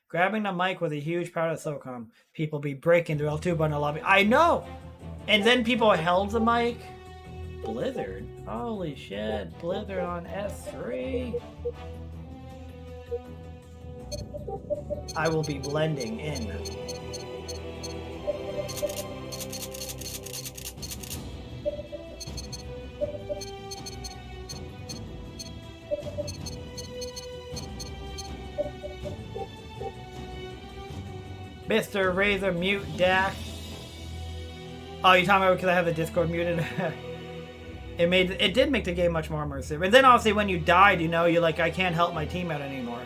Grabbing the mic was a huge part of Socom. People be breaking through L2 in the lobby. I know! And then people held the mic. Blizzard? Holy shit. Blizzard on S3. I will be blending in. Mr. Razor mute Dak. Oh, you're talking about because I have the Discord muted? It did make the game much more immersive. And then obviously when you died, you know, you're like, I can't help my team out anymore.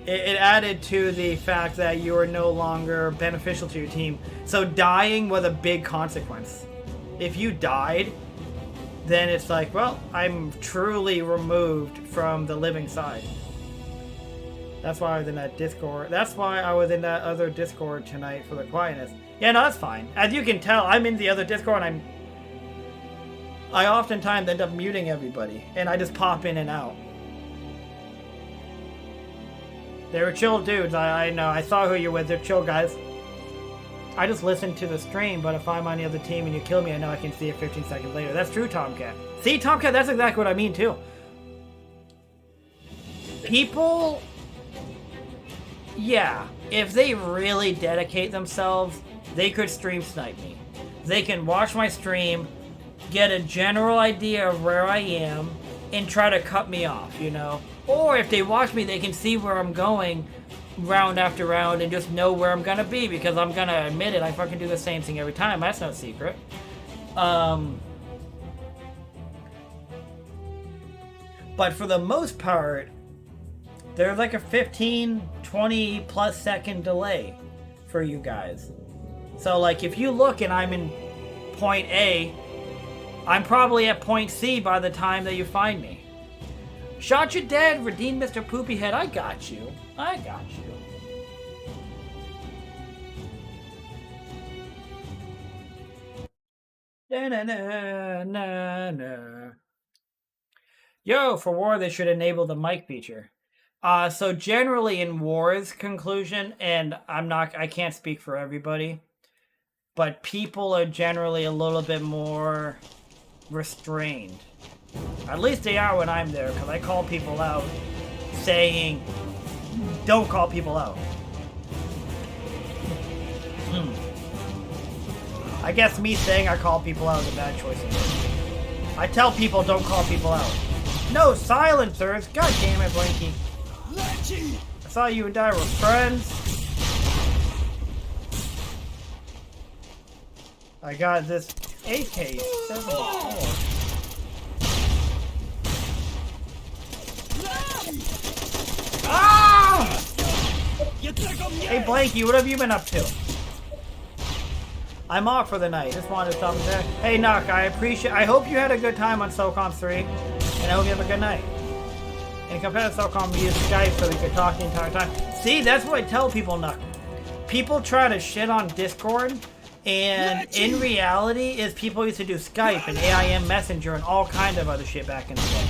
It added to the fact that you are no longer beneficial to your team. So dying was a big consequence. If you died, then it's like, well, I'm truly removed from the living side. That's why I was in that Discord. That's why I was in that other Discord tonight for the quietness. Yeah, no, that's fine. As you can tell, I'm in the other Discord and I oftentimes end up muting everybody. And I just pop in and out. They were chill dudes, I know. I saw who you're with. They're chill guys. I just listen to the stream, but if I'm on the other team and you kill me, I know I can see it 15 seconds later. That's true, Tomcat. See, Tomcat, that's exactly what I mean, too. People... Yeah, if they really dedicate themselves, they could stream snipe me. They can watch my stream, get a general idea of where I am, and try to cut me off, you know? Or if they watch me, they can see where I'm going round after round and just know where I'm gonna be, because I'm gonna admit it, I fucking do the same thing every time. That's no secret. But for the most part, there's like a 15, 20 plus second delay for you guys. So like if you look and I'm in point A, I'm probably at point C by the time that you find me. Shot you dead, redeem Mr. Poopyhead. I got you. I got you. Na na na na na. Yo, for war they should enable the mic feature. So generally in war's conclusion, and I can't speak for everybody, but people are generally a little bit more restrained. At least they are when I'm there, because I call people out saying, don't call people out. I guess me saying I call people out is a bad choice. I tell people don't call people out. No silencers! God damn it, Blanky. I thought you and I were friends. I got this AK-74. Ah! Hey Blanky, what have you been up to? I'm off for the night. Just wanted something there. Hey Nuck, I hope you had a good time on Socom 3, and I hope you have a good night. And compared to Socom, we use Skype so we could talk the entire time. See, that's what I tell people, Nuck. People try to shit on Discord, and in reality, is people used to do Skype and AIM Messenger and all kind of other shit back in the day.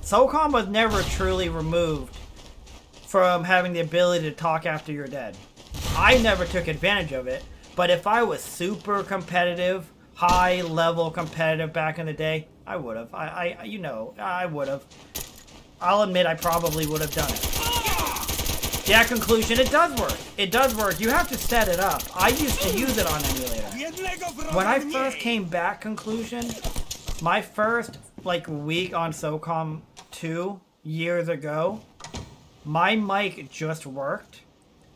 Socom was never truly removed from having the ability to talk after you're dead. I never took advantage of it, but if I was super competitive, high level competitive back in the day, I would have. I would have. I'll admit I probably would have done it. Yeah, conclusion, it does work. It does work. You have to set it up. I used to use it on emulator. When I first came back, conclusion, my first week on Socom 2 years ago, my mic just worked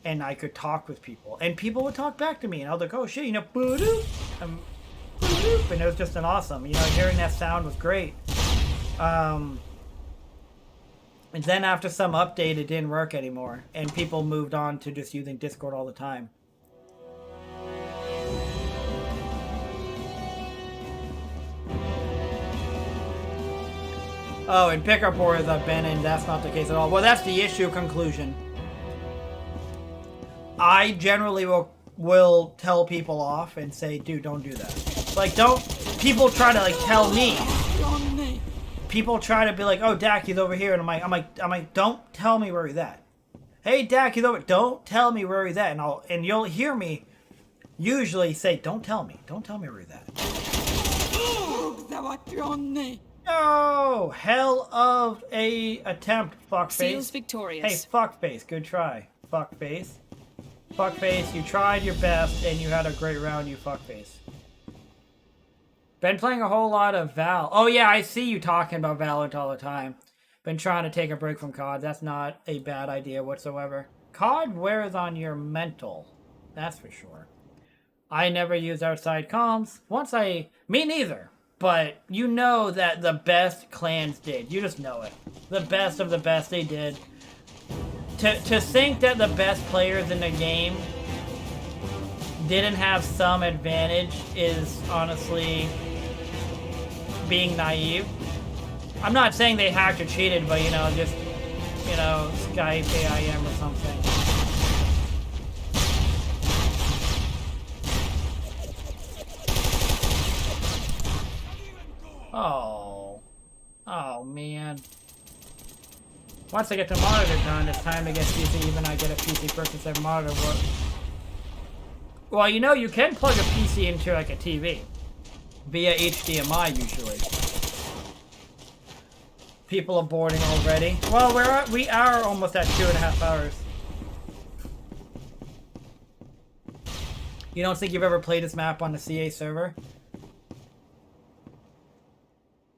and I could talk with people. And people would talk back to me and I was like, oh shit, you know, boo-doop, and it was just an awesome. You know, hearing that sound was great. And then after some update, it didn't work anymore. And people moved on to just using Discord all the time. Oh, and pickup wars I've been in, that's not the case at all. Well, that's the issue, conclusion. I generally will tell people off and say, dude, don't do that. Like, don't... People try to, tell me. People try to be like, oh, Dak, he's over here. And I'm like, don't tell me where he's at. Hey, Dak, he's over. Don't tell me where he's at, and you'll hear me usually say, "Don't tell me where he's at." No, hell of a attempt, fuckface. Seals victorious. Hey, fuckface, good try, fuckface. Fuckface, you tried your best and you had a great round, you fuckface. Been playing a whole lot of Val. Oh yeah, I see you talking about Valorant all the time. Been trying to take a break from COD. That's not a bad idea whatsoever. COD wears on your mental. That's for sure. I never used outside comms. Me neither. But you know that the best clans did. You just know it. The best of the best they did. To think that the best players in the game didn't have some advantage is honestly being naive. I'm not saying they hacked or cheated, but just, Skype, AIM or something. Oh man. Once I get the monitor done, it's time to get PC, even I get a PC purchase and monitor work. Well, you can plug a PC into like a TV. Via HDMI usually. People are boarding already. Well, we are almost at 2.5 hours. You don't think you've ever played this map on the CA server?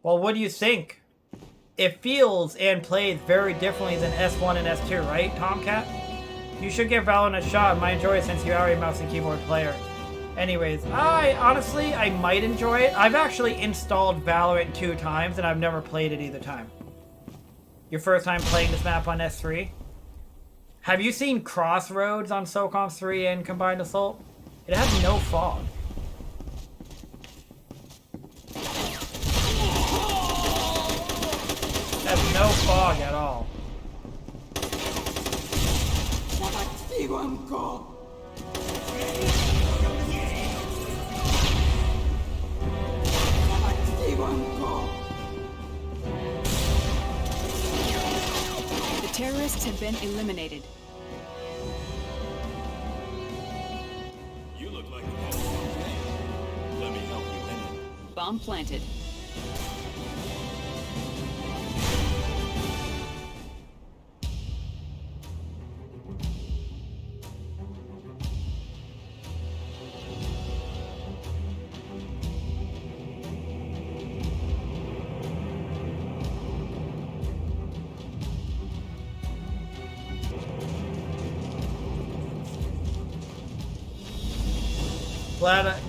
Well, what do you think? It feels and plays very differently than S1 and S2, right, Tomcat? You should give Valorant a shot. Might enjoy it since you are a mouse and keyboard player. Anyways, I might enjoy it. I've actually installed Valorant 2 times and I've never played it either time. Your first time playing this map on S3? Have you seen Crossroads on Socom 3 and Combined Assault? It has no fog. It has no fog at all. The terrorists have been eliminated. You look like a Let me help you in it. Bomb planted.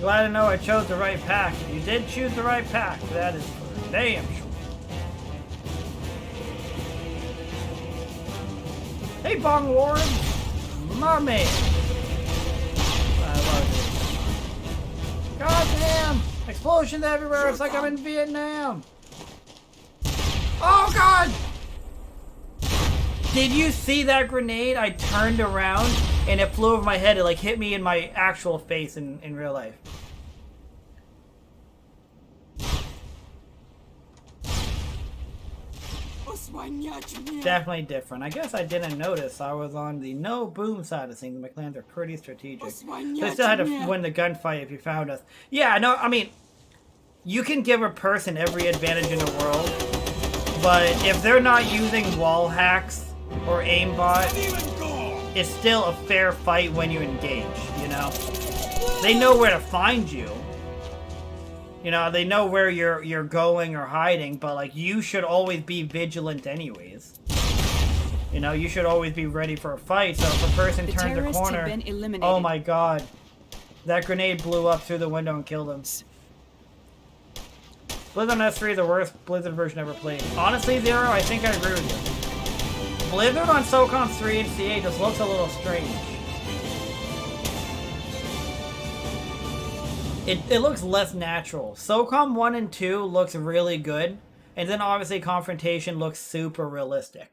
Glad to know I chose the right pack. You did choose the right pack. That is for damn sure. Hey, Bong Warren. My man. I love it. God damn. Explosions everywhere. It's like I'm in Vietnam. Oh, God. Did you see that grenade? I turned around and it flew over my head. It like hit me in my actual face in real life. Definitely different. I guess I didn't notice. I was on the no boom side of things. My clans are pretty strategic. So I still had to win the gunfight if you found us. Yeah, no, I mean, you can give a person every advantage in the world, but if they're not using wall hacks or aimbot, it's still a fair fight when you engage, They know where to find you. They know where you're going or hiding, but like you should always be vigilant anyways. You should always be ready for a fight. So if a person turns the corner, have been eliminated. Oh my god. That grenade blew up through the window and killed him. Blizzard on S3 is the worst Blizzard version ever played. Honestly, Zero, I think I agree with you. Blizzard on Socom 3 and CA just looks a little strange. It looks less natural. Socom 1 and 2 looks really good. And then obviously Confrontation looks super realistic.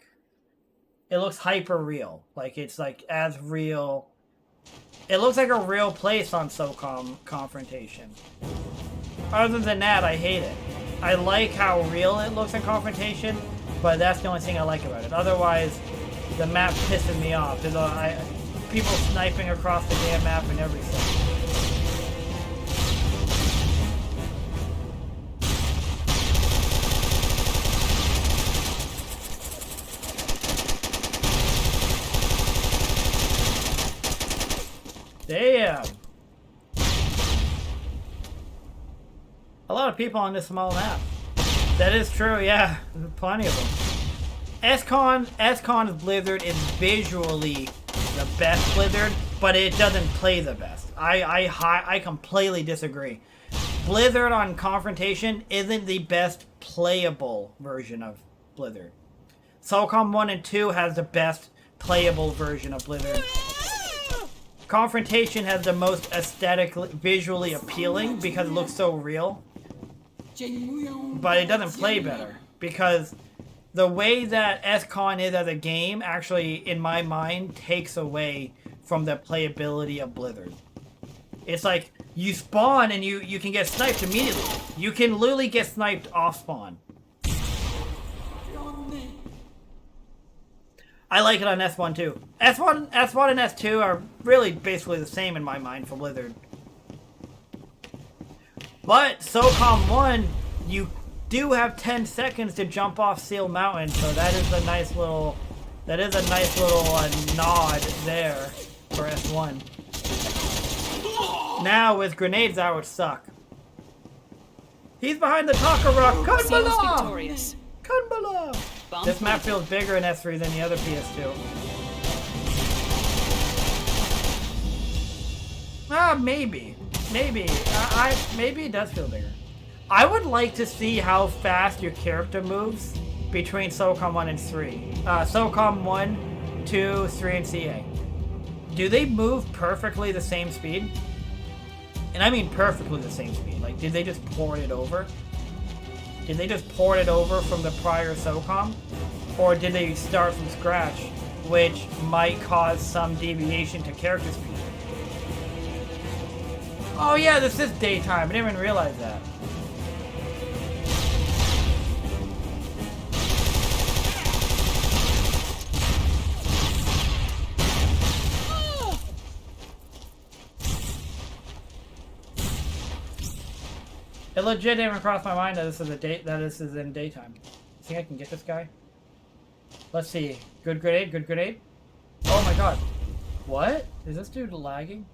It looks hyper real. Like it's like as real. It looks like a real place on Socom Confrontation. Other than that, I hate it. I like how real it looks in Confrontation, but that's the only thing I like about it. Otherwise, The map pissing me off. There's people sniping across the damn map and everything. Damn! A lot of people on this small map. That is true, yeah. Plenty of them. SCon's Blizzard is visually the best Blizzard, but it doesn't play the best. I completely disagree. Blizzard on Confrontation isn't the best playable version of Blizzard. Socom 1 and 2 has the best playable version of Blizzard. Confrontation has the most aesthetically, visually appealing because it looks so real. But it doesn't play better because the way that SCon is as a game actually, in my mind, takes away from the playability of Blizzard. It's like you spawn and you can get sniped immediately. You can literally get sniped off spawn. I like it on S1 too. S1 and S2 are really basically the same in my mind for Blizzard. But Socom 1, you do have 10 seconds to jump off Seal Mountain, so that is a nice little nod there for S1. Now with grenades that would suck. He's behind the Taka Rock. Seal is victorious. Kunbala! This map feels bigger in S3 than the other PS2. Maybe. Maybe. Maybe it does feel bigger. I would like to see how fast your character moves between Socom 1 and 3. Socom 1, 2, 3, and CA. Do they move perfectly the same speed? And I mean perfectly the same speed. Like, did they just port it over? Did they just port it over from the prior Socom? Or did they start from scratch, which might cause some deviation to character speed? Oh yeah, this is daytime. I didn't even realize that. It legit didn't even cross my mind that this is in daytime. Think I can get this guy? Let's see. Good grenade, good grenade. Oh my god. What? Is this dude lagging?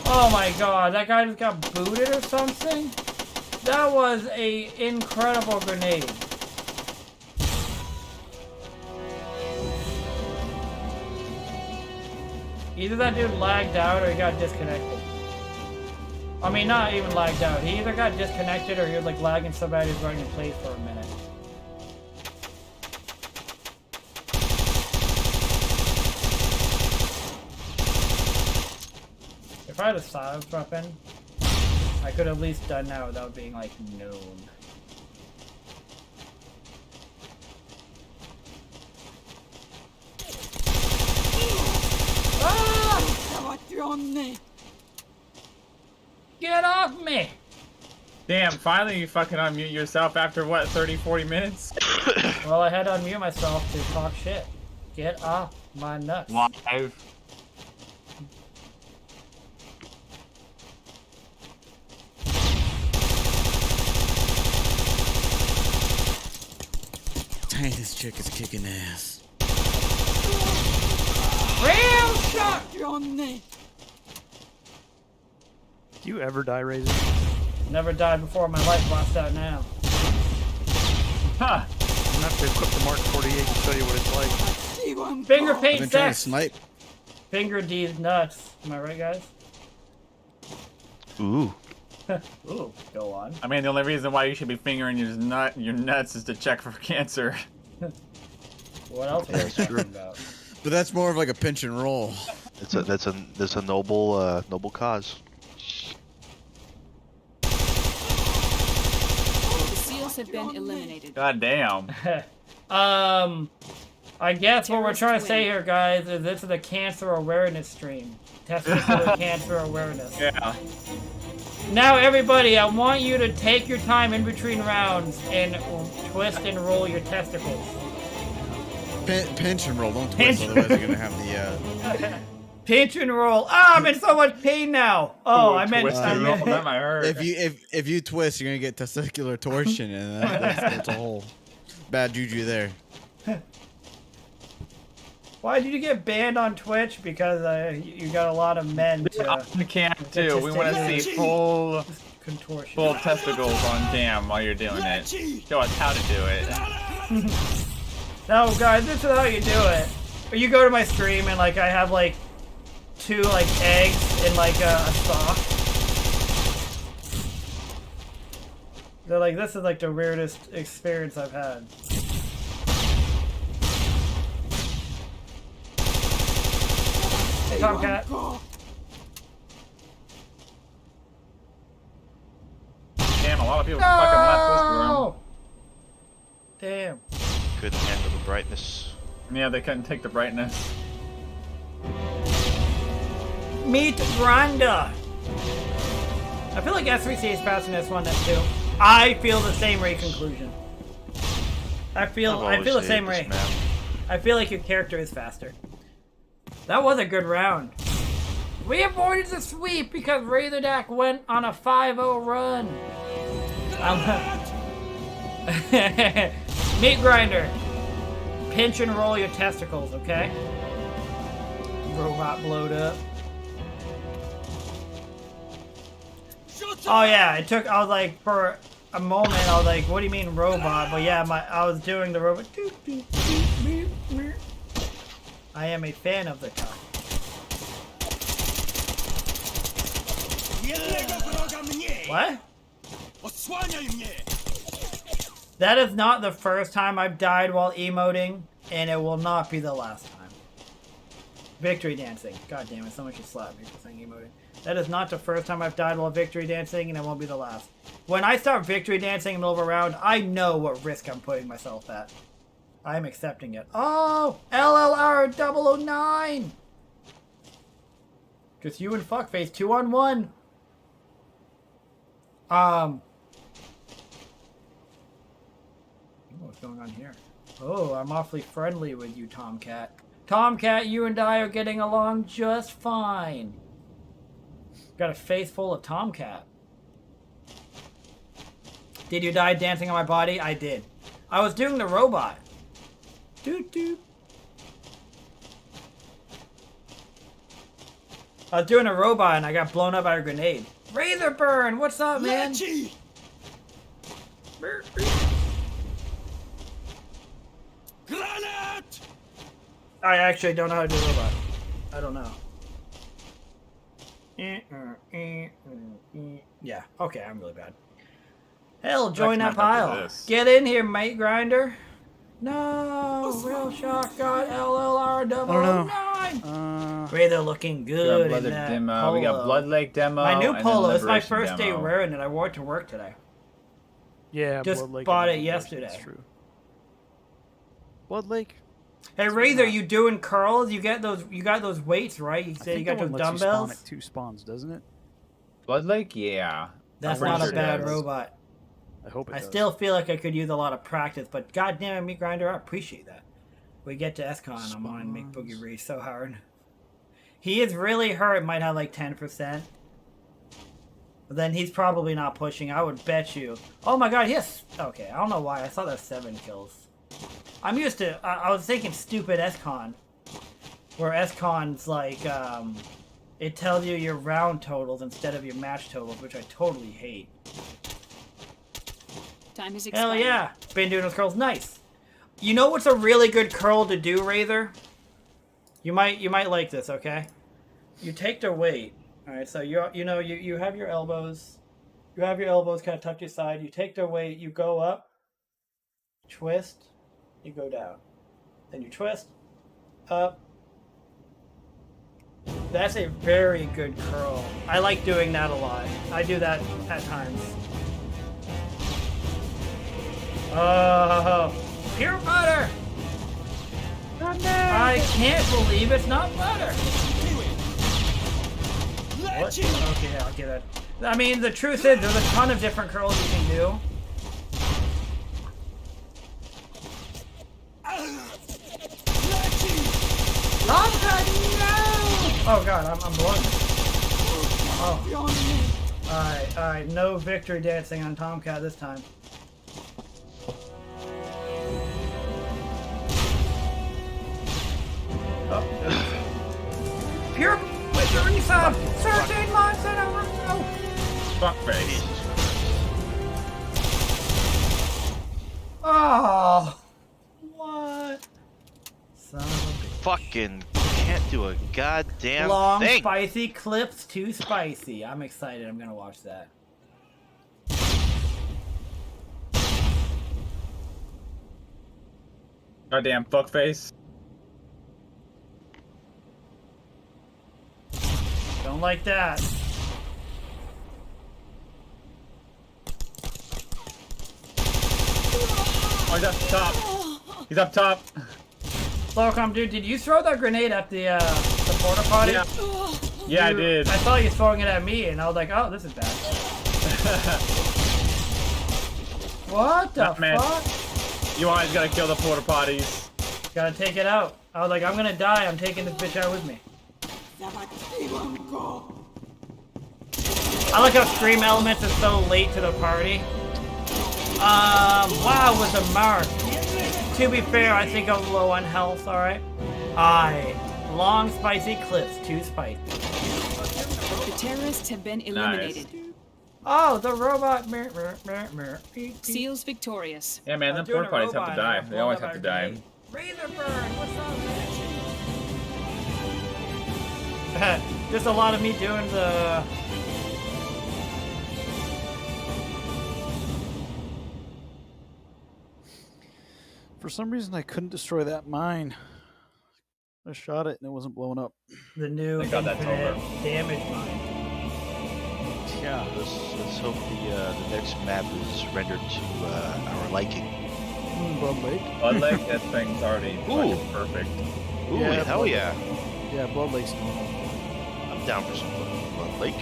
Oh my god, that guy just got booted or something? That was a incredible grenade. Either that dude lagged out or he got disconnected. I mean, not even lagged out. He either got disconnected or he was like lagging so bad he was running in place for a minute. If I had a silence weapon, I could have at least done that without being like known. Ah! Get off me! Damn, finally you fucking unmute yourself after what, 30, 40 minutes? Well, I had to unmute myself to talk shit. Get off my nuts. Live. Dang, this chick is kicking ass. Ram shot! Do you ever die, Razor? Never died before, my life lost out now. Huh. I'm gonna have to equip the Mark 48 to show you what it's like. Finger I've paint been trying to sex! snipe. Finger D's nuts. Am I right, guys? Ooh. Ooh, go on. I mean, the only reason why you should be fingering your nuts is to check for cancer. What else are you talking about? But that's more of like a pinch and roll. That's a noble cause. The seals have been eliminated. God damn. I guess what we're Terrorist trying to say win. here, guys, is this is a cancer awareness stream. Testicular cancer awareness. Yeah. Now, everybody, I want you to take your time in between rounds and twist and roll your testicles. Pinch and roll. Don't Pinch. twist, otherwise you're gonna have the. Pinch and roll. Ah, I'm in so much pain now. Oh, I meant. Twist and roll. That might hurt. If you twist, you're gonna get testicular torsion, and that's a whole bad juju there. Why did you get banned on Twitch? Because you got a lot of men to We can't do. We want to see full contortion. testicles on cam while you're doing it. Show us how to do it. No, guys, this is how you do it. Or you go to my stream and like I have like 2 like eggs in like a sock. They're like, this is like the weirdest experience I've had. Hey, Tomcat. Damn, a lot of people fucking left this room. Damn. Couldn't handle the brightness. Yeah, they couldn't take the brightness. Meet Rhonda. I feel like S3C is passing this one then too. I feel the same Ray conclusion. I feel the same Ray. I feel like your character is faster. That was a good round. We avoided the sweep because Razordack went on a 5-0 run. Meat grinder. Pinch and roll your testicles, okay? Robot blowed up. Oh yeah, it took. I was like, for a moment, I was like, "What do you mean robot?" But yeah, I was doing the robot. I am a fan of the car. What? That is not the first time I've died while emoting, and it will not be the last time. Victory dancing. God damn it, someone should slap me for saying emoting. That is not the first time I've died while victory dancing, and it won't be the last. When I start victory dancing in the middle of a round, I know what risk I'm putting myself at. I am accepting it. Oh! LLR 009! Just you and Fuckface, 2-on-1. What's going on here? Oh, I'm awfully friendly with you, Tomcat. Tomcat, you and I are getting along just fine. Got a face full of Tomcat. Did you die dancing on my body? I did. I was doing the robot. Doot doot. I was doing a robot and I got blown up by a grenade. Razor burn! What's up, man? I actually don't know how to do a robot. I don't know. Yeah, okay, I'm really bad. Hell, join that pile. Get in here, mate grinder. No, real shot got LLR 009. Rather looking good in that demo. polo. We got Blood Lake demo. My new and polo. then It's my Liberation first day demo. wearing it. I wore it to work today. Yeah, Just Blood Lake bought and it Liberation, yesterday. That's true. Blood Lake. Hey Razor, you doing curls? You get those? You got those weights, right? You I said think you got that those one lets you spawn dumbbells. at 2 spawns, doesn't it? Blood Lake, yeah. That's I'm not pretty a sure it bad does. robot. I hope it I does. still feel like I could use a lot of practice, but goddamn it, Meat Grinder, I appreciate that. We get to SCon, I'm on Make Boogie Reese so hard. He is really hurt, might have like 10%. But then he's probably not pushing, I would bet you. Oh my god, yes! Okay, I don't know why, I saw that 7 kills. I'm used to, I was thinking stupid SCon. Where SCon's like, it tells you your round totals instead of your match totals, which I totally hate. Time is expired. Hell yeah! Been doing those curls. Nice. You know what's a really good curl to do, Razor? You might like this, okay? You take their weight. Alright, so you have your elbows. You have your elbows kind of tucked to your side. You take their weight, you go up, twist, you go down. Then you twist, up. That's a very good curl. I like doing that a lot. I do that at times. Oh, pure butter! I can't believe it's not butter! What? Okay, I'll give it. I mean, the truth is, there's a ton of different curls you can do. Oh god, I'm blowing it. Oh. Alright, no victory dancing on Tomcat this time. Oh. Pure victory sub! 13 months in a row! Fuckface. Oh! What? Son of a bitch. Fucking can't do a goddamn Long, thing. spicy clips, too spicy. I'm excited. I'm gonna watch that. Goddamn fuckface. Don't like that. Oh, he's up top. He's up top. Socom, dude, did you throw that grenade at the porta potty? Yeah. Yeah, I did. I saw you throwing it at me, and I was like, oh, this is bad. What the Man. fuck? You always gotta kill the porta potties. Gotta take it out. I was like, I'm gonna die. I'm taking this bitch out with me. I like how Stream Elements is so late to the party. Wow, with the mark. To be fair, I think I'm low on health, alright? Long, spicy clips, too spicy. The terrorists have been eliminated. Oh, the robot. Seals victorious. Yeah, man, them porta potties have to die. They always have to die. Razor burn, what's up, man? Just a lot of me doing the... For some reason, I couldn't destroy that mine. I shot it and it wasn't blowing up. The new Thank God that's infinite over. damage mine. Yeah. Let's hope the next map is rendered to our liking. Blood Lake. Blood Lake, that thing's already fucking perfect. Ooh, Yeah, hell Blood yeah. Yeah, Blood Lake's normal. I'm down for some Blood Lake.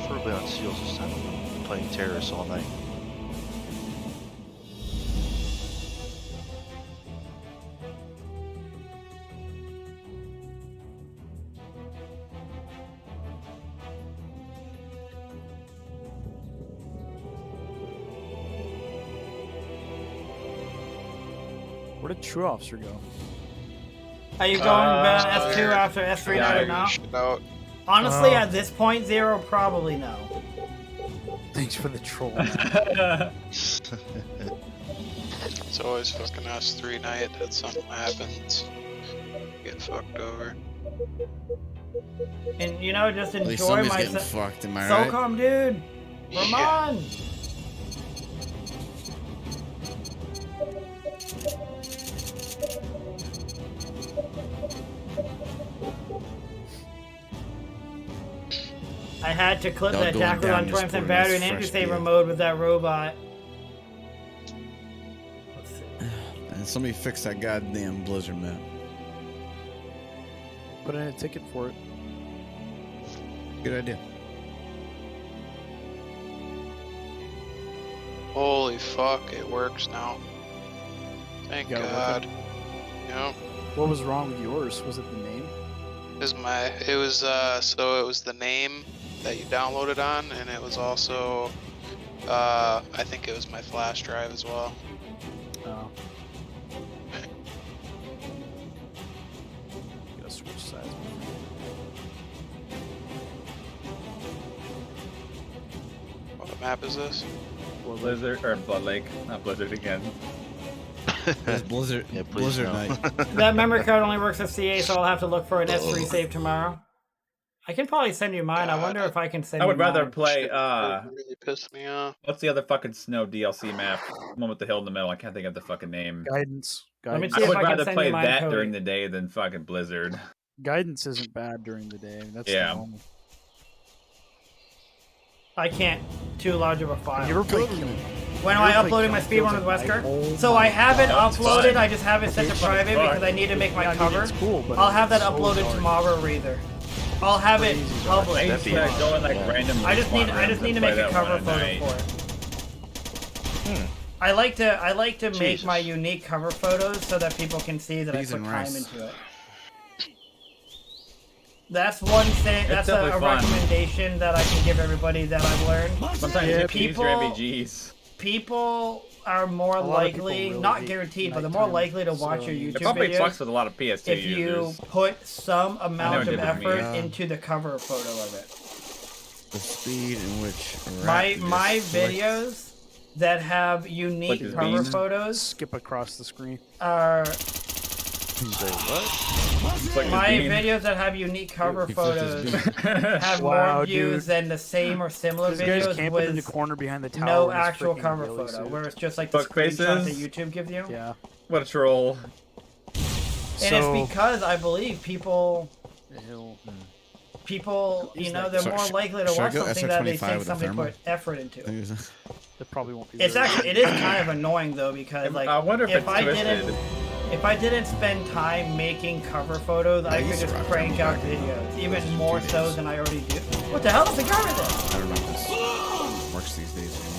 Preferably on Seals this time. I'm playing terrorists all night. Where did True Officer go? Are you going S2 after S3 yeah, now? Honestly, at this point, Zero, probably no. Thanks for the troll. It's always fucking S3 night that something happens. Get fucked over. And, you know, just At least enjoy somebody's my... getting fucked, am I right? Socom, dude! Come Yeah. on! I had to clip Y'all that going tackle down on this 20% corner, battery this and energy fresh saver beer. mode with that robot. Let's see. And somebody fix that goddamn blizzard map. Put in a ticket for it. Good idea. Holy fuck, it works now. Thank Got it God. working? Yep. What was wrong with yours? Was it the name? It was so it was the name that you downloaded on, and it was also I think it was my flash drive as well. Oh. Gotta switch sides. What map is this? Blizzard, or Blood Lake, not Blizzard again. It's Blizzard, Yeah, please Blizzard no. night. That memory card only works with CA, so I'll have to look for an S3 save tomorrow. I can probably send you mine. I wonder if I can send I you would rather mine. play, Shit, it really pissed me off. what's the other fucking snow DLC map? The one with the hill in the middle, I can't think of the fucking name. Guidance. Let me Guidance. see I if would I can rather send play you mine, that Cody. during the day than fucking Blizzard. Guidance isn't bad during the day. That's Yeah. normal. I can't. Too large of a file. You ever played When am I uploading my speedrun with Wesker? So I have it That's uploaded, fine. I just have it set to private Fuck. because I need to make my Yeah, I mean, cover. it's cool, but I'll have that it's so uploaded dark. tomorrow or either. I'll have it Crazy dark. I published. used to go in like random. I just need to rooms make and a play cover that one photo at night. for it. I like to make Jesus. my unique cover photos so that people can see that Peas I put and time rice. into it. That's one thing. That's a definitely fun. recommendation that I can give everybody that I've learned. Sometimes Yeah, you can use your MVGs. People are more lot of people likely, really not hate guaranteed, but they're more nighttime, likely to watch so, your I mean, YouTube It probably videos fucks with a lot of PS2 if you users. put some amount what of it did with me. effort into the cover photo of it. The speed in which a My rat just flicks. videos that have Like unique his cover beans. photos Skip across the screen. are Say what? It's like my his beans. videos that have unique cover He flicked his photos have Wow, more views dude. than the same or similar This guy's videos camping in the with corner behind the tower. no in his actual freaking cover ghillie photo, suit. where it's just like the Fuck screenshot that faces. YouTube gives you. Yeah. What a troll. And So- it's because I believe people, He'll- you know, they're So more sh- likely to should I watch go something that they SR25 think with a somebody thermal? put effort into. I think it was- It probably won't be. It's very actually, it is kind of annoying though, because like, I wonder if it's twisted. if I didn't spend time making cover photos, I could used to just rock crank thermal out back in videos, even just more 2 so days. than I already do. What the hell is the cover this? I don't know if this works these days anymore.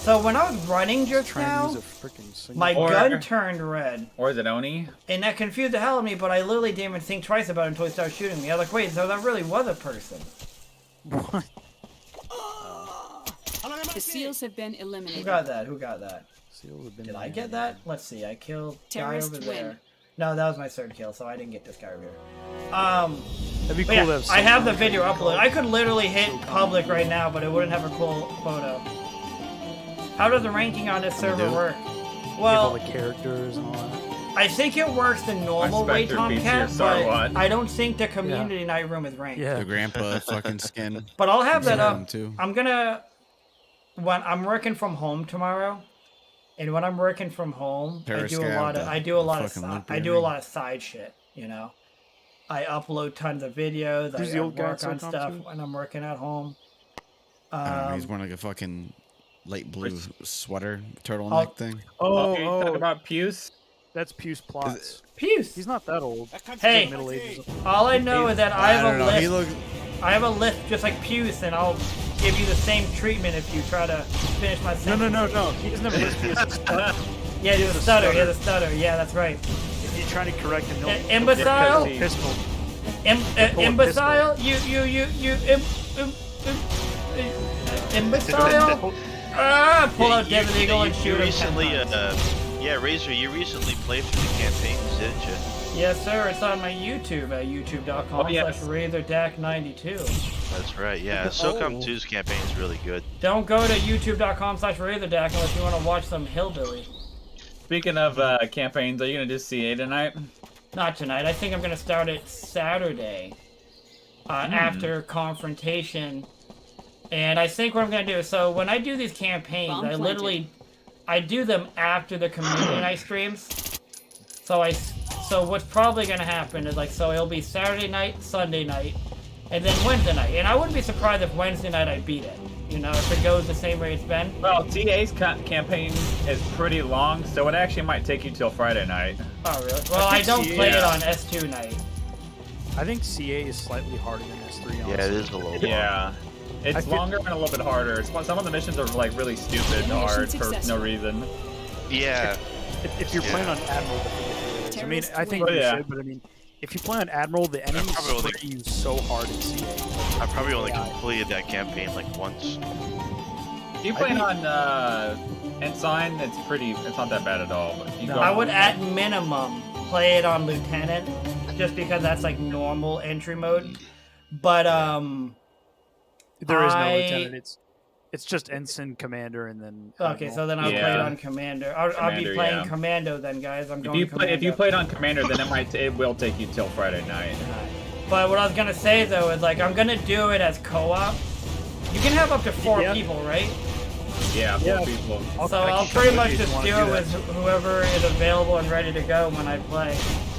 So when I was running just trying to now, use a freaking single. my Or- gun turned red. Or is it Oni? And that confused the hell out of me, but I literally didn't even think twice about it until he started shooting me. I was like, wait, so that really was a person. What? The seals have been Who eliminated. got that? Who got that? Seals have been Did I get that? Let's see. I killed guy Terrorist over win. there. No, that was my third kill, so I didn't get this guy over here. That'd be But cool to yeah, have I have the Socom video training uploaded. I could literally hit Socom. public right now, but it wouldn't have a cool photo. How does the ranking on this server do? work? Give all Well, the characters and all that. I think it works the normal way, Spectre beats Tomcat, your Star but One. I don't think the community night room is ranked. Yeah. The grandpa fucking skin. But I'll have that Yeah, up. them too. I'm gonna when I'm working from home tomorrow, and when I'm working from home, I do a Periscope, lot of the- I do a the lot of fucking si- loop I and do a everything. lot of side shit. You know, I upload tons of videos. Who's I the old guy work at on Socom stuff too? when I'm working at home. I don't know, he's wearing like a fucking light blue sweater, turtleneck I'll- thing. Okay, you talk about Puce? That's Puce Plots. Peace. He's not that old. Hey, He's middle ages. all I know is that I have don't a know. list. He looked. I have a list just like Puce, and I'll give you the same treatment if you try to finish my sentence. No. He doesn't have a list. He has a stutter. Yeah, he has a stutter. He has a stutter. Yeah, that's right. If you're trying to correct him, Imbecile. Pistol. Imbecile. Imbecile. Pull out Desert Eagle and shoot You him 10 recently, times. yeah, Razor, you recently played through the campaigns, didn't you? Yes, sir. It's on my YouTube at Oh, yes. youtube.com/RazorDack92. That's right, yeah. SOCOM 2's campaign is really good. Don't go to youtube.com/RazorDack unless you want to watch some hillbilly. Speaking of campaigns, are you gonna do CA tonight? Not tonight. I think I'm gonna start it Saturday after Confrontation. And I think what I'm gonna do. So when I do these campaigns, Bomb I planted. literally I do them after the community night streams. So what's probably gonna happen is so it'll be Saturday night, Sunday night, and then Wednesday night. And I wouldn't be surprised if Wednesday night I beat it. You know, if it goes the same way it's been. Well, TA's campaign is pretty long, so it actually might take you till Friday night. Oh really? Well, I think don't play it yeah. on S2 night. I think CA is slightly harder than S3. Yeah, it is a little Yeah. I It's feel- longer and a little bit harder. Some of the missions are like really stupid and hard for no successful. reason. Yeah, If you're playing on Admiral, I mean, I think Oh, you yeah. should, but I mean, if you play on Admiral, the enemies probably only- spray you so hard in CA. I probably only completed that campaign like once. If you play on Ensign, it's not that bad at all. But you go I would at minimum play it on Lieutenant, just because that's like normal entry mode. But There is no I- lieutenant. It's just ensign, commander, and then. okay, so then I'll play it Yeah. on Commander. I'll be Commander, playing yeah. Commando then, guys. I'm going if you Commando. played on Commander, then it will take you till Friday night. But what I was gonna say though is I'm gonna do it as co-op. You can have up to 4 Yeah. people, right? Yeah, Yeah. 4 people. So I I'll can pretty come much with you if just you do wanna it do with whoever is available and ready to go when I play.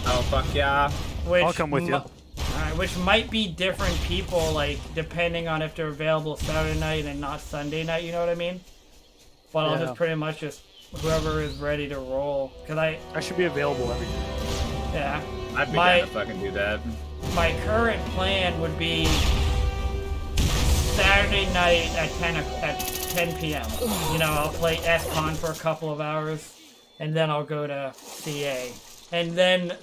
Oh fuck yeah! Which I'll come with you. Alright, which might be different people, like depending on if they're available Saturday night and not Sunday night. You know what I mean? But I'll Yeah. just pretty much just whoever is ready to roll. Cause I should be available every day. yeah. I'd be My- down to fucking do that. My current plan would be Saturday night at 10 10 p.m. You know, I'll play S-Con for a couple of hours, and then I'll go to CA. And then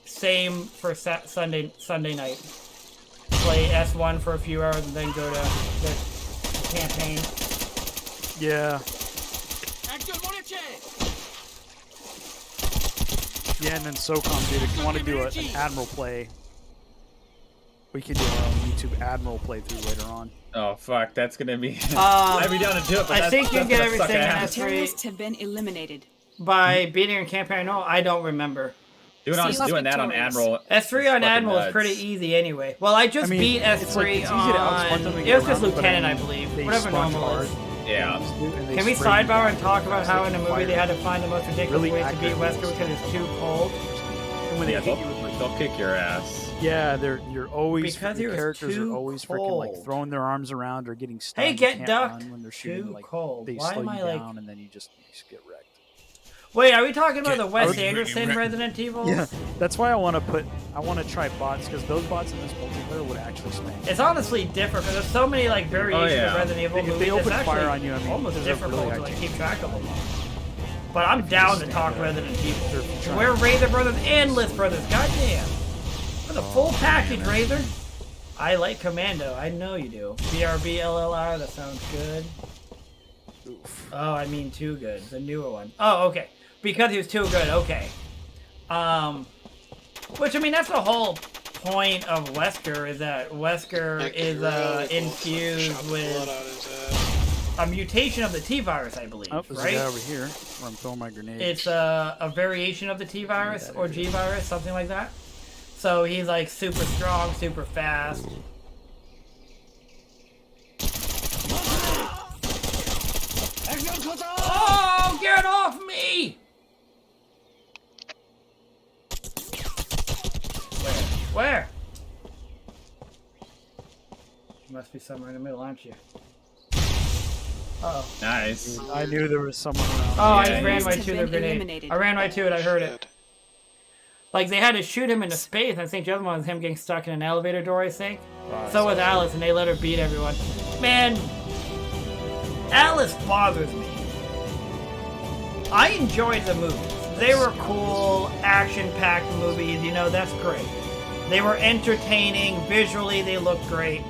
same for Sunday night. Play S1 for a few hours, and then go to the campaign. Yeah. Yeah, and then Socom, dude, if you want to do an Admiral play, we could do our own YouTube Admiral playthrough later on. Oh fuck, that's gonna be. I'd be down to do it, but I think you get that's gonna everything in suck ass. Terrorists have been eliminated. by beating a campaign. No, I don't remember. Doing that on Admiral. S3 on Admiral nuts. is pretty easy anyway. Well, I just beat S3 on... It was just Lieutenant, I believe. Whatever normal is. Yeah. Can we sidebar and talk about how in the movie they had to find the most ridiculous way to beat Wesker because it's too cold? And when Yeah, they hit you with they'll kick your ass. yeah, you're always Because the it was characters are too always freaking like cold. throwing their arms around or getting stunned. Hey, You get can't ducked. run when they're shooting. Too Like cold. they Why slow am you I like... down and then you just get wrecked. Wait, are we talking about Get the Wes fucking Anderson wrecked. Resident Evil? Yeah, that's why I want to try bots because those bots in this multiplayer would actually spank. It's honestly different because there's so many like variations yeah. of Resident Evil If they movies. open It's actually fire on you, I mean, almost there's a difficult really to like actually- keep track of them. But I'm down to talk Resident Evil. Sure. We're Razor Brothers and List Brothers. Goddamn. For the full package, Razor. I like Commando. I know you do. BRB LLR. That sounds good. Oof. Oh, I mean too good. The newer one. Oh, okay. Because he was too good. Okay. Which I mean, that's the whole point of Wesker is that Wesker is infused with a mutation of the T-virus, I believe. Oh, there's a right? guy over here where I'm throwing my grenade. It's a variation of the T-virus or G-virus, something like that. So he's like super strong, super fast. Oh, get off me! Where? You must be somewhere in the middle, aren't you? Uh-oh. Nice. I knew there was someone around. Oh, I Yeah, just ran he's right been to the grenade. eliminated. I ran right to it, I heard it. Shit. Like, they had to shoot him into space, and I think the other one was him getting stuck in an elevator door, I think. So was Alice, and they let her beat everyone. Man, Alice bothers me. I enjoyed the movies. They were cool, action-packed movies, you know, that's great. They were entertaining, visually they looked great.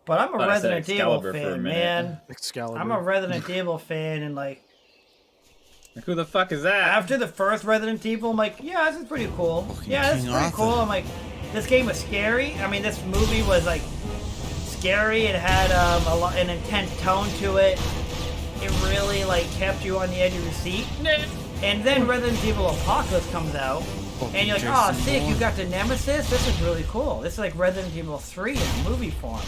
But I'm a Thought I said Resident Evil Excalibur for a fan, minute. man. Excalibur. I'm a Resident Evil fan, and like, Like, who the fuck is that? after the first Resident Evil, I'm like, yeah, this is pretty cool. Yeah, this is King pretty Arthur. cool. I'm like, this game was scary. I mean, this movie was like scary. It had an intense tone to it. It really like kept you on the edge of your seat. And then Resident Evil Apocalypse comes out, and you're like, oh, sick, you got the Nemesis? This is really cool. This is like Resident Evil 3 in movie form.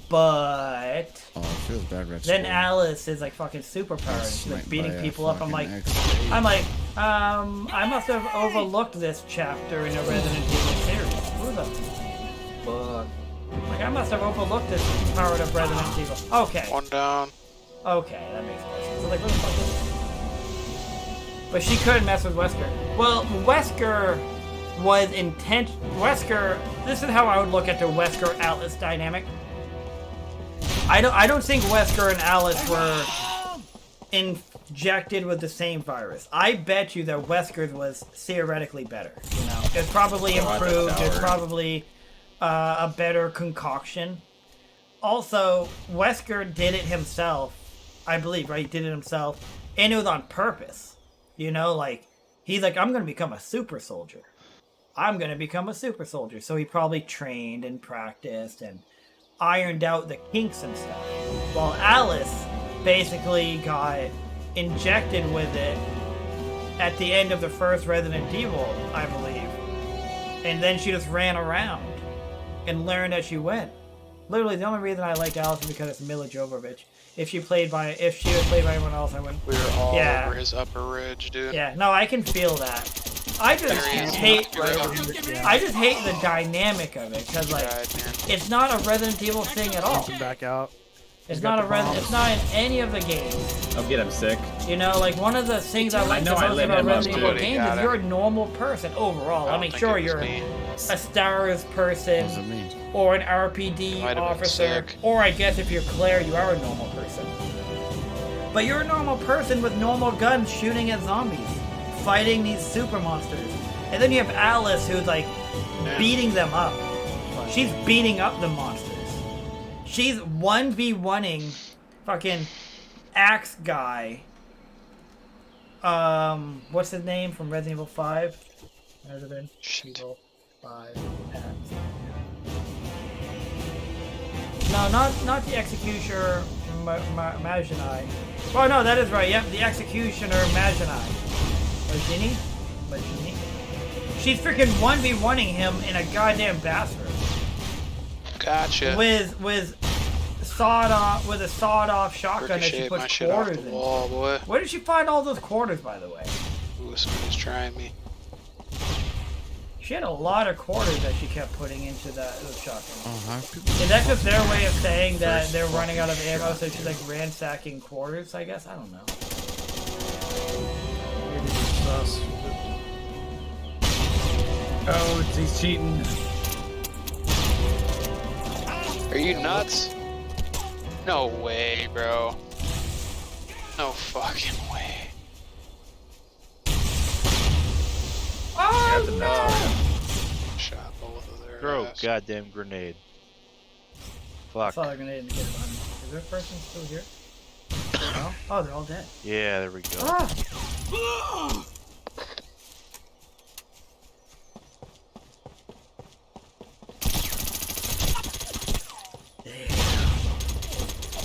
But Oh, it feels bad, Red then Skull. Alice is like fucking superpowered, she's like Sniped beating by a people up. I'm like, fucking I must have overlooked this chapter in a Resident Evil series. Who the fuck? Like, I must have overlooked this part of Resident Evil. Okay. One down. Okay, that makes more sense. So, like, what the fuck is this? But she couldn't mess with Wesker. Well, Wesker was intent. Wesker. This is how I would look at the Wesker-Alice dynamic. I don't think Wesker and Alice were injected with the same virus. I bet you that Wesker's was theoretically better. You know, it's probably improved. It's probably a better concoction. Also, Wesker did it himself, I believe, right? He did it himself, and it was on purpose. You know, like, he's like, I'm going to become a super soldier. I'm going to become a super soldier. So he probably trained and practiced and ironed out the kinks and stuff. While Alice basically got injected with it at the end of the first Resident Evil, I believe. And then she just ran around and learned as she went. Literally, the only reason I like Alice is because it's Mila Jovovich. If she was played by anyone else, I wouldn't. We were all Yeah. over his upper ridge, dude. Yeah, no, I can feel that. I just Very easy. hate. You're up. I just hate the dynamic of it because like Right, man. it's not a Resident Evil thing at all. Back out. It's got not the bombs. It's not in any of the games. I'll get him sick. You know, like one of the things I like I know the I most lit about him up, Resident Evil dude. games Got is him. you're a normal person overall. I don't mean, think sure it was you're me. a stars person, What does it mean? or an RPD Might have been officer, sick. or I guess if you're Claire, you are a normal person. But you're a normal person with normal guns shooting at zombies, fighting these super monsters. And then you have Alice who's like beating them up. She's beating up the monsters. She's 1v1ing fucking Axe Guy. What's his name from Resident Evil 5? Resident Evil 5 Axe. No, not the Executioner Magi. Oh no, that is right. Yep, the Executioner Magi. Magini? She's freaking 1v1ing him in a goddamn bathroom. Gotcha. With a sawed off shotgun that she Ricochet my puts shit off quarters the in. wall, boy. Where did she find all those quarters, by the way? Ooh, somebody's trying me. She had a lot of quarters that she kept putting into those shotguns. Oh, how people Is that just their way of saying that they're running out of ammo, so she's like ransacking quarters, I guess? I don't know. Maybe it's us. Oh, he's cheating. Are you nuts? No way, bro. No fucking way. Oh, no! Shot both of their Throw ass. goddamn grenade. Fuck. saw a grenade and get it on me. Is there a person still here? No? Oh, they're all dead. Yeah, there we go. Ah!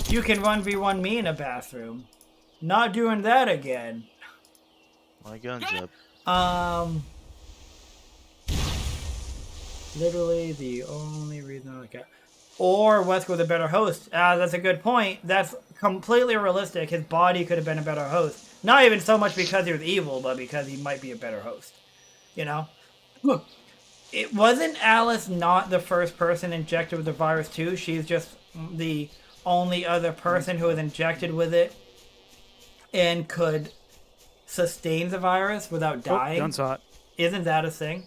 You can 1v1 me in a bathroom. Not doing that again. My gun's up. Literally the only reason I got. Or Wesker was a better host. That's a good point. That's completely realistic. His body could have been a better host. Not even so much because he was evil, but because he might be a better host. You know? Look, it wasn't Alice not the first person injected with the virus too. She's just the only other person who was injected with it and could sustain the virus without dying. Gun's hot. Isn't that a thing?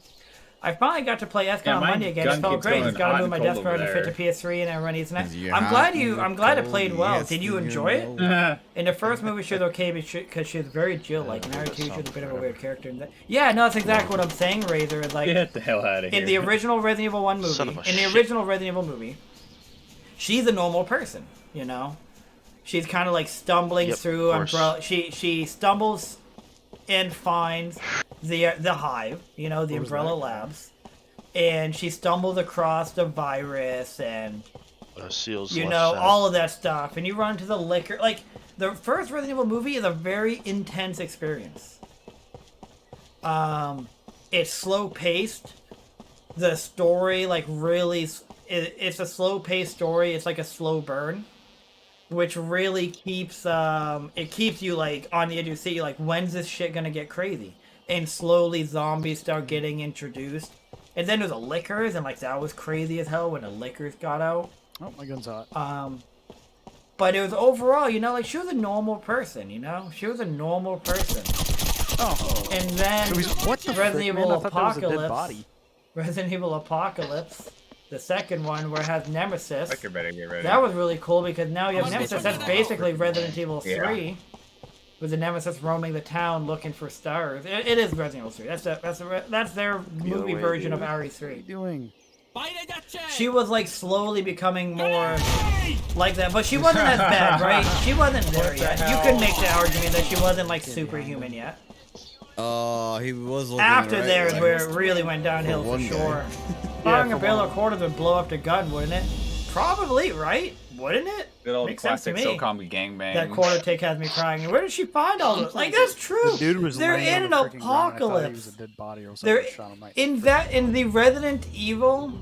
I finally got to play SK Yeah, on my Monday again. It gun felt keeps great. going It's got to hot move my and desk cold around to over fit the there. PS3 and everyone needs that. You're I'm hot glad and you. I'm glad it cold, played well. yes, Did you you enjoy it? know. In the first movie, she was okay because she was very Jill like. In R2, she was a bit of a weird character. Yeah, no, that's exactly what I'm saying. Razor is like Get the hell out of here. in the original Resident Evil 1 movie. Son of a In the shit. original Resident Evil movie, she's a normal person. You know, she's kind of like stumbling Yep, through of course. umbrella. She stumbles and finds the hive. You know, the Umbrella Labs. And she stumbles across the virus and, Seals you left know, side. all of that stuff. And you run into the liquor. Like, the first Resident Evil movie is a very intense experience. It's slow-paced. The story, like, really... It's a slow-paced story. It's like a slow burn. Which really keeps... it keeps you, like, on the edge of your seat. You're like, when's this shit gonna get crazy? And slowly zombies start getting introduced. And then there's the liquors, and like that was crazy as hell when the liquors got out. Oh, my gun's hot. But it was overall, you know, like she was a normal person, you know? She was a normal person. Oh. And then So what the frick, Resident man? Evil I thought that was a dead Apocalypse. body. Resident Evil Apocalypse, the second one where it has Nemesis. Fuck, you better get ready. That was really cool because now you have Nemesis. That's basically Resident Evil 3. Yeah. With the Nemesis roaming the town looking for stars. It is Resident Evil 3. That's their movie way, version of dude. RE3. What are you doing? She was like slowly becoming more like that, but she wasn't as bad, right? She wasn't there yet. You could make the argument that she wasn't like superhuman yet. He was looking After right, there is like, where it really went downhill for one sure. Yeah, Firing for a barrel one. of quarters would blow up the gun, wouldn't it? Probably, right? Wouldn't it? Good old Makes sense to classic me. Socom gangbang. That quarter take has me crying. Where did she find all those? Like that's true. The dude was They're laying in on an the freaking ground. I thought he was apocalypse. a dead body or They're something. Shot him right in the Resident Evil.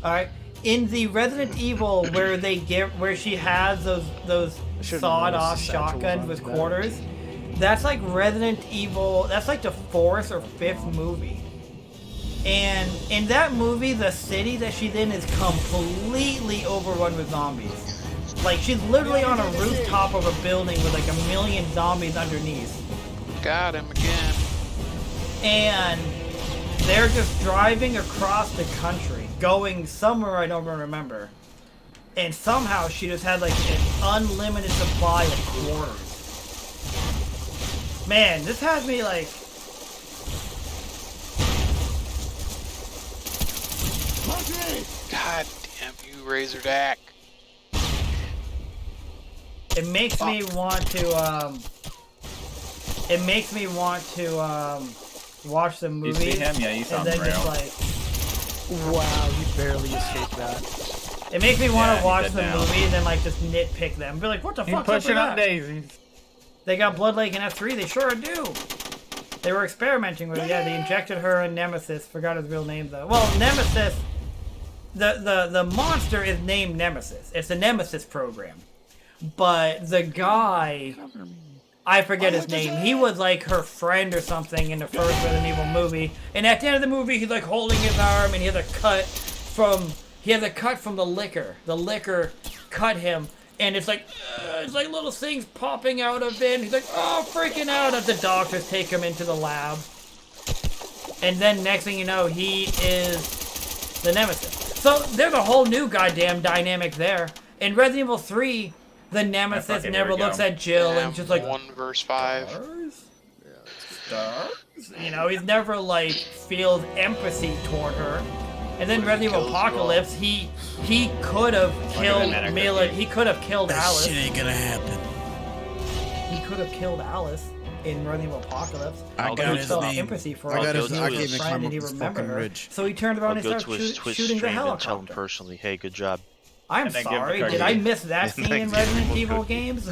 All right, in the Resident Evil where she has those should've sawed noticed off the satchel was shotguns on with his back. quarters. That's like Resident Evil. That's like the 4th or 5th movie. And in that movie, the city that she's in is completely overrun with zombies. Like she's literally on a rooftop of a building with like 1 million zombies underneath. Got him again. And they're just driving across the country, going somewhere I don't remember. And somehow she just had like an unlimited supply of quarters. Man, this has me like... God damn you, Razor Dak. It makes me want to, It makes me want to, watch the You movie. see him? Yeah, you saw and him then just real. like... Wow, he barely escaped that. It makes me want Yeah, to he's watch dead the now. movie and then like just nitpick them. Be like, what the He's fuck? pushing up daisies. They got Blood Lake and F3. They sure do. They were experimenting with it. Yeah, they injected her in Nemesis. Forgot his real name though. Well, Nemesis. The monster is named Nemesis. It's the Nemesis program. But the guy, I forget his name. He was like her friend or something in the first Resident Evil movie. And at the end of the movie, he's like holding his arm, and he has a cut from the liquor. The liquor cut him, and it's like little things popping out of it. And he's like, oh, freaking out as the doctors take him into the lab. And then next thing you know, he is the Nemesis. So there's a whole new goddamn dynamic there. In Resident Evil 3, the Nemesis fucking never here we looks go. at Jill Yeah, and just like, 1 verse 5. stars? Stars? You know, he's never like feels empathy toward her. And then Resident Evil Kills you all. Apocalypse, he could have killed Metacritic. Mila. He could have killed That Alice. shit ain't gonna happen. He could have killed Alice in Resident Evil Apocalypse. I I'll got go He his felt name. empathy for I her. got I'll his. go He I was can't a even friend climb and up he this remembered fucking her. ridge. So he turned around I'll and go started to his Twitch shooting the stream and tell him helicopter. personally, hey, good job. I'm And then give him a sorry, cookie. did I miss that And scene then in give him Resident a Evil cookie. games?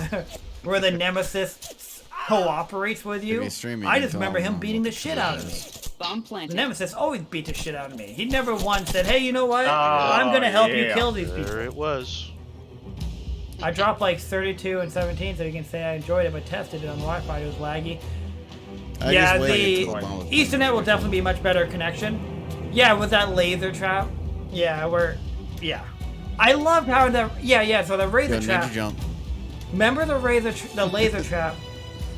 Where the Nemesis cooperates with you? you're streaming, I you just can remember tell him him beating the what shit to out of do. me. Bomb The planted. Nemesis always beat the shit out of me. He never once said, hey, you know what? Oh, I'm gonna help you yeah. kill these people. There it was. I dropped like 32 and 17 so you can say I enjoyed it, but tested it on Wi-Fi. It was laggy. I Yeah, just waited the till the bomb was Ethernet will definitely be much better connection. Yeah, with that laser trap. Yeah, yeah. I loved how so the razor Yo, trap. ninja jump. Remember the laser trap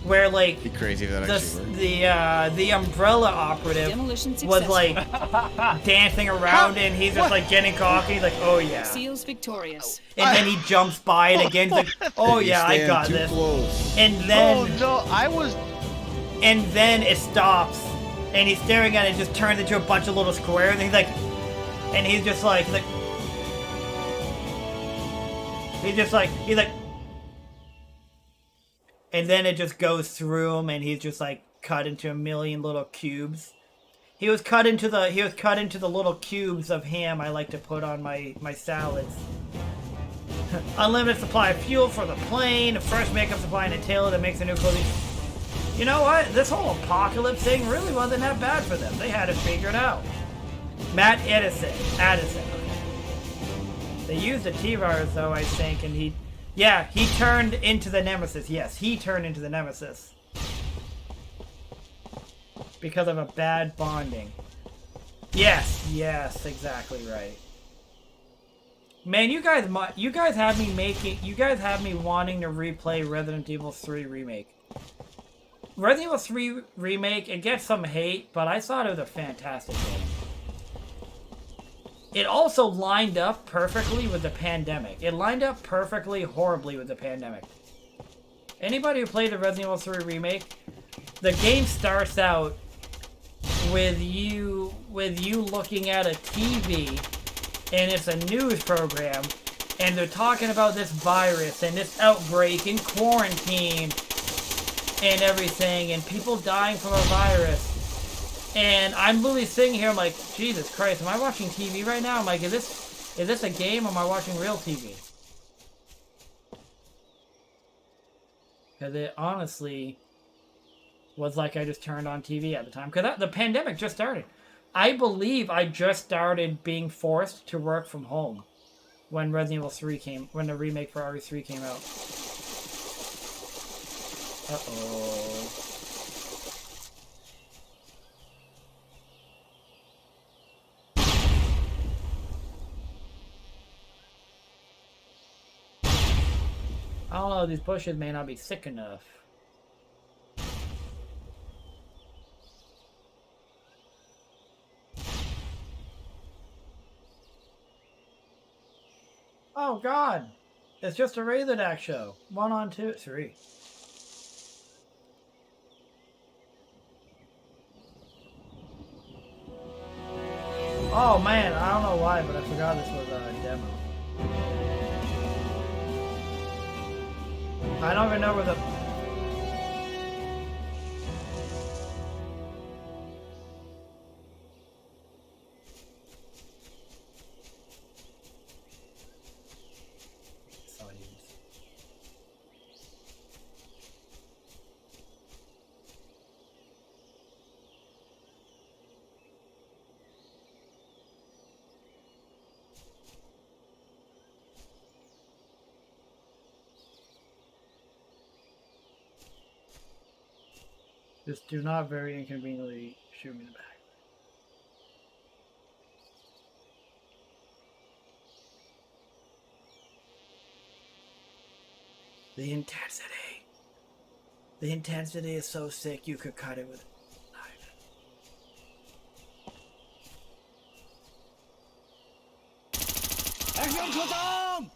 where like Be crazy if that actually worked. the umbrella operative Demolition was successful. like dancing around and he's just like getting cocky, like, oh yeah. Seals victorious. And then he jumps by it again, he's like, oh You yeah, I stand got too this. close. And then Oh no, I was. and then it stops and he's staring at it, just turns into a bunch of little squares and he's like and then it just goes through him and he's just like cut into a million little cubes. He was cut into the little cubes of ham I like to put on my salads. Unlimited supply of fuel for the plane, a fresh makeup supply and a tailor that makes a new clothing. You know what? This whole apocalypse thing really wasn't that bad for them. They had it figured out. Matt Addison. They used the T-virus though, I think, and he turned into the Nemesis. Yes, he turned into the Nemesis. Because of a bad bonding. Yes, exactly right. Man, you guys have me wanting to replay Resident Evil 3 Remake. Resident Evil 3 Remake, it gets some hate, but I thought it was a fantastic game. It also lined up perfectly with the pandemic. It lined up perfectly horribly with the pandemic. Anybody who played the Resident Evil 3 Remake, the game starts out with you looking at a TV, and it's a news program, and they're talking about this virus and this outbreak and quarantine and everything, and people dying from a virus. And I'm literally sitting here, I'm like, Jesus Christ, am I watching TV right now? I'm like, is this a game, or am I watching real TV? Because it honestly was like I just turned on TV at the time. Because the pandemic just started. I believe I just started being forced to work from home when Resident Evil 3 when the remake for RE3 came out. Uh-oh. I don't know, these bushes may not be thick enough. Oh God, it's just a Razor Dack show. 1 on 2, 3. Oh man, I don't know why, but I forgot this was a demo. I don't even know where the... Just do not very inconveniently shoot me in the back. The intensity. The intensity is so sick you could cut it with a knife. Action, Socom!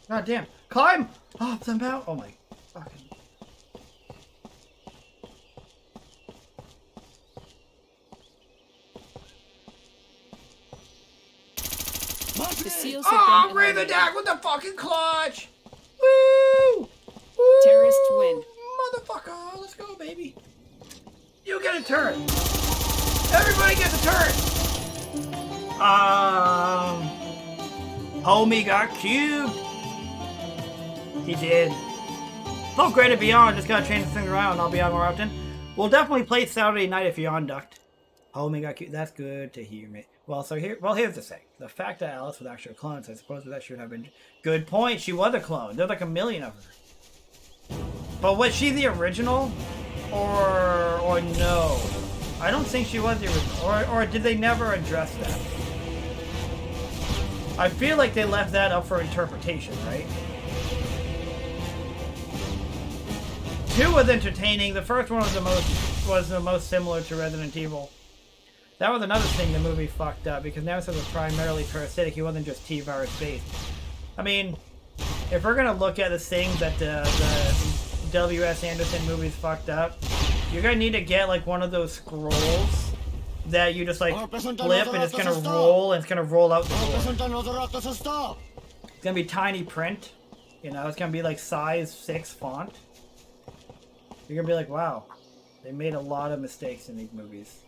God damn. Climb! Oh, somehow. Oh my fucking. The seals Oh, have been Razor eliminated. Dack with the fucking clutch! Woo! Woo! Terrorists win. Motherfucker, let's go, baby. You get a turret. Everybody gets a turret. Homie got cubed. He did. Felt great at Beyond. Just gotta change things around. I'll be on more often. We'll definitely play Saturday night if you're on Duct. Homie got cubed. That's good to hear, me. Well, here's the thing. The fact that Alice was actually a clone, so I suppose that should have been good point. She was a clone. There's like a million of her. But was she the original, or no? I don't think she was the original. Or did they never address that? I feel like they left that up for interpretation, right? 2 was entertaining. The first one was the most similar to Resident Evil. That was another thing the movie fucked up, because Nemesis was primarily parasitic. He wasn't just T-virus based. I mean, if we're gonna look at the things that the W.S. Anderson movies fucked up, you're gonna need to get like one of those scrolls that you just like flip and it's gonna roll and it's gonna roll out the door. It's gonna be tiny print, you know. It's gonna be like size 6 font. You're gonna be like, wow, they made a lot of mistakes in these movies.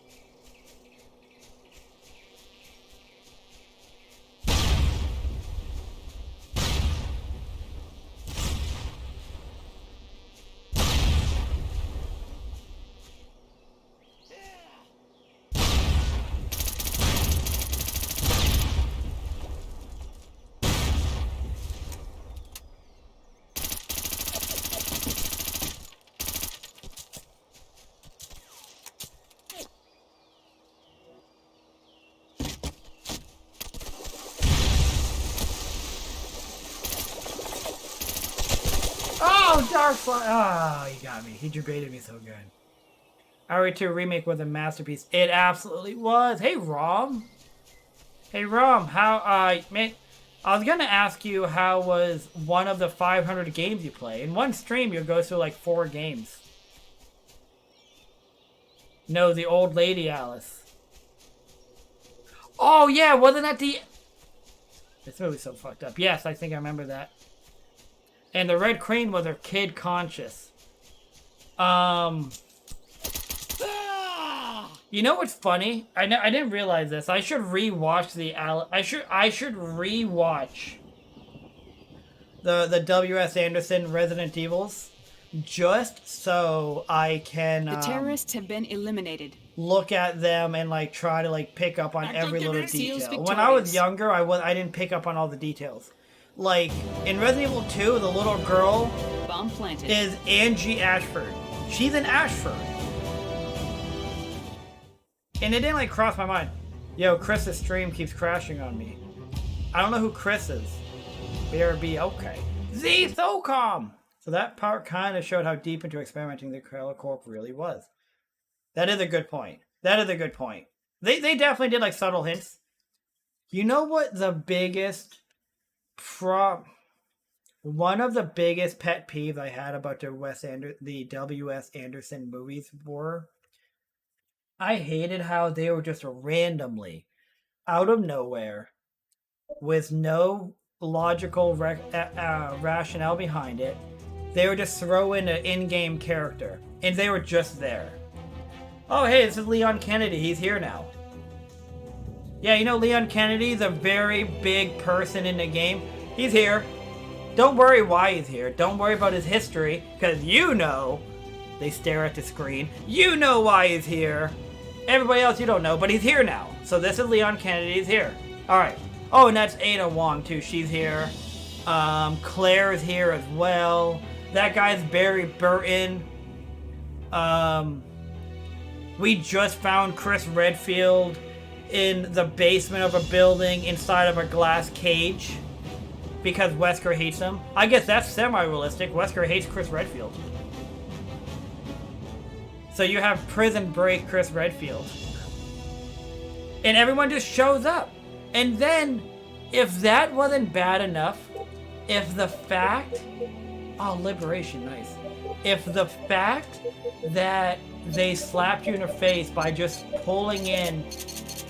Oh, Darkfly! Ah, he got me. He debated me so good. RE2 Remake was a masterpiece. It absolutely was. Hey, Rom. Hey, Rom. How, man, I was gonna ask you how was one of the 500 games you play. In one stream, you'll go through like 4 games. No, the old lady Alice. Oh, yeah, wasn't that the... This movie's so fucked up. Yes, I think I remember that. And the Red Crane was her kid conscious. You know what's funny? I didn't realize this. I should rewatch the I should rewatch the W.S. Anderson Resident Evils just so I can The terrorists have been eliminated. look at them and like try to like pick up on every little Seals detail. When I was victorious. younger, I didn't pick up on all the details. Like in Resident Evil 2, the little girl Bomb planted. is Angie Ashford. She's an Ashford. And it didn't like cross my mind. Yo, Chris's stream keeps crashing on me. I don't know who Chris is. BRB, okay. Z Socom! So that part kind of showed how deep into experimenting the Trailer Corp really was. That is a good point. That is a good point. They definitely did like subtle hints. You know what the biggest one of the biggest pet peeves I had about the W.S. Anderson movies were? I hated how they were just randomly, out of nowhere, with no logical rationale behind it, they would just throw in an in-game character, and they were just there. Oh, hey, this is Leon Kennedy. He's here now. Yeah, you know Leon Kennedy's a very big person in the game. He's here. Don't worry why he's here. Don't worry about his history, because you know. They stare at the screen. You know why he's here. Everybody else you don't know, but he's here now. So this is Leon Kennedy. He's here. All right. Oh, and that's Ada Wong, too. She's here. Claire is here as well. That guy's Barry Burton. We just found Chris Redfield in the basement of a building inside of a glass cage because Wesker hates him. I guess that's semi-realistic. Wesker hates Chris Redfield. So you have Prison Break Chris Redfield. And everyone just shows up. And then, if that wasn't bad enough, if the fact... Oh, Liberation, nice. If the fact that they slapped you in the face by just pulling in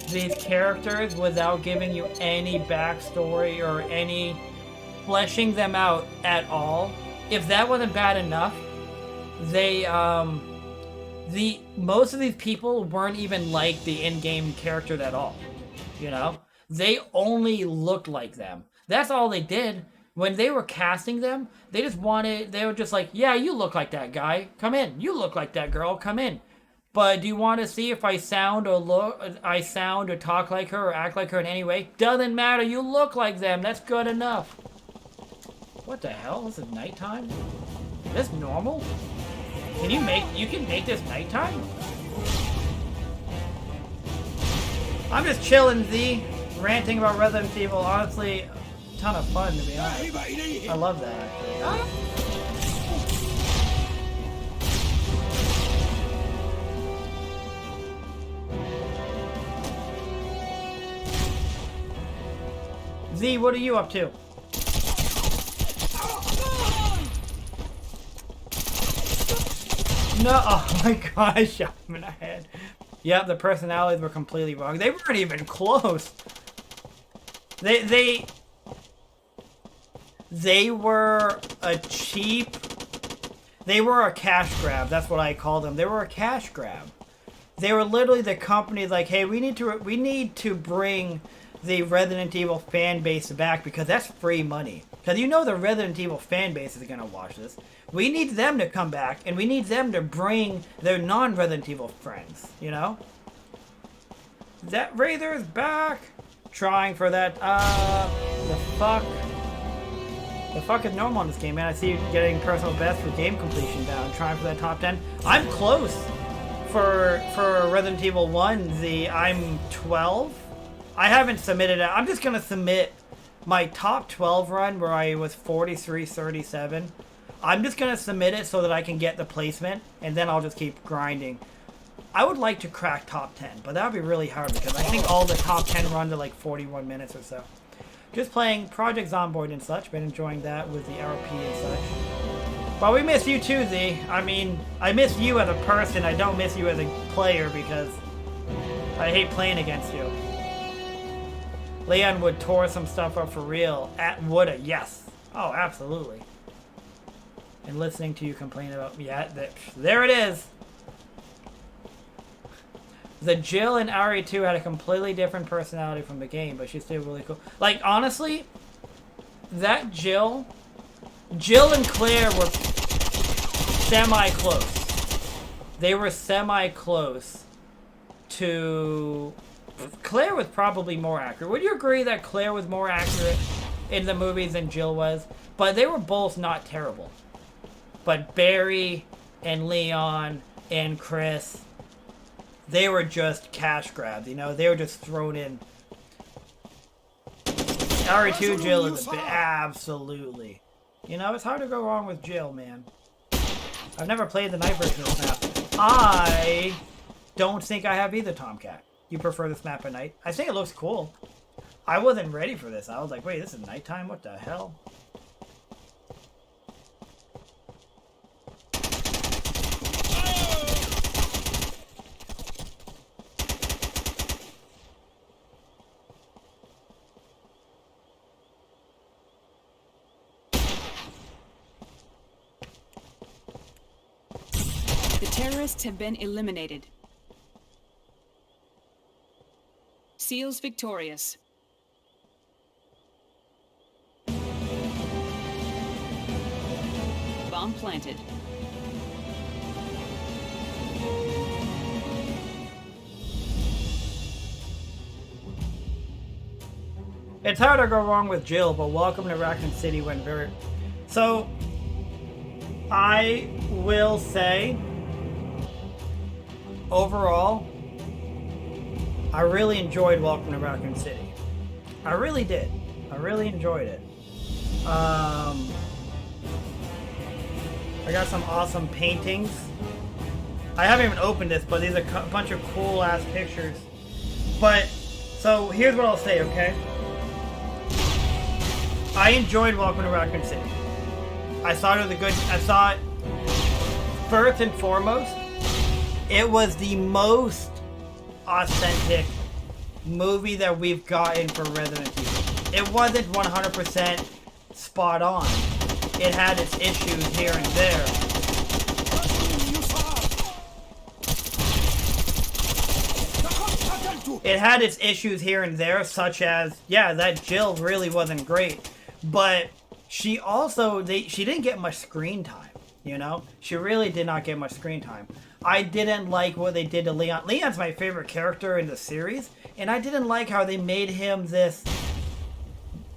these characters without giving you any backstory or any fleshing them out at all, if that wasn't bad enough, they, most of these people weren't even like the in-game characters at all, you know? They only looked like them. That's all they did. When they were casting them, they were just like, yeah, you look like that guy. Come in. You look like that girl. Come in. But do you want to see if I sound or talk like her or act like her in any way? Doesn't matter. You look like them. That's good enough. What the hell? This is nighttime? Is this normal? You can make this nighttime? I'm just chilling, Z. Ranting about Resident Evil. Honestly, a ton of fun, to be honest. I love that, actually. Z, what are you up to? No, oh my gosh, I shot him in the head. Yep, the personalities were completely wrong. They weren't even close. They were a cheap... They were a cash grab. That's what I call them. They were a cash grab. They were literally the company like, hey, we need to bring the Resident Evil fan base back because that's free money. Because you know the Resident Evil fan base is going to watch this. We need them to come back, and we need them to bring their non-Resident Evil friends, you know? That Razor's back! Trying for that, the fuck? The fuck is normal in this game, man? I see you getting personal best for game completion down, trying for that top 10. I'm close for Resident Evil 1, I'm 12. I haven't submitted it. I'm just gonna submit my top 12 run where I was 43-37. I'm just gonna submit it so that I can get the placement, and then I'll just keep grinding. I would like to crack top 10, but that would be really hard because I think all the top 10 run to like 41 minutes or so. Just playing Project Zomboid and such, been enjoying that with the RP and such. Well, we miss you too, Z. I mean, I miss you as a person, I don't miss you as a player because I hate playing against you. Leon would tore some stuff up for real. Woulda, yes. Oh, absolutely. And listening to you complain about... Yeah, there it is. The Jill in RE2 had a completely different personality from the game, but she's still really cool. Like, honestly, that Jill and Claire were semi-close. They were semi-close to... Claire was probably more accurate. Would you agree that Claire was more accurate in the movies than Jill was? But they were both not terrible. But Barry and Leon and Chris, they were just cash grabs, you know? They were just thrown in. RE2 Jill is a bit, absolutely. You know, it's hard to go wrong with Jill, man. I've never played the night version of this map. I don't think I have either, Tomcat. You prefer this map at night? I think it looks cool. I wasn't ready for this. I was like, wait, this is nighttime? What the hell? The terrorists have been eliminated. SEALs victorious. Bomb planted. It's hard to go wrong with Jill, but Welcome to Raccoon City went very... So, I will say, overall, I really enjoyed Welcome to Raccoon City. I really did. I really enjoyed it. I got some awesome paintings. I haven't even opened this, but these are a bunch of cool ass pictures. But, so here's what I'll say, okay? I enjoyed Welcome to Raccoon City. I thought it was first and foremost, it was the most authentic movie that we've gotten for Resident Evil. It wasn't 100% spot on. It had its issues here and there. It had its issues here and there, such as, yeah, that Jill really wasn't great. But she also, she didn't get much screen time, you know? She really did not get much screen time. I didn't like what they did to Leon. Leon's my favorite character in the series, and I didn't like how they made him this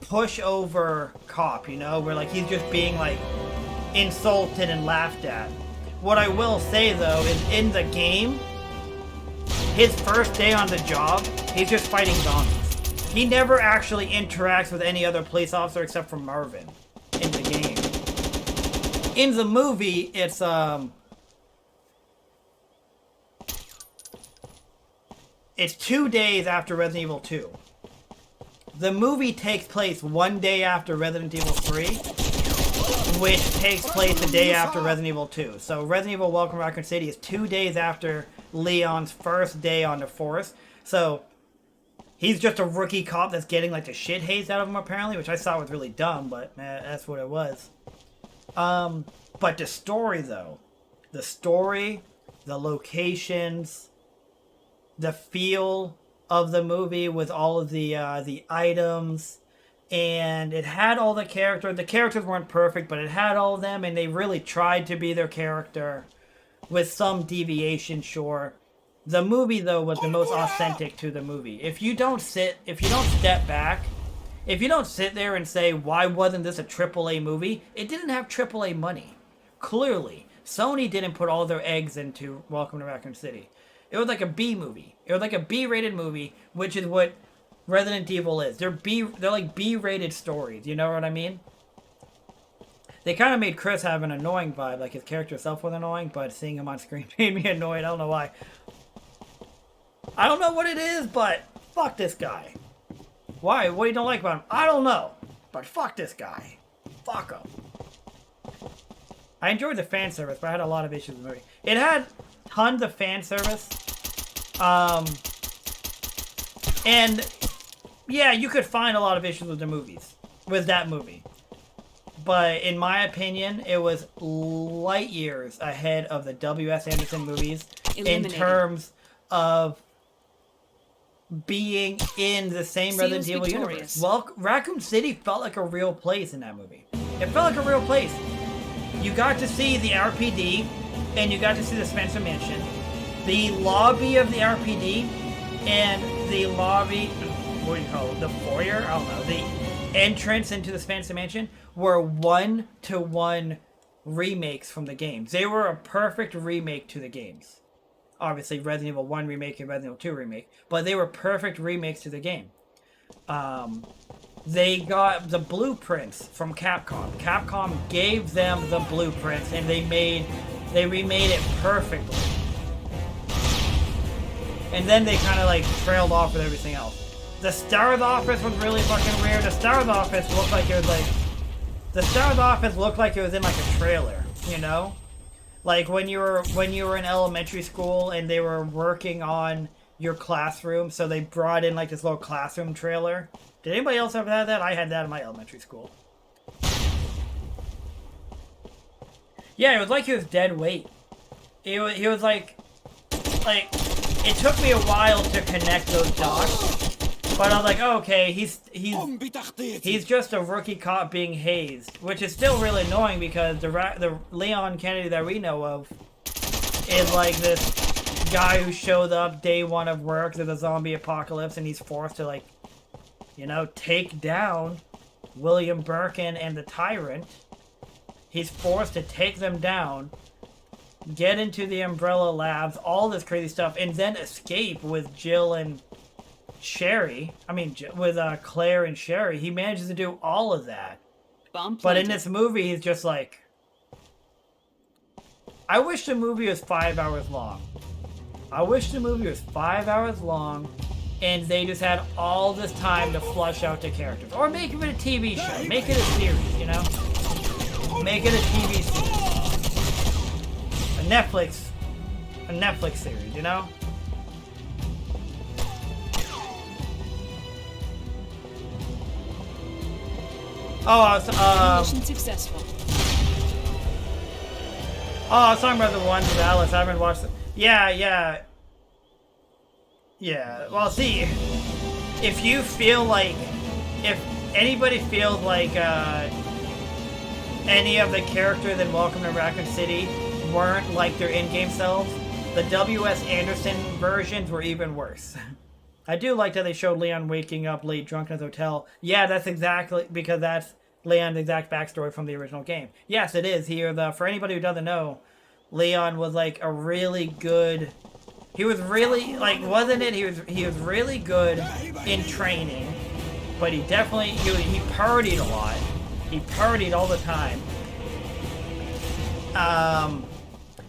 pushover cop, you know? Where, like, he's just being, like, insulted and laughed at. What I will say, though, is in the game, his first day on the job, he's just fighting zombies. He never actually interacts with any other police officer except for Marvin in the game. In the movie, it's 2 days after Resident Evil 2. The movie takes place 1 day after Resident Evil 3, which takes place the day after Resident Evil 2. So Resident Evil Welcome to Raccoon City is 2 days after Leon's first day on the force. So he's just a rookie cop that's getting like the shit hazed out of him apparently, which I thought was really dumb, but that's what it was. But the story though, the locations, the feel of the movie with all of the items, and it had all the characters. The characters weren't perfect, but it had all of them, and they really tried to be their character with some deviation, sure. The movie, though, was the most authentic to the movie. If you don't step back, if you don't sit there and say, why wasn't this a AAA movie? It didn't have AAA money. Clearly. Sony didn't put all their eggs into Welcome to Raccoon City. It was like a B movie. It was like a B-rated movie, which is what Resident Evil is. They're like B-rated stories, you know what I mean? They kind of made Chris have an annoying vibe, like his character itself was annoying, but seeing him on screen made me annoyed. I don't know why. I don't know what it is, but fuck this guy. Why? What do you don't like about him? I don't know, but fuck this guy. Fuck him. I enjoyed the fan service, but I had a lot of issues with the movie. It had tons of fan service. And yeah, you could find a lot of issues with that movie. But in my opinion, it was light years ahead of the W.S. Anderson movies in terms of being in the same Resident Evil universe. Well, Raccoon City felt like a real place in that movie. It felt like a real place. You got to see the RPD, and you got to see the Spencer Mansion. The lobby of the RPD, and the lobby, what do you call it, the foyer? I don't know. The entrance into the Spencer Mansion were 1-to-1 remakes from the games. They were a perfect remake to the games. Obviously, Resident Evil 1 remake and Resident Evil 2 remake, but they were perfect remakes to the game. they got the blueprints from Capcom. Capcom gave them the blueprints, and they remade it perfectly. And then they kind of like trailed off with everything else. The Star of the Office was really fucking weird. The Star of the Office looked like it was like... The Star of the Office looked like it was in like a trailer, you know? Like when you were in elementary school and they were working on your classroom, so they brought in like this little classroom trailer. Did anybody else ever have that? I had that in my elementary school. Yeah, it was like he was dead weight. He was like... It took me a while to connect those dots, but I was like, oh, okay, he's just a rookie cop being hazed, which is still really annoying because the Leon Kennedy that we know of is like this guy who showed up day one of work to the zombie apocalypse, and he's forced to like, you know, take down William Birkin and the Tyrant. He's forced to take them down, get into the Umbrella Labs, all this crazy stuff, and then escape with Jill and Sherry. I mean, with Claire and Sherry. He manages to do all of that. But in this movie, he's just like... I wish the movie was 5 hours long. I wish the movie was 5 hours long, and they just had all this time to flush out the characters. Or make it a TV show. Make it a series, you know? Make it a TV series. A Netflix series, you know? Mission successful. I was talking about the one with Alice. I haven't watched it. Yeah. Well, see, if anybody feels like any of the characters in Welcome to Raccoon City weren't like their in-game selves, the W.S. Anderson versions were even worse. I do like that they showed Leon waking up late drunk in his hotel. Yeah, that's exactly, because that's Leon's exact backstory from the original game. Yes, it is. For anybody who doesn't know, Leon was like a really good... He was really, like, wasn't it? He was really good in training, but he definitely, he partied a lot. He partied all the time.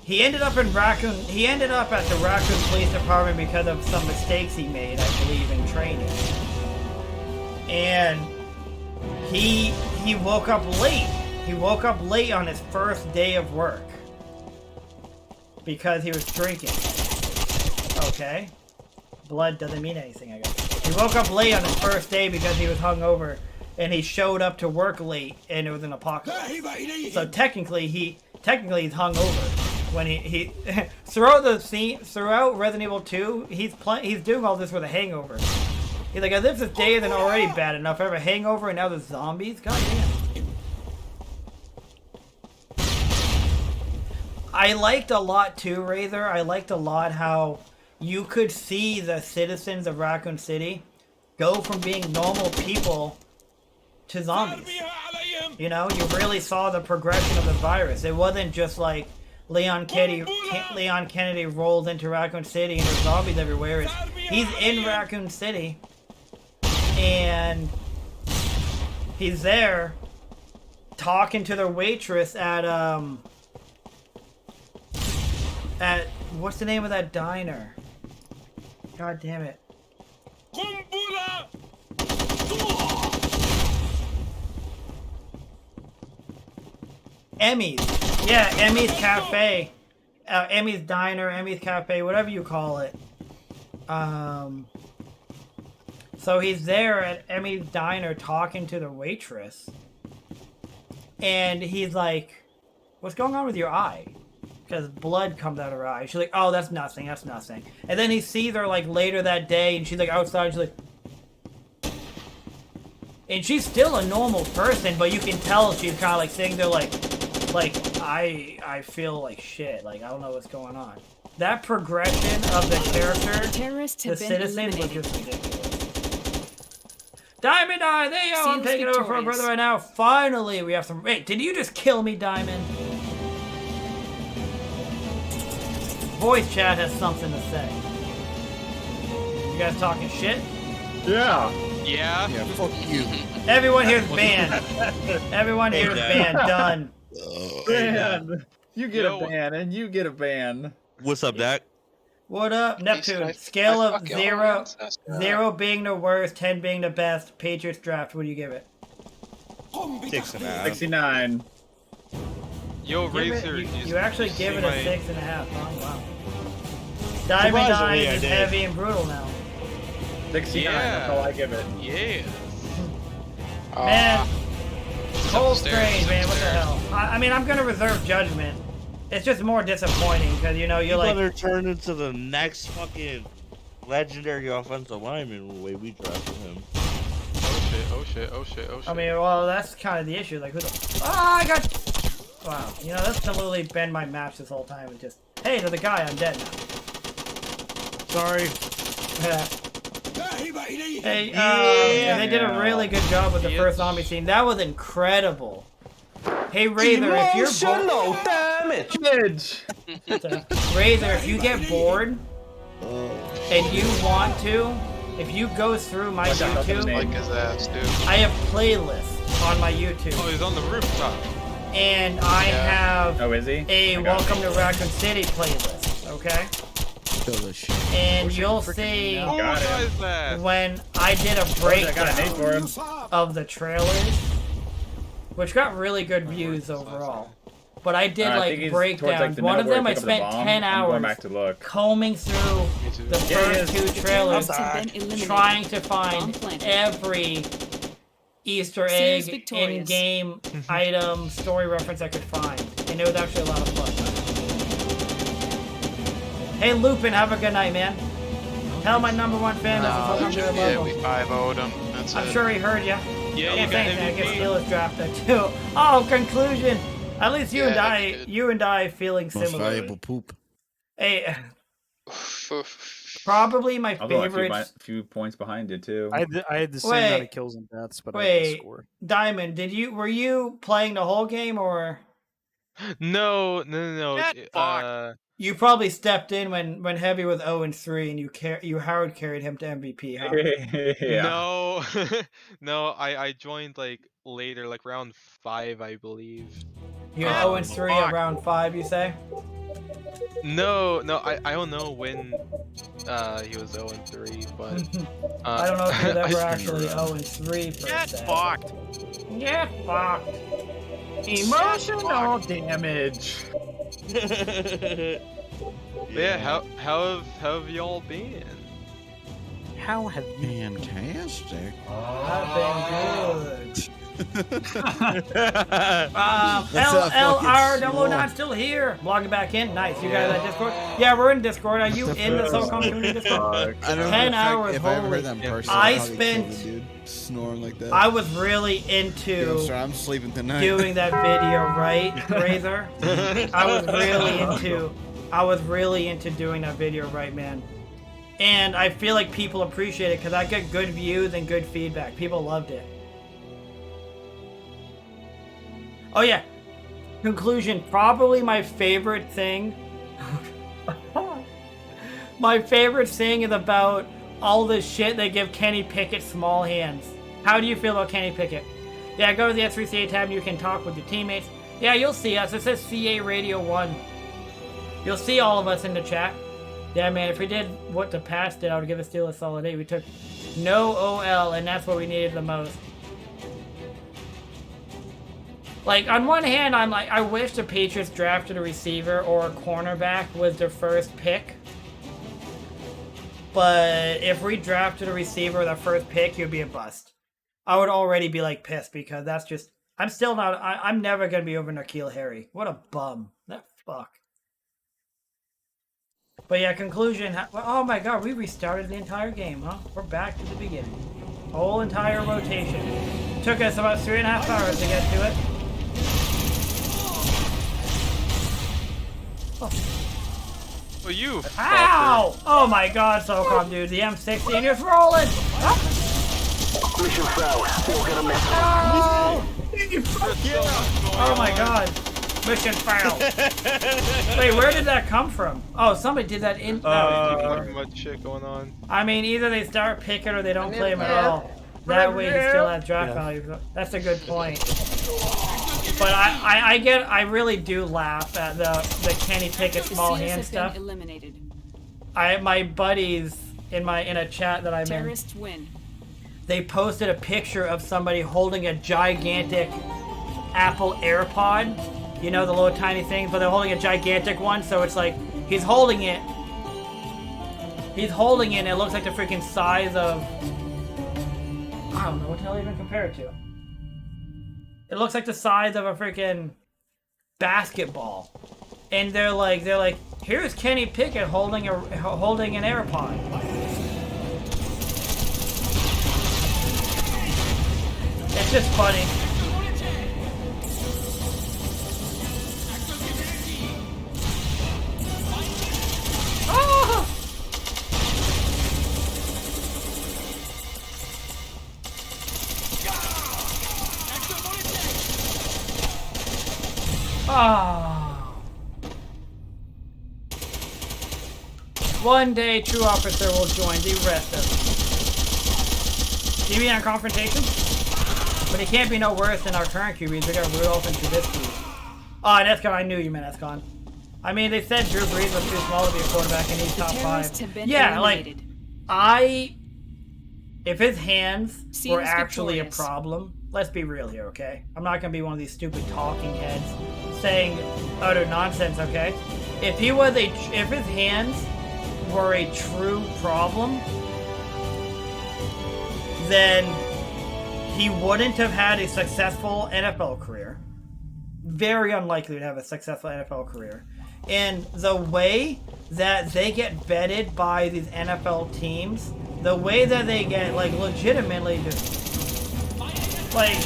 He ended up at the Raccoon Police Department because of some mistakes he made, I believe, in training. And he woke up late. He woke up late on his first day of work because he was drinking. Okay. Blood doesn't mean anything, I guess. He woke up late on his first day because he was hungover, and he showed up to work late, and it was an apocalypse. So technically he's hungover. When he throughout Resident Evil 2, he's doing all this with a hangover. He's like, as if this day isn't already bad enough. I have a hangover and now there's zombies? God damn. I liked a lot too, Razor. I liked a lot how you could see the citizens of Raccoon City go from being normal people to zombies. You know, you really saw the progression of the virus. It wasn't just like Leon Kennedy rolled into Raccoon City and there's zombies everywhere. He's in Raccoon City and he's there talking to the waitress at what's the name of that diner? God damn it. Emmy's. Yeah, Emmy's Cafe. Emmy's Diner, Emmy's Cafe, whatever you call it. So he's there at Emmy's Diner talking to the waitress. And he's like, what's going on with your eye? Because blood comes out of her eye. She's like, oh, that's nothing, that's nothing. And then he sees her like later that day and she's like outside, she's like... And she's still a normal person, but you can tell she's kind of like sitting there like I feel like shit. Like, I don't know what's going on. That progression of the character, the citizens, was just ridiculous. Diamond Eye, there you go. I'm taking over for my brother right now. Finally, we have some... Wait, did you just kill me, Diamond? Voice chat has something to say. You guys talking shit? Yeah. Yeah. Yeah, fuck you. Everyone here's banned. Everyone Hey, here's Dad. banned. Done. Ban. You get Yo, a ban, and you get a ban. What's up, Dak? What up, He said, Neptune? I Scale of fuck your zero, ancestor. 0 being the worst, 10 being the best. Patriots draft. What do you give it? 6.5. 69. yo, Give it- Razor. you actually give it a my- 6.5. Oh, wow. Diamond Surprisingly, Eyes I is did. heavy and brutal now. 69. That's all I give it. Yes. Man, Cold upstairs, Strange, man, what the upstairs. hell? I mean, I'm gonna reserve judgment. It's just more disappointing because you're You're like, gonna turn into the next fucking legendary offensive lineman the way we drafted him. Oh shit. Oh shit. Oh shit. Oh shit. I mean, well, that's kind of the issue. Like, who the? Ah, I got. Wow, you know, that's gonna literally bend my match this whole time and just, hey, to the guy, I'm dead now. Sorry. Yeah. Hey, and they did a really good job with the first zombie scene. That was incredible. Hey, Razor, if you're bored, Razor, if you get bored and you want to, if you go through my YouTube, Like his ass, dude. I have playlists on my YouTube, Oh, he's on the rooftop. and I have Oh, is he? a I got Welcome to Raccoon City playlist. Okay, Kill this shit. and you'll see Oh, Got him. guy's ass. when I did a I got an 8 for breakdown him. of the trailers, which got really good views overall. But I did I think like he's towards, breakdowns. the One of middle them where I he picked up the spent bomb. 10 I'm going hours back to look. combing through Me too. the Yeah, he first is. two trailers, Terrorists have been eliminated. trying to Bomb find planted. every Easter Sears egg, victorious. in-game item, story reference I could find, and it was actually a lot of fun. Hey Lupin, have a good night, man. Tell my #1 fan No, I'm sure yeah, we 5-0'd him. That's I'm it. sure he heard ya. Yeah, Yeah, you got thanks, man. I guess MVP. Steelers drafted too. Oh, conclusion. At least you and Yeah, I, that's good. you and I, feeling Most similar. valuable poop. Hey, probably my I'll go a favorite. few points behind it, too. I had the same Wait. amount of kills and deaths, but I didn't Wait, score. Diamond, were you playing the whole game or No. Get fucked. you probably stepped in when Heavy was 0-3 and you Howard carried him to MVP? Huh? Yeah. No. No. I joined like later, like round 5, I believe. You were Yeah, 0-3 at fuck. round 5, you say? No. I don't know when he was 0-3, but I don't know if he was I ever just- actually 0-3 per Get se. fucked. Get fucked. Emotional damage. Yeah. How have y'all been? How have you? Fantastic. I've been good. that LLR fucking 009 still here. Logging back in. Nice. You guys at Discord? Yeah, we're in Discord. Are you in the Socom community Discord? I don't know 10 if hours, If I ever holy- heard that in Yeah. person, I I'd probably kill spent- the dude snoring like that. I was really Yeah, I'm into sorry, I'm sleeping tonight. doing that video, right, Razor? I was really into doing that video, right, man? And I feel like people appreciate it because I get good views and good feedback. People loved it. Oh yeah. Conclusion, probably my favorite thing. My favorite thing is about all this shit they give Kenny Pickett small hands. How do you feel about Kenny Pickett? Yeah, go to the S3CA tab and you can talk with your teammates. Yeah, you'll see us. It says CA Radio 1. You'll see all of us in the chat. Yeah, man, if we did what the past did, I would give it still a solid 8. We took no OL, and that's what we needed the most. Like, on one hand, I'm like, I wish the Patriots drafted a receiver or a cornerback was their first pick. But if we drafted a receiver with our first pick, it would be a bust. I would already be, like, pissed because that's just... I'm still not... I'm never going to be over N'Keal Harry. What a bum. That fuck. But yeah, conclusion... Oh my god, we restarted the entire game, huh? We're back to the beginning. Whole entire rotation. Took us about 3.5 hours to get to it. Well, you. Ow! Oh my god, Socom, dude. The M60 and it's rolling! Mission failed. We're gonna miss. Oh my god. Mission failed. Wait, where did that come from? Oh, somebody did that in... Fucking much shit going on. I mean, either they start picking or they don't play him at all. That way he still has draft value. That's a good point. But I really do laugh at the Kenny Pickett small hand stuff. Eliminated. My buddies in a chat that I'm in, Terrorists win. they posted a picture of somebody holding a gigantic Apple AirPod. You know, the little tiny thing, but they're holding a gigantic one, so it's like he's holding it. He's holding it and it looks like the freaking size of, I don't know what the hell to even compare it to. It looks like the size of a freaking basketball. And they're like, here's Kenny Pickett holding an AirPod. It's just funny. Oh! Oh. One day, True Officer will join the rest of us. QB on Confrontation? But he can't be no worse than our current QBs. We got Rudolph and Trubisky. Oh, Escon, I knew you meant Escon. I mean, they said Drew Brees was too small to be a quarterback and he's top 5. Yeah, eliminated. if his hands Seems were actually victorious. a problem, let's be real here, okay? I'm not gonna be one of these stupid talking heads saying utter nonsense, okay? If his hands were a true problem, then he wouldn't have had a successful NFL career. Very unlikely to have a successful NFL career. And the way that they get vetted by these NFL teams, the way that they get, like, legitimately just, like,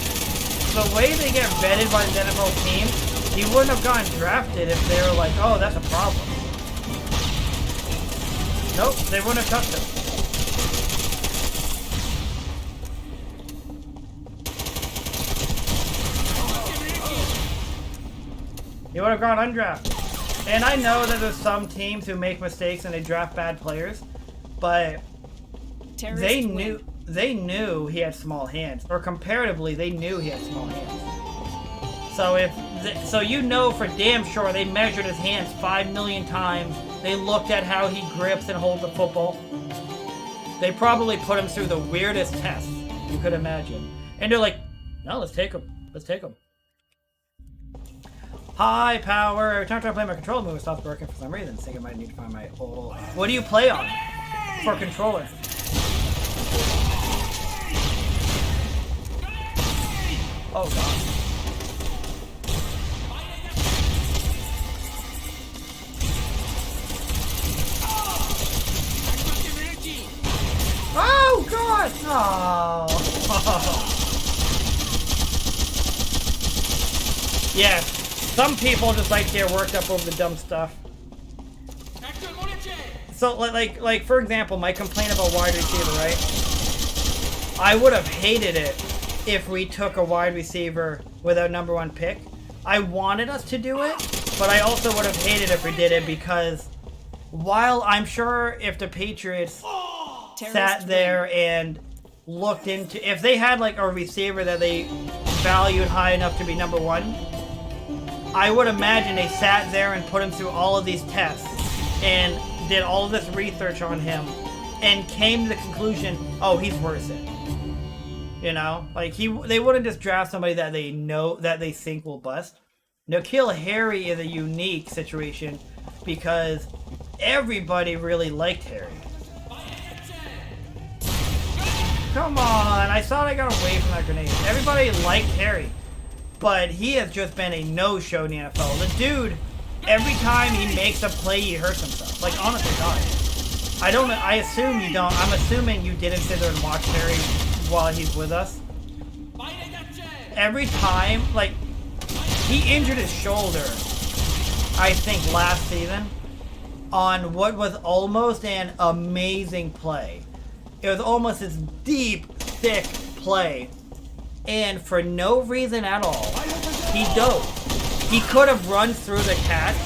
the way they get vetted by these NFL teams, he wouldn't have gotten drafted if they were like, oh, that's a problem. Nope, they wouldn't have touched him. He would have gone undrafted. And I know that there's some teams who make mistakes and they draft bad players, but they knew he had small hands, or comparatively, they knew he had small hands. So you know for damn sure they measured his hands 5 million times. They looked at how he grips and holds the football. They probably put him through the weirdest tests you could imagine, and they're like, "No, let's take him. Let's take him." High power. Every time I play my controller move, it stops working for some reason. I think I might need to find my old. What do you play on for controller? Oh god. Oh god! Oh. Yeah. Some people just like to get worked up over the dumb stuff. So, like for example, my complaint about wide receiver, right? I would have hated it if we took a wide receiver with our #1 pick. I wanted us to do it, but I also would have hated if we did it because while I'm sure if the Patriots sat there and looked into, if they had like a receiver that they valued high enough to be #1, I would imagine they sat there and put him through all of these tests and did all of this research on him and came to the conclusion, oh, he's worth it. You know, like they wouldn't just draft somebody that they know that they think will bust. N'Keal Harry is a unique situation because everybody really liked Harry. Come on, I thought I got away from that grenade. Everybody liked Harry. But he has just been a no-show in the NFL. The dude, every time he makes a play, he hurts himself. Like, honestly, God. I assume you don't. I'm assuming you didn't sit there and watch Harry while he's with us. Every time, like, he injured his shoulder, I think, last season on what was almost an amazing play. It was almost this deep, thick play. And for no reason at all, he dove. He could have run through the catch,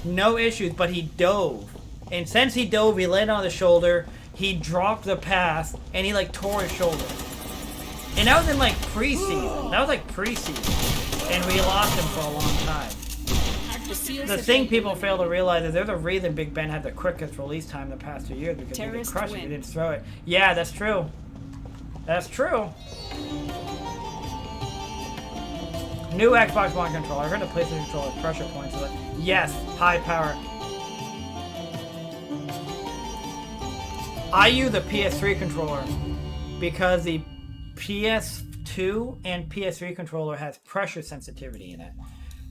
no issues, but he dove. And since he dove, he landed on the shoulder. he dropped the pass and he like tore his shoulder. And that was in like preseason. That was like preseason. And we lost him for a long time. The thing people fail to realize is there's a reason Big Ben had the quickest release time the past 2 years because he could crush it, he didn't throw it. Yeah, that's true. That's true. New Xbox One controller. I heard the PlayStation controller has pressure points. So yes, high power. I use a PS3 controller because the PS2 and PS3 controller has pressure sensitivity in it.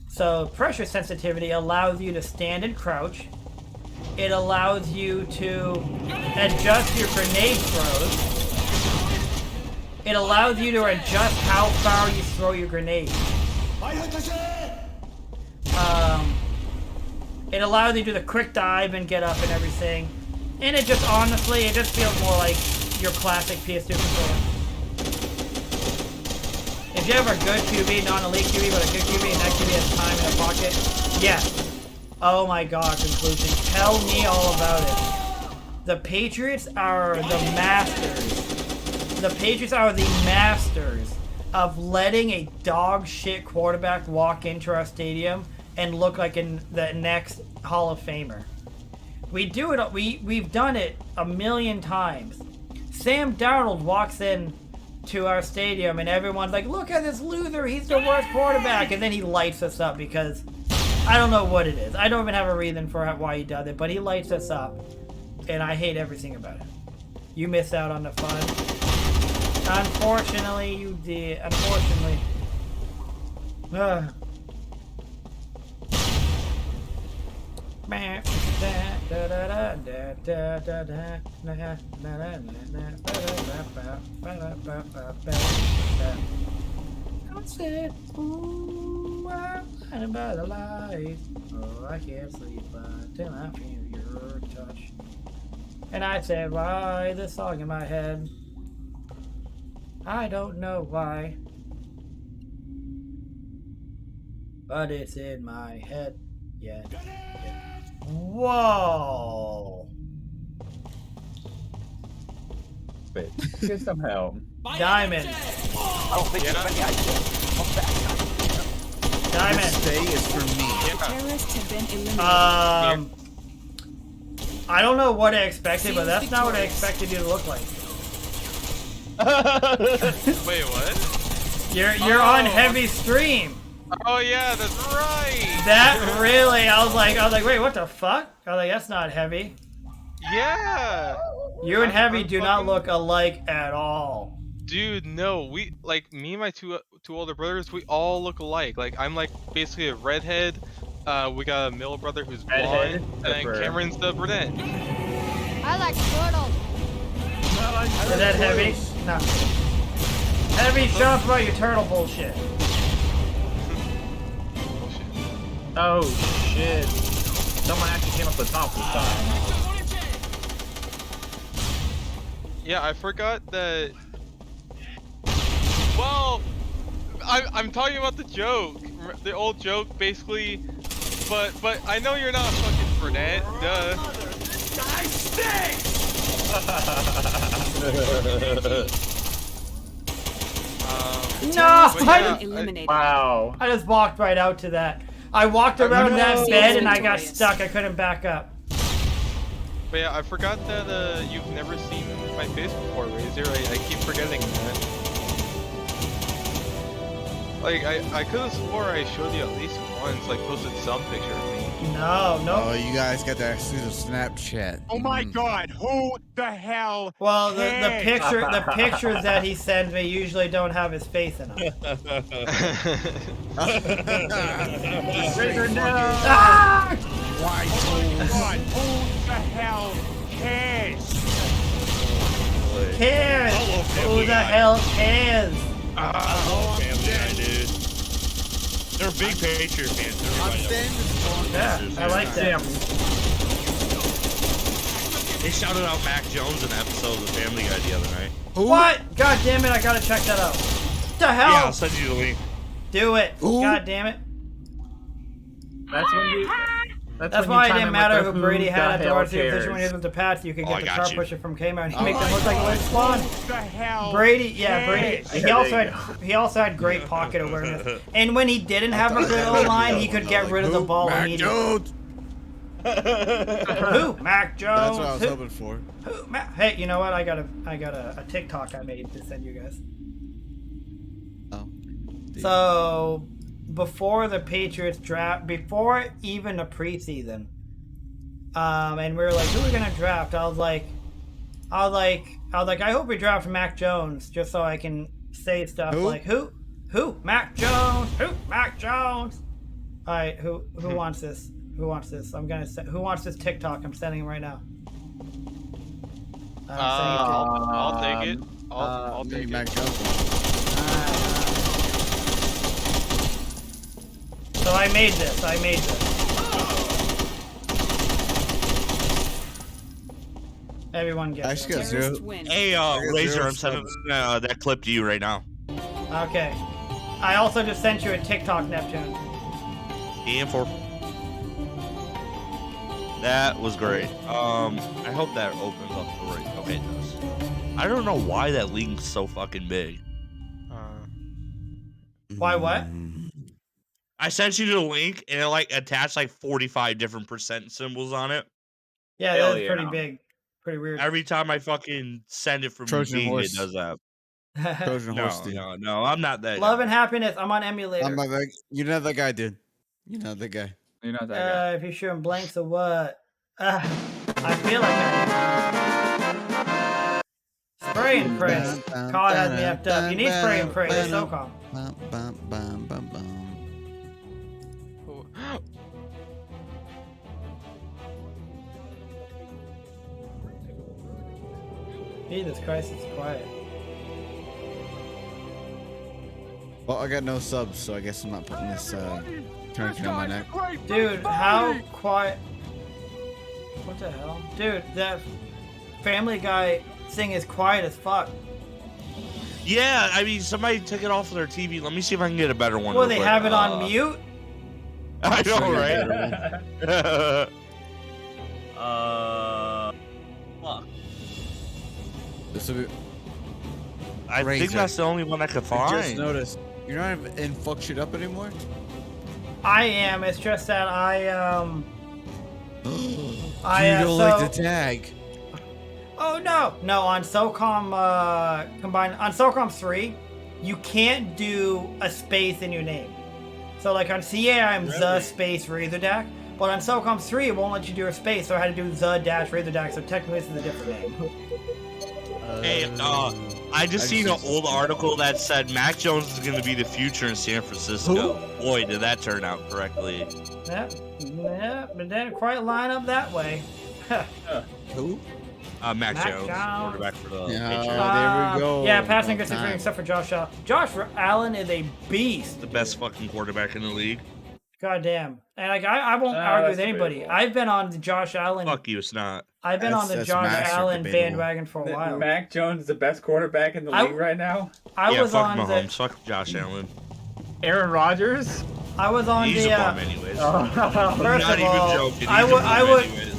So pressure sensitivity allows you to stand and crouch. It allows you to adjust your grenade throws. It allows you to adjust how far you throw your grenade. It allows you to do the quick dive and get up and everything. And it just, honestly, it just feels more like your classic PS2 controller. If you have a good QB, not an elite QB, but a good QB, and that QB has time in the pocket, yes. Oh my god, conclusion. Tell me all about it. The Patriots are the masters. The Patriots are the masters of letting a dog shit quarterback walk into our stadium and look like the next Hall of Famer. We do it. We've done it a million times. Sam Darnold walks in to our stadium and everyone's like, "Look at this loser! He's the worst quarterback!" And then he lights us up because I don't know what it is. I don't even have a reason for why he does it, but he lights us up, and I hate everything about it. You missed out on the fun. Unfortunately, you did. Unfortunately. I said, ooh, I'm blinded by the lights. Oh, I can't sleep until I feel your touch. And I said, why this song in my head? I don't know why. But it's in my head. Yeah. Whoa! Wait, get some help. Diamond. I don't think there's any idea. Diamond. This day is for me. Terrorists have been eliminated. I don't know what I expected, but that's not what I expected you to look like. Wait, what? You're on heavy stream. Oh yeah, that's right. That really, I was like, wait, what the fuck? I was like, that's not heavy. Yeah. You and Heavy do not look alike at all. Dude, no, me and my two older brothers, we all look alike. Like, I'm like basically a redhead. We got a middle brother who's blonde, and then Cameron's the brunette. I like turtles. Is that Heavy? No. Heavy, shut up about your turtle bullshit. Oh shit! Someone actually came up the top this time. Yeah, I forgot that. Well, I'm talking about the joke, the old joke, basically. But I know you're not a fucking brunette, duh. I stink! No! Wow. I just walked right out to that. I walked around that bed and I got stuck. I couldn't back up. But yeah, I forgot that you've never seen my face before, Razor. I keep forgetting that. Like, I could have swore I showed you at least once, like posted some picture of me. No. Oh, you guys got that exclusive Snapchat. Oh my god, who the hell? Well, the pictures that he sends me usually don't have his face in them. Razor, no! Ah! Why, god, who the hell cares? Cares? Who the hell cares? Oh, Family Guy, dude. They're big Patriot fans. Yeah, I like that. They shouted out Mac Jones in an episode of The Family Guy the other night. What? God damn it, I gotta check that out. What the hell? Yeah, I'll send you the link. Do it. Ooh. God damn it. That's when you. That's when why you it chime didn't in matter with who the Brady who had the at the hell RC position when he cares. was with the Pats. You could Oh, get I the got car you. pusher from Kmart and make them look like a lit spawn. The hell Brady, yeah, Brady. cares? He also had great pocket awareness, and when he didn't have a good O line, he could get rid of the ball Mac immediately. Jones. Who? Mac Jones. That's what I was Who? hoping for. Who? Hey, you know what? I got a TikTok I made to send you guys. Oh. So before the Patriots draft, before even the preseason, and we were like, who are we gonna draft? I was like, I hope we draft Mac Jones just so I can say stuff like who, Mac Jones, who, Mac Jones. All right, who wants this? Who wants this? I'm gonna send. Who wants this TikTok? I'm sending him right now. I'll take it. I'll take it. Mac Jones. So I made this. Everyone gets I it. actually got zero. Hey, Razor, I'm sending that clip to you right now. Okay. I also just sent you a TikTok, Neptune. And for that was great. I hope that opens up the right. Okay, it does. I don't know why that link's so fucking big. Why what? I sent you the link and it like attached like 45 different percent symbols on it. Yeah, Hell that's yeah. pretty big. Pretty weird. Every time I fucking send it from Trojan Bing, horse. it does that. Trojan horse, dude. No, I'm not that. Love and happiness. I'm on emulator. I'm not that. You know that guy, dude. You know that guy. You're not that guy. If you're shooting blanks or what? I feel like I spray and pray. COD has me effed up. You need spray and pray. It's Socom. Jesus Christ, it's quiet. Well, I got no subs, so I guess I'm not putting this tourniquet on my neck. Dude, how quiet. What the hell? Dude, that Family Guy thing is quiet as fuck. Yeah, I mean, somebody took it off of their TV. Let me see if I can get a better one. Well, real they quick. have it on mute? I know, right? Fuck. This will be. I think Razor. that's the only one I could I find. just noticed. You're not in fuck shit up anymore? I am. It's just that I You don't like the tag. Oh no, on Socom combined on Socom 3, you can't do a space in your name. So like on CA, I'm the space Razordack, but on Socom 3, it won't let you do a space, so I had to do the dash Razordack. So technically, this is a different name. Hey, I just seen an old article that said Mac Jones is going to be the future in San Francisco. Boy, did that turn out correctly. Yep, but didn't quite line up that way. Who? Mac Mac Jones, Jones. quarterback for the Yeah, Patriots. there we go. Yeah, passing About good time. except for Josh Allen. Josh Allen is a beast. The best fucking quarterback in the league. God damn. And like I won't argue with anybody. debatable. I've been on the Josh Allen. Fuck you, it's not. I've been on the That's Josh master Allen debatable. bandwagon for a while. Mac Jones is the best quarterback in the I- league right now. I Yeah, was fuck on Mahomes. the. Fuck Josh Allen. Aaron Rodgers. I was on He's the. a bum anyways. First Not of all, even joking. I he's would. a I bum would. anyways.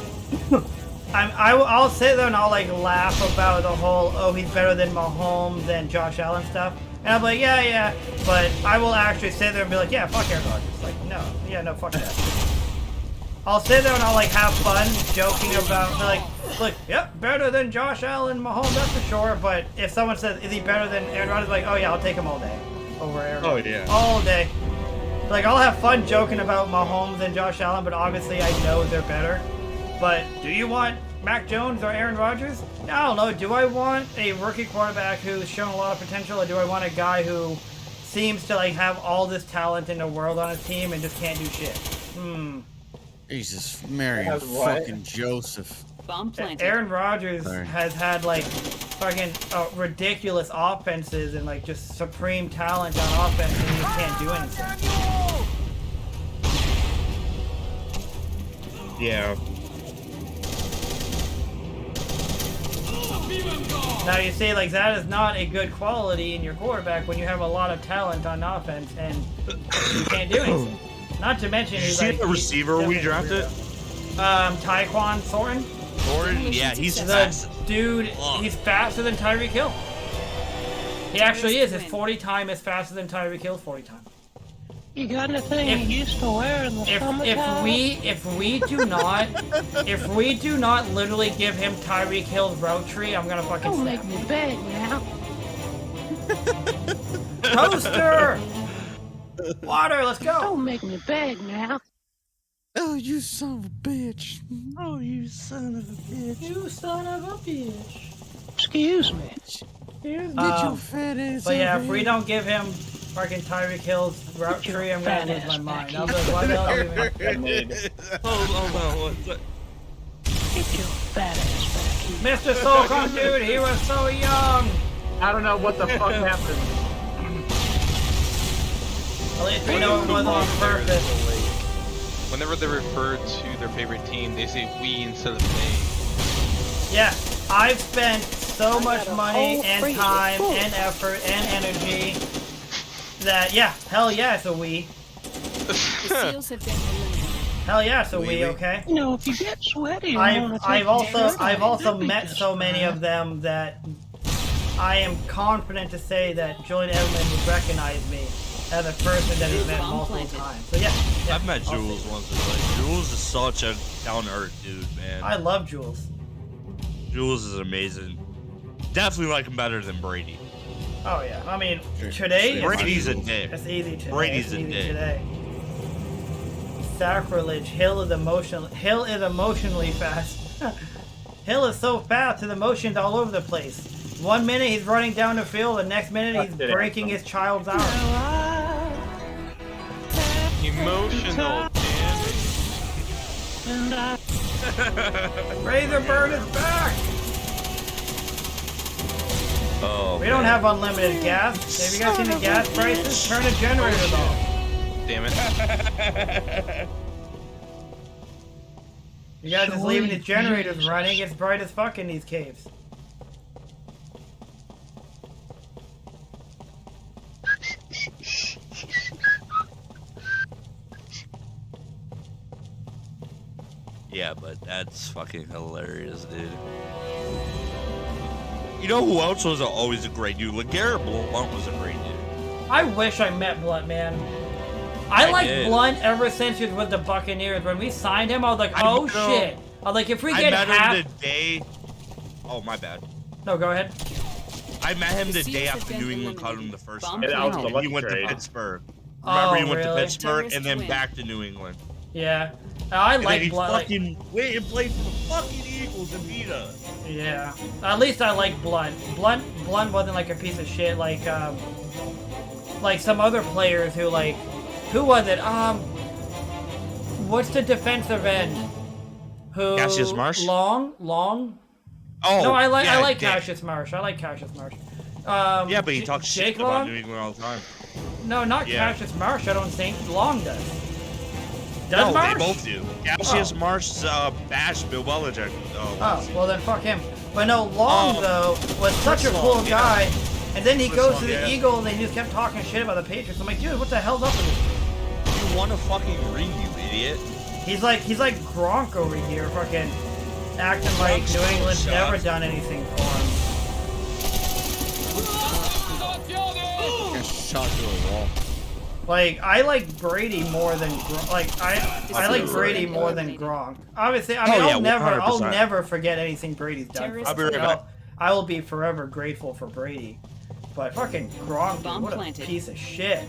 I'll sit there and I'll like laugh about the whole he's better than Mahomes and Josh Allen stuff, and I'm like yeah, but I will actually sit there and be like yeah fuck Aaron Rodgers, like no fuck that. I'll sit there and I'll like have fun joking about like yep better than Josh Allen, Mahomes, that's for sure. But if someone says is he better than Aaron Rodgers, like oh yeah I'll take him all day over Aaron. Oh, Rodgers. yeah. All day. Like I'll have fun joking about Mahomes and Josh Allen, but obviously I know they're better. But do you want Mac Jones or Aaron Rodgers? I don't know. Do I want a rookie quarterback who's shown a lot of potential, or do I want a guy who seems to like have all this talent in the world on his team and just can't do shit? Jesus, Mary That's what? fucking Joseph. Bomb planted. Aaron Rodgers Sorry. has had like fucking ridiculous offenses and like just supreme talent on offense, and he just can't do anything. Yeah. Now you say like that is not a good quality in your quarterback when you have a lot of talent on offense and you can't do anything. Not to mention Did you he's see like the receiver we definitely drafted? weirdo. Taekwon Thornton. Thornton, yeah, he's The fast. dude, he's faster than Tyreek Hill. He actually is. His 40 time is faster than Tyreek Hill's 40 time. You got anything you used to wear in the summertime? If we do not literally give him Tyreek Hill's route tree, I'm gonna fucking Don't snap. make me beg now. Toaster! Water, let's go! Don't make me beg now. Oh, you son of a bitch. Oh, you son of a bitch. You son of a bitch. Excuse me. Get your fat ass But yeah, over if we here. don't give him fucking Tyreek Hill's route tree, I'm gonna lose my mind. I'll be like, why the hell are we even... Hold on, what's that? Get your fat ass back here. Mr. Socom, dude, he was so young! I don't know what the fuck happened. At least we know it was on purpose. Whenever they refer to their favorite team, they say we instead of they. Yeah, I've spent so much money and time and effort and energy that, yeah, hell yeah, it's a we. The seals have been eliminated. Hell yeah, it's a we, okay? You know, if you get sweaty, I've also met so many of them that I am confident to say that Julian Edelman would recognize me as a person that he's met multiple times. So yeah, I've met Jules once or twice. Jules is such a down-to-earth dude, man. I love Jules. Jules is amazing. Definitely like him better than Brady. Oh yeah, I mean today Brady's a dick. It's easy today. Brady's it's a easy dick. Today. Sacrilege. Hill is emotionally fast. Hill is so fast, his emotions all over the place. 1 minute he's running down the field, the next minute he's breaking his child's arm. Emotional damage. Razorburn is back! Oh, we don't have unlimited gas. Have you guys seen the gas prices? Turn the generators off. Damn it. You guys just leaving the generators running. It's bright as fuck in these caves. Yeah, but that's fucking hilarious, dude. You know who else was always a great dude? LeGarrette Blount was a great dude. I wish I met Blunt, man. I liked did. Blunt ever since he was with the Buccaneers. When we signed him, I was like, oh shit. I was like, if we get I met half... him the day... Oh, my bad. No, go ahead. I met him the day after New England caught him the first time. He went to Pittsburgh. Remember, he went to Pittsburgh and then back to New England. Yeah. I And then like he Blunt. fucking went and played for the fucking Eagles and beat us. Yeah. At least I like Blunt. Blunt wasn't like a piece of shit like some other players who like... Who was it? What's the defensive end? Who? Cassius Marsh? Long? Oh, no, I like yeah, Cassius Marsh. I like Cassius Marsh. Yeah, but he talks shit Jake about Long? New England all the time. No, not Yeah. Cassius Marsh. I don't think Long does. No, Marsh? they both do. Cassius Marsh bashed Bill Belichick. Oh, well then fuck him. But no, Long though was such a Chris cool Long, guy, and then he Chris goes Long, to the yeah. Eagles and they just kept talking shit about the Patriots. I'm like, dude, what the hell's up with this? You won a fucking ring, you idiot. He's like Gronk over here, fucking acting like New England's never done anything for him. Shot to a wall. Like I like Brady more than I like Brady more than Gronk. Obviously, I mean, Oh, yeah, I'll 100%. never forget anything Brady's done. For I'll be us. right back. I will be forever grateful for Brady. But fucking Gronk, dude, Bomb what planted. a piece of shit.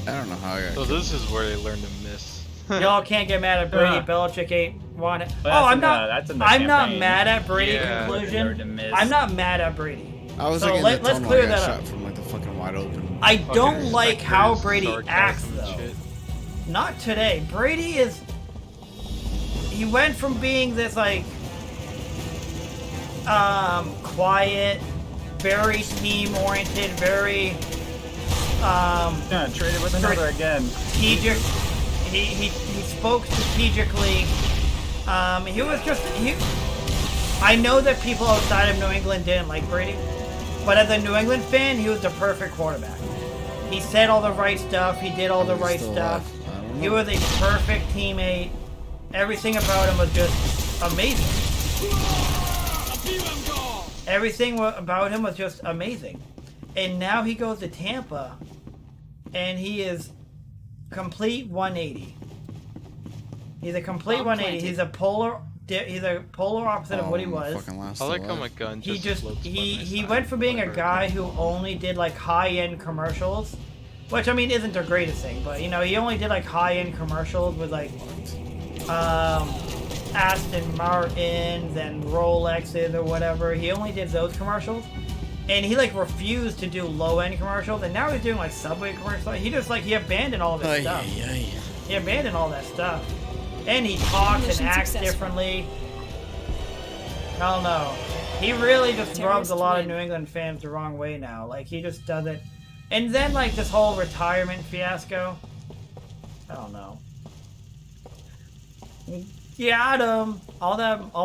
I don't know how I got. So this is where they learn to miss. Y'all can't get mad at Brady. Belichick ain't won it. Well, Oh, that's in the I'm not campaign. mad at Brady. Yeah. Learn to Conclusion. miss. I'm not mad at Brady. I was So looking let's at the tunnel, clear I got that shot up. from like the fucking wide open. I don't Fucking like how specters, Brady sarcasm acts and though. shit. Not today. Brady is. He went from being this like quiet, very team-oriented, very Yeah, traded with another again. strategic. He spoke strategically. He was just I know that people outside of New England didn't like Brady, but as a New England fan, he was the perfect quarterback. He said all the right stuff. He did all the right Still stuff. alive. I don't He was a perfect teammate. Everything about him was just amazing. Everything about him was just amazing. And now he goes to Tampa, and he is complete 180. He's a complete 180. He's a polar opposite of what he was. I like how my gun just he went from being a guy who only did like high-end commercials, which I mean isn't the greatest thing, but you know, he only did like high-end commercials with like Aston Martins and Rolexes or whatever. He only did those commercials, and he like refused to do low-end commercials, and now he's doing like Subway commercials. He just like he abandoned all of his stuff. He abandoned all that stuff. And he talks and acts differently. I don't know. He really just rubs a lot of New England fans the wrong way now. Like, he just doesn't. And then, like, this whole retirement fiasco. I don't know. Got him. All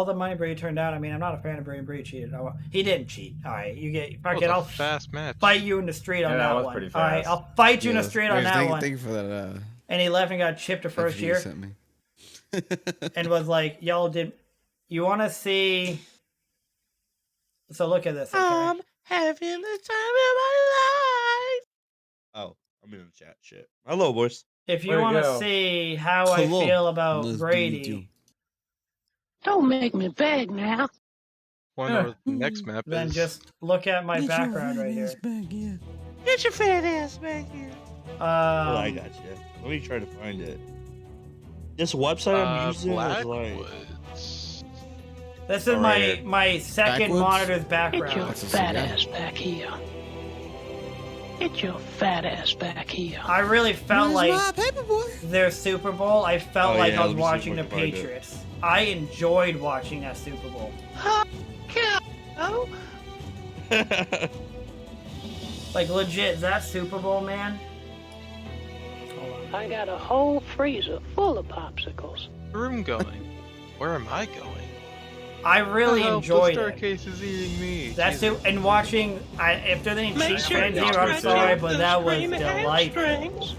the money Brady turned down. I mean, I'm not a fan of Brady. Brady cheated. Oh, he didn't cheat. All right, you get. Fuck it. I'll fast match. Fight you in the street on that one. Pretty fast. All right, I'll fight you in the street on that one. Thank you for that. And he left and got chipped the first year. Sent me. And was like, y'all did. You want to see? So look at this. Okay? I'm having the time of my life. Oh, I'm in the chat. Shit. Hello, boys. If you want to see how I feel about Brady, don't make me beg now. Wonder what the next map then is. just look at my background right here. Get your fat ass back here. Oh, I got you. Let me try to find it. This website I'm using is like. This is my second monitor's background. Get your fat ass back here. Get your fat ass back here. I really felt like their Super Bowl. I felt like I was watching the Patriots. I enjoyed watching that Super Bowl. Oh. Like legit, that Super Bowl, man. I got a whole freezer full of popsicles. Where am I going? Where am I going? I really enjoyed the it. staircase is eating me. That's it. And watching, if there's any cheap fans here, I'm sorry, but that was delightful.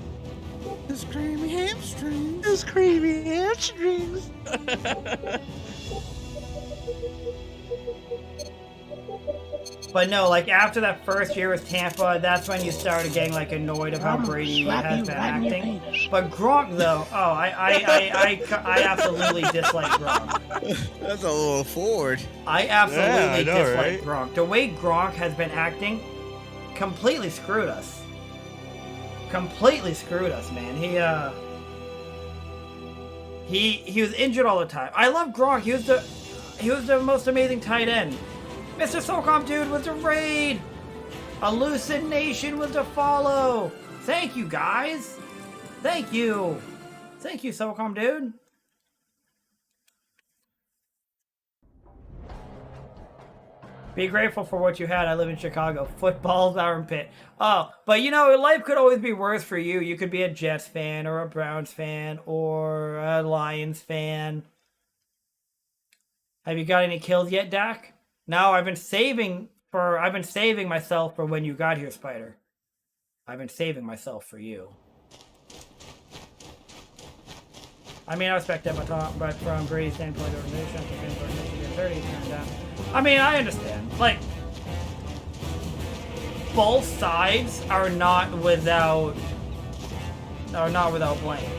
The screaming hamstrings. The screaming hamstrings. But no, like after that first year with Tampa, that's when you started getting like annoyed about Brady has been acting. But Gronk though, I absolutely dislike Gronk. That's a little forward. I absolutely dislike Gronk. The way Gronk has been acting completely screwed us. Completely screwed us, man. He was injured all the time. I love Gronk. He was the most amazing tight end. Mr. Socom dude was the raid. Elucid Nation was the follow. Thank you guys. Thank you. Thank you, Socom dude. Be grateful for what you had. I live in Chicago. Football's armpit. Oh, but you know, life could always be worse for you. You could be a Jets fan or a Browns fan or a Lions fan. Have you got any kills yet, Dak? No, I've been saving myself for when you got here, Spider. I've been saving myself for you. I mean, I respect that, but from Brady's standpoint, organization, Michigan 30 turned down. I mean, I understand. Like, both sides are not without blame.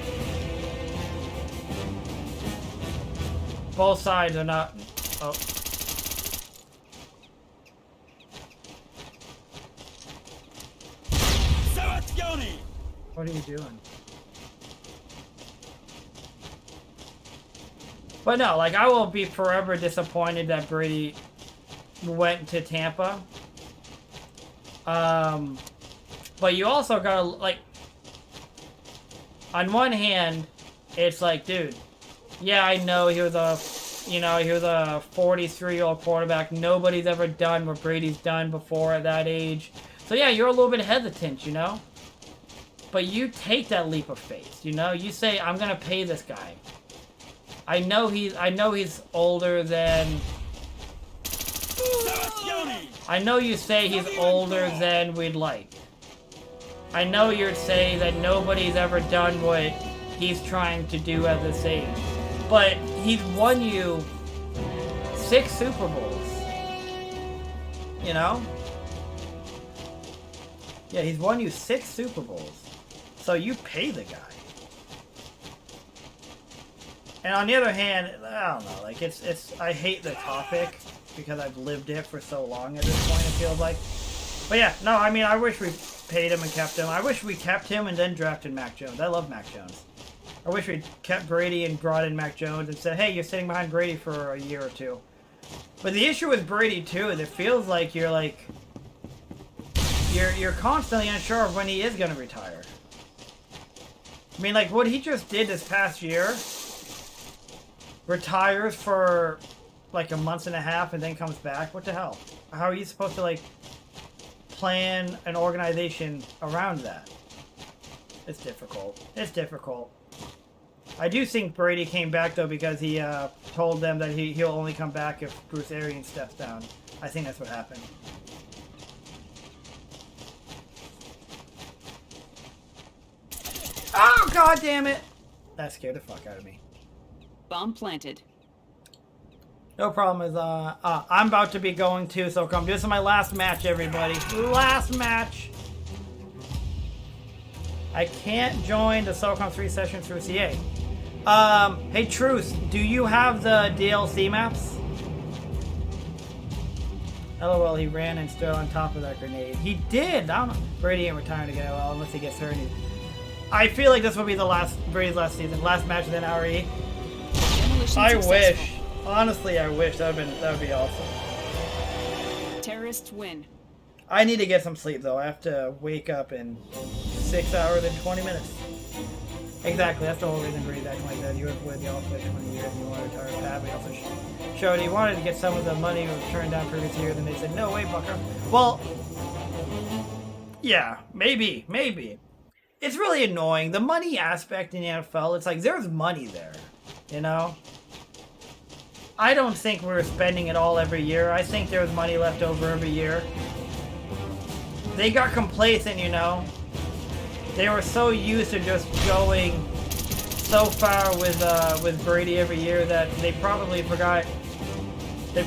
Both sides are not. Oh. What are you doing? But no, like, I will be forever disappointed that Brady went to Tampa. But you also gotta, like, on one hand, it's like, dude, yeah, I know he was a 43-year-old quarterback. Nobody's ever done what Brady's done before at that age. So yeah, you're a little bit hesitant, you know? But you take that leap of faith, you know? You say, I'm gonna pay this guy. I know he's older than... I know you say he's older than we'd like. I know you'd say that nobody's ever done what he's trying to do at this age. But he's won you 6 Super Bowls. You know? Yeah, he's won you 6 Super Bowls. So you pay the guy. And on the other hand, I don't know, like I hate the topic because I've lived it for so long at this point, it feels like. But yeah, no, I mean, I wish we paid him and kept him. I wish we kept him and then drafted Mac Jones. I love Mac Jones. I wish we kept Brady and brought in Mac Jones and said, hey, you're sitting behind Brady for a year or 2. But the issue with Brady too is it feels like you're constantly unsure of when he is gonna retire. I mean, like what he just did this past year, retires for like a month and a half and then comes back. What the hell? How are you supposed to like plan an organization around that? It's difficult. It's difficult. I do think Brady came back though because he told them that he'll only come back if Bruce Arians steps down. I think that's what happened. Oh, god damn it! That scared the fuck out of me. Bomb planted. No problem is, I'm about to be going to Socom. This is my last match, everybody. Last match! I can't join the Socom 3 session through CA. Hey Truth, do you have the DLC maps? LOL, he ran and stood on top of that grenade. He did! I don't know. Brady ain't retiring again, well, unless he gets hurt. I feel like this will be the last, Brady's last season. Last match of the RE. I wish. Honestly, I wish. That would be awesome. Terrorists win. I need to get some sleep though. I have to wake up in 6 hours and 20 minutes. Exactly. That's the whole reason Brady's acting like that. You were with y'all for 20 years and you want to retire bad. We also showed he wanted to get some of the money turned down previous years, and they said, no way, Bucker. Well, yeah, maybe. It's really annoying. The money aspect in the NFL, it's like there's money there, you know? I don't think we're spending it all every year. I think there's money left over every year. They got complacent, you know? They were so used to just going so far with Brady every year that they probably forgot the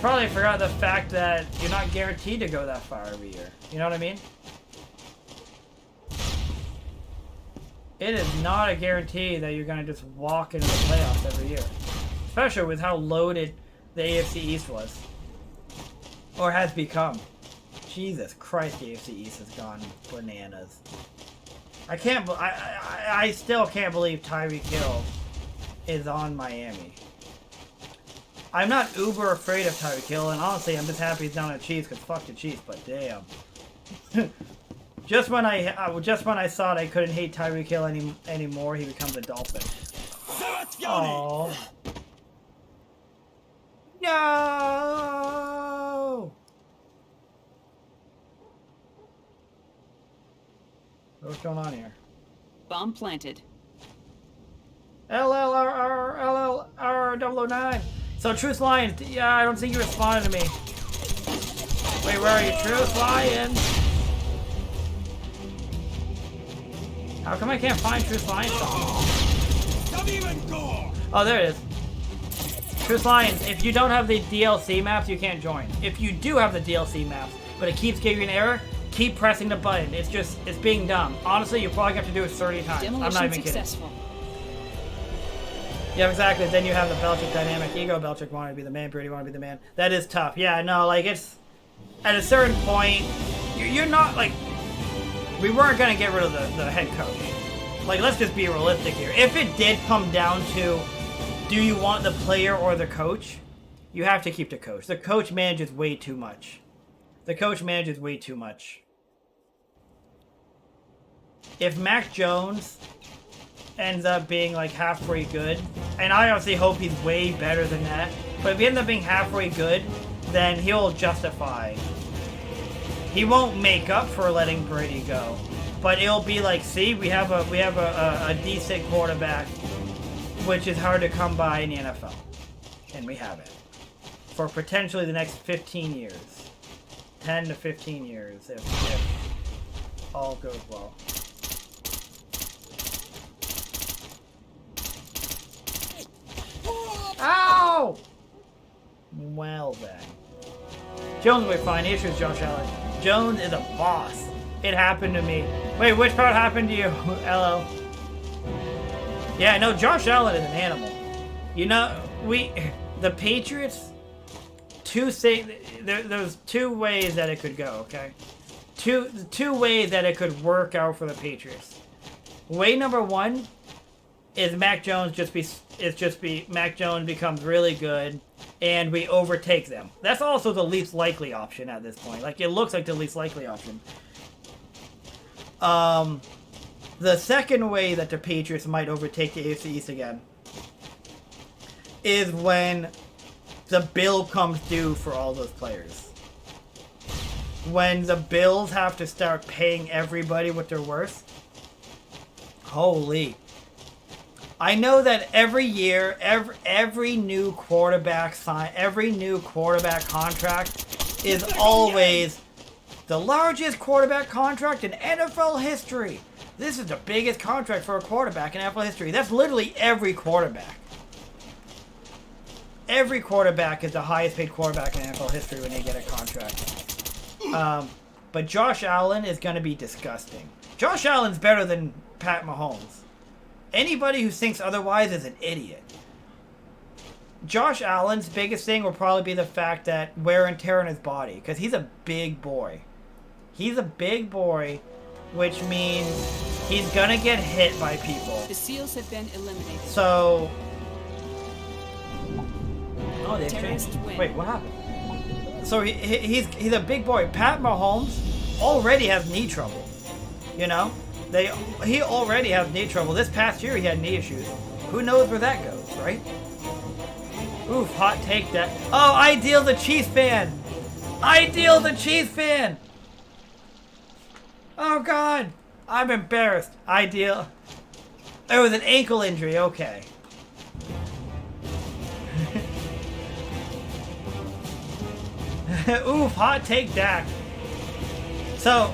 fact that you're not guaranteed to go that far every year. You know what I mean? It is not a guarantee that you're going to just walk into the playoffs every year. Especially with how loaded the AFC East was. Or has become. Jesus Christ, the AFC East has gone bananas. I still can't believe Tyreek Hill is on Miami. I'm not uber afraid of Tyreek Hill, and honestly, I'm just happy he's down at Chiefs, because fuck the Chiefs, but damn. Just when I thought I couldn't hate Tyreek Hill anymore, he becomes a Dolphin. Oh. No! What's going on here? Bomb planted. LLR009. So Truth Lions, yeah, I don't think you responded to me. Wait, where are you, Truth Lions? How come I can't find Truth Lions? Oh, there it is. Truth Lions, if you don't have the DLC maps, you can't join. If you do have the DLC maps, but it keeps giving you an error, keep pressing the button. It's being dumb. Honestly, you probably have to do it 30 times. I'm not even kidding. Yeah, exactly. Then you have the Belichick dynamic. Ego Belichick wanted to be the man, Brady wanted to be the man. That is tough. Yeah, no, like it's at a certain point, you're not like we weren't gonna get rid of the head coach. Like, let's just be realistic here. If it did come down to do you want the player or the coach, you have to keep the coach. The coach manages way too much. If Mac Jones ends up being like halfway good, and I obviously hope he's way better than that, but if he ends up being halfway good, then he'll justify. He won't make up for letting Brady go, but it'll be like, see, we have a decent quarterback, which is hard to come by in the NFL, and we have it for potentially the next 15 years, 10 to 15 years if all goes well. no! Well then. Jones will be fine. The issue is Josh Allen. Jones is a boss. It happened to me. Wait, which part happened to you, LL? Yeah, no, Josh Allen is an animal. You know, the Patriots, there's two ways that it could go, okay? Two ways that it could work out for the Patriots. Way number one is Mac Jones Mac Jones becomes really good and we overtake them. That's also the least likely option at this point. Like, it looks like the least likely option. The second way that the Patriots might overtake the AFC East again is when the bill comes due for all those players. When the Bills have to start paying everybody what they're worth. Holy. I know that every year, every new quarterback contract is always the largest quarterback contract in NFL history. This is the biggest contract for a quarterback in NFL history. That's literally every quarterback. Every quarterback is the highest paid quarterback in NFL history when they get a contract. But Josh Allen is going to be disgusting. Josh Allen's better than Pat Mahomes. Anybody who thinks otherwise is an idiot. Josh Allen's biggest thing will probably be the fact that wear and tear on his body. Because he's a big boy. He's a big boy, which means he's going to get hit by people. The SEALs have been eliminated. So... Oh, they Terrorists changed. win. Wait, what happened? So he's a big boy. Pat Mahomes already has knee trouble. You know? He already has knee trouble. This past year he had knee issues. Who knows where that goes, right? Oof, hot take that. Oh, Ideal the Chiefs fan! Ideal the Chiefs fan! Oh god! I'm embarrassed. Ideal. It was an ankle injury, okay. Oof, hot take Dak. So,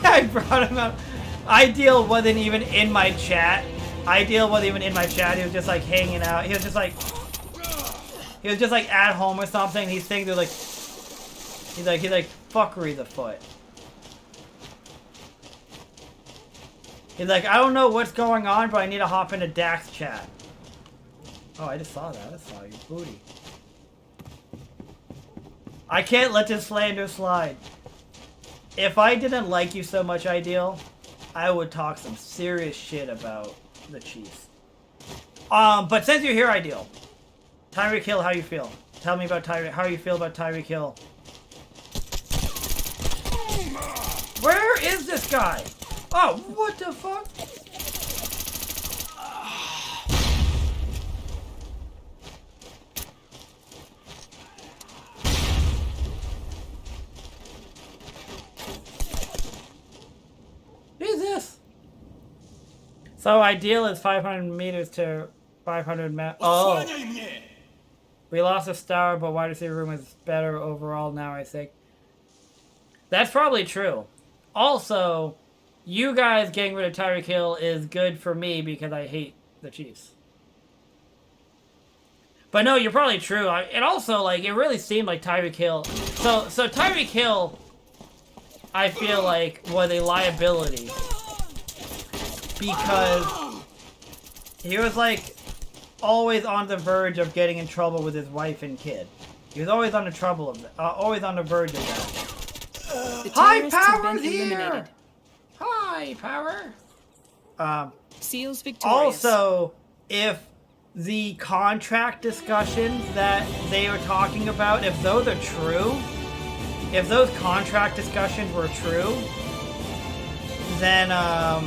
I brought him up. Ideal wasn't even in my chat. He was just like hanging out. He was just like at home or something. He's thinking like, he's like fuckery the foot. He's like, I don't know what's going on, but I need to hop into Dak's chat. Oh, I just saw that. I saw your booty. I can't let this slander slide. If I didn't like you so much, Ideal, I would talk some serious shit about the Chiefs. But since you're here, Ideal, Tyreek Hill, how you feel? Tell me about how you feel about Tyreek Hill. Where is this guy? Oh, what the fuck? Who's this? So Ideal is 500 meters to 500 meters. Oh. We lost a star, but wide receiver room is better overall now, I think. That's probably true. Also, you guys getting rid of Tyreek Hill is good for me because I hate the Chiefs. But no, you're probably true. And also, like, it really seemed like Tyreek Hill. So Tyreek Hill, I feel like, was a liability. Because he was, like, always on the verge of getting in trouble with his wife and kid. He was always on the always on the verge of that. Hi, Power's here! Hi, Power! SEALs victorious. Also, if the contract discussions that they were talking about, if those are true, if those contract discussions were true, then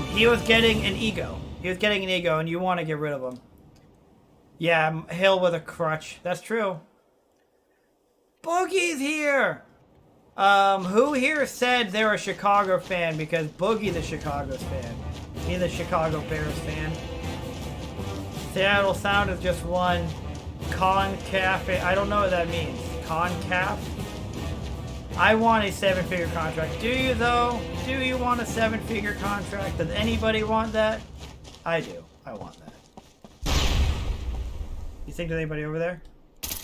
he was getting an ego. He was getting an ego, and you want to get rid of him. Yeah, Hill with a crutch. That's true. Boogie's here! Who here said they're a Chicago fan? Because Boogie's a Chicago's fan. He's a Chicago Bears fan. Seattle Sounders just won CONCACAF. I don't know what that means. CONCACAF? I want a 7-figure contract. Do you, though? Do you want a 7-figure contract? Does anybody want that? I do. I want that. You think there's anybody over there?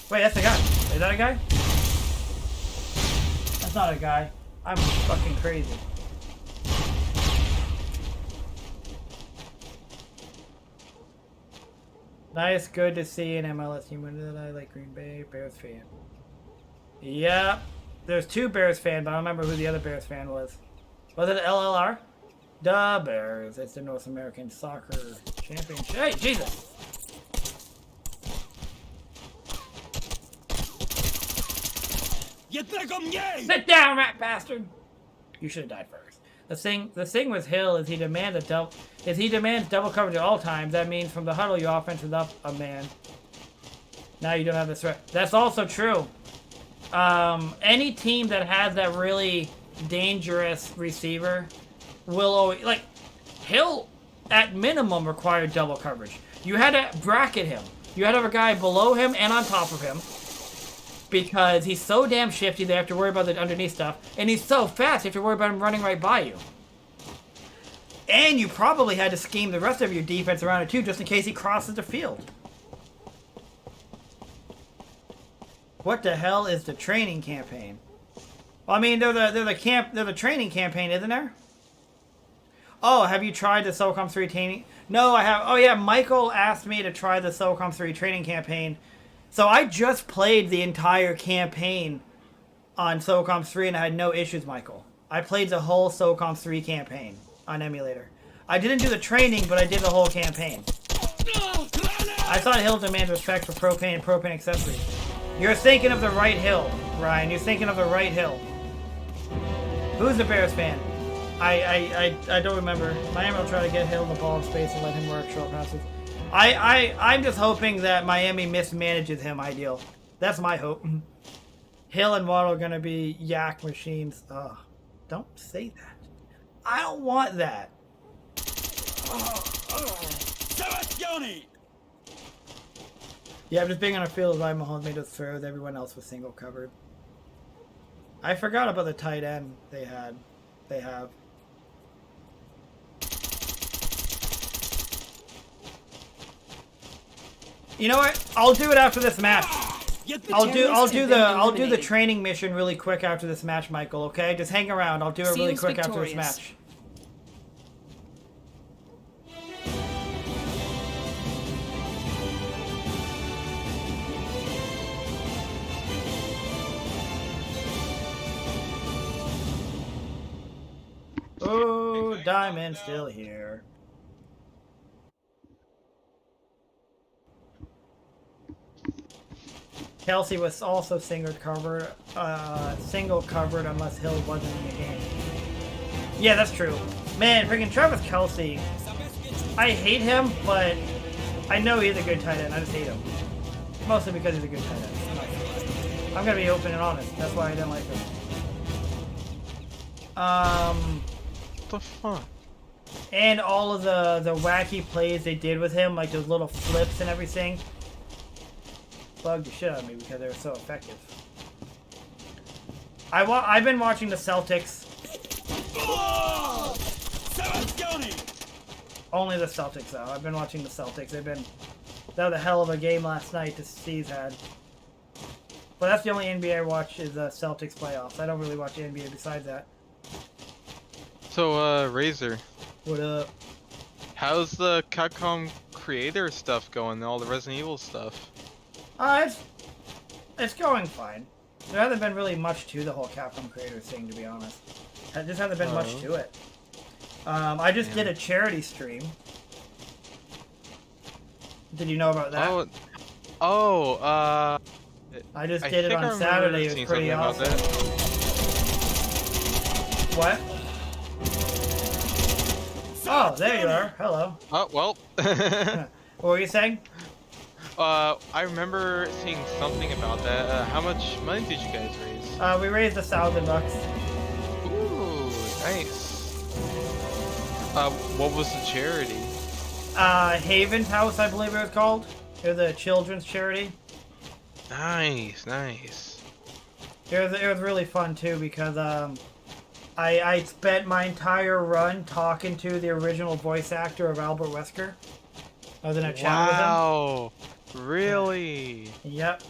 Wait, that's a guy. Is that a guy? That's not a guy. I'm fucking crazy. Nice, good to see an MLS human that I like. Green Bay Bears fan. Yep. There's 2 Bears fan, but I don't remember who the other Bears fan was. Was it LLR? The Bears. It's the North American Soccer Championship. Hey, Jesus! Sit down, rat bastard! You should have died first. The thing with Hill is he demands double coverage at all times. That means from the huddle, your offense is up a man. Now you don't have this threat. That's also true. Any team that has that really dangerous receiver will always, like, Hill at minimum required double coverage. You had to bracket him. You had to have a guy below him and on top of him because he's so damn shifty they have to worry about the underneath stuff, and he's so fast you have to worry about him running right by you. And you probably had to scheme the rest of your defense around it too, just in case he crosses the field. What the hell is the training campaign? Well, I mean, they're the training campaign, isn't there? Oh, have you tried the Socom 3 training? No, I have. Oh yeah, Michael asked me to try the Socom 3 training campaign. So I just played the entire campaign on Socom 3 and I had no issues, Michael. I played the whole Socom 3 campaign on emulator. I didn't do the training, but I did the whole campaign. I thought Hill demands respect for propane and propane accessories. You're thinking of the right Hill, Ryan. You're thinking of the right Hill. Who's the Bears fan? I don't remember. Miami will try to get Hill the ball in space and let him work short passes. I'm just hoping that Miami mismanages him, ideal. That's my hope. Hill and Waddle are going to be yak machines. Ugh. Don't say that. I don't want that. Yeah, I'm just being on a field of Mahomes made us throw with everyone else was single covered. I forgot about the tight end they have. You know what? I'll do it after this match. I'll do the training mission really quick after this match, Michael, okay? Just hang around. I'll do it really quick after this match. Oh, Diamond's still here. Kelsey was also single covered unless Hill wasn't in the game. Yeah, that's true. Man, freaking Travis Kelsey. I hate him, but I know he's a good tight end. I just hate him. Mostly because he's a good tight end. I'm gonna be open and honest. That's why I didn't like him. What the fuck? And all of the wacky plays they did with him, like those little flips and everything, bugged the shit out of me because they were so effective. I've been watching the Celtics. Only the Celtics though. I've been watching the Celtics. That was a hell of a game last night the C's had. But that's the only NBA I watch is the Celtics playoffs. I don't really watch the NBA besides that. So, Razor. What up? How's the Capcom creator stuff going? All the Resident Evil stuff? It's going fine. There hasn't been really much to the whole Capcom creator thing, to be honest. There just hasn't been much to it. I just did a charity stream. Did you know about that? I just did it on Saturday. It was pretty awesome. What? Oh, there you are. Hello. Oh, well. What were you saying? I remember seeing something about that. How much money did you guys raise? We raised $1,000. Ooh, nice. What was the charity? Haven's House, I believe it was called. It was a children's charity. Nice, nice. It was really fun too because I spent my entire run talking to the original voice actor of Albert Wesker. I was in a chat with him. Wow. Really? Yep.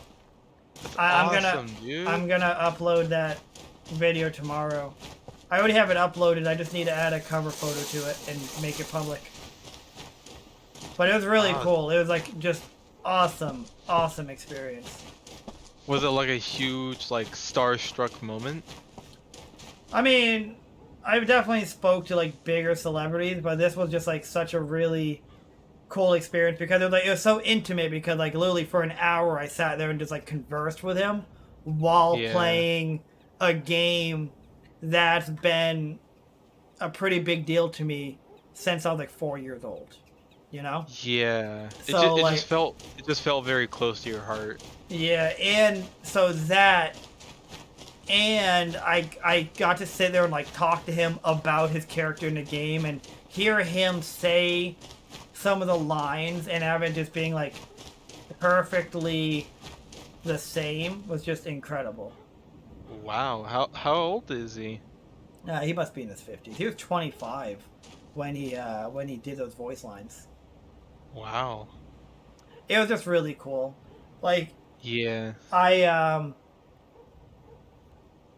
Awesome, dude. I'm gonna upload that video tomorrow. I already have it uploaded. I just need to add a cover photo to it and make it public. But it was really cool. It was like just awesome experience. Was it like a huge like starstruck moment? I mean, I definitely spoke to like bigger celebrities, but this was just like such a really cool experience because it was so intimate because like literally for an hour I sat there and just like conversed with him while playing a game that's been a pretty big deal to me since I was like 4 years old, you know? Yeah. So, it just felt very close to your heart. Yeah, and so that, and I got to sit there and like talk to him about his character in the game and hear him say some of the lines and have it just being like perfectly the same was just incredible. Wow. How old is he? He must be in his 50s. He was 25 when he did those voice lines. Wow. It was just really cool. Like, yeah.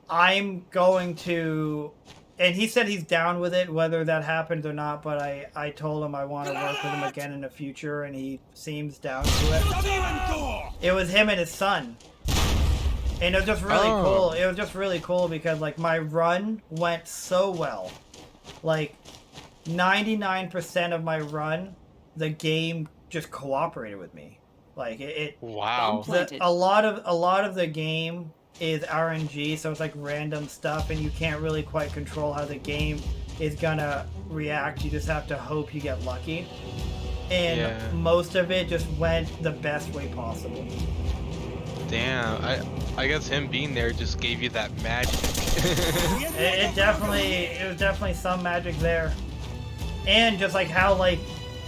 I'm going to, and he said he's down with it, whether that happens or not, but I told him I want to work with him again in the future, and he seems down to it. It was him and his son. And it was just really cool. It was just really cool because, like, my run went so well. Like, 99% of my run, the game just cooperated with me. Like, wow. A lot of the game is RNG, so it's like random stuff, and you can't really quite control how the game is gonna react. You just have to hope you get lucky. And most of it just went the best way possible. Damn, I guess him being there just gave you that magic. it was definitely some magic there. And just like how like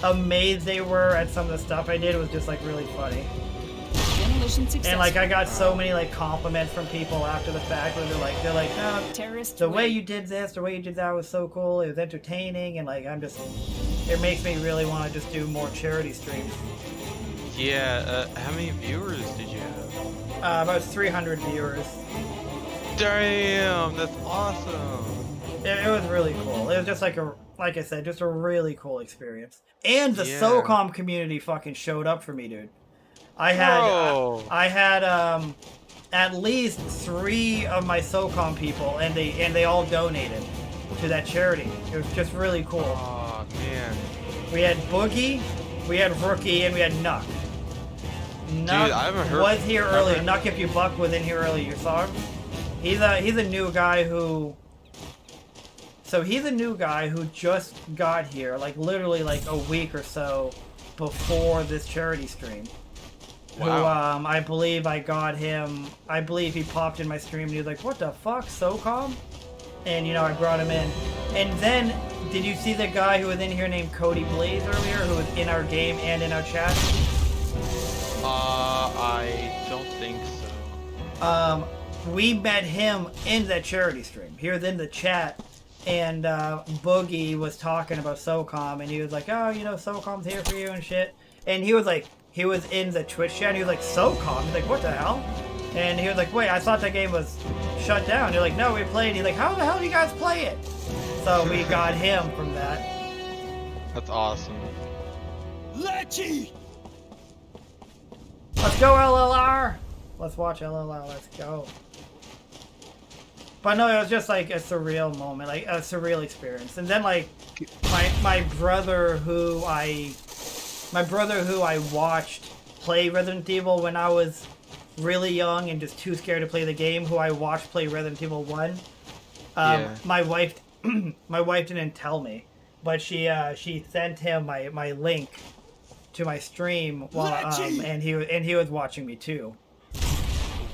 amazed they were at some of the stuff I did was just like really funny. And like I got so many like compliments from people after the fact where they're like, no, the way you did this, the way you did that was so cool. It was entertaining, and like it makes me really want to just do more charity streams. Yeah. How many viewers did you have? About 300 viewers. Damn, that's awesome. It was really cool. It was just like I said, just a really cool experience. And the Socom community fucking showed up for me, dude. I had at least 3 of my Socom people, and they all donated to that charity. It was just really cool. Oh man. We had Boogie, we had Rookie, and we had Nuck. Nuck was here earlier. Nuck, if you buck, was in here earlier. You saw him? He's a new guy who. So he's a new guy who just got here, like literally like a week or so before this charity stream. Wow. Who I believe I got him. I believe he popped in my stream and he was like, "What the fuck, Socom?" And you know I brought him in. And then did you see the guy who was in here named Cody Blaze earlier, who was in our game and in our chat? I don't think so. We met him in that charity stream. He was in the chat, and Boogie was talking about Socom, and he was like, "Oh, you know, Socom's here for you and shit." And he was in the Twitch chat, and he was like, "Socom?" He's like, "What the hell?" And he was like, "Wait, I thought that game was shut down." You're like, "No, we played." He's like, "How the hell do you guys play it?" So we got him from that. That's awesome. Letty! Let's go, LLR! Let's watch LLR, let's go. But no, it was just like a surreal moment, like a surreal experience. And then like my brother who I watched play Resident Evil when I was really young and just too scared to play the game, who I watched play Resident Evil 1. My wife didn't tell me, but she sent him my link to my stream while and he was watching me too.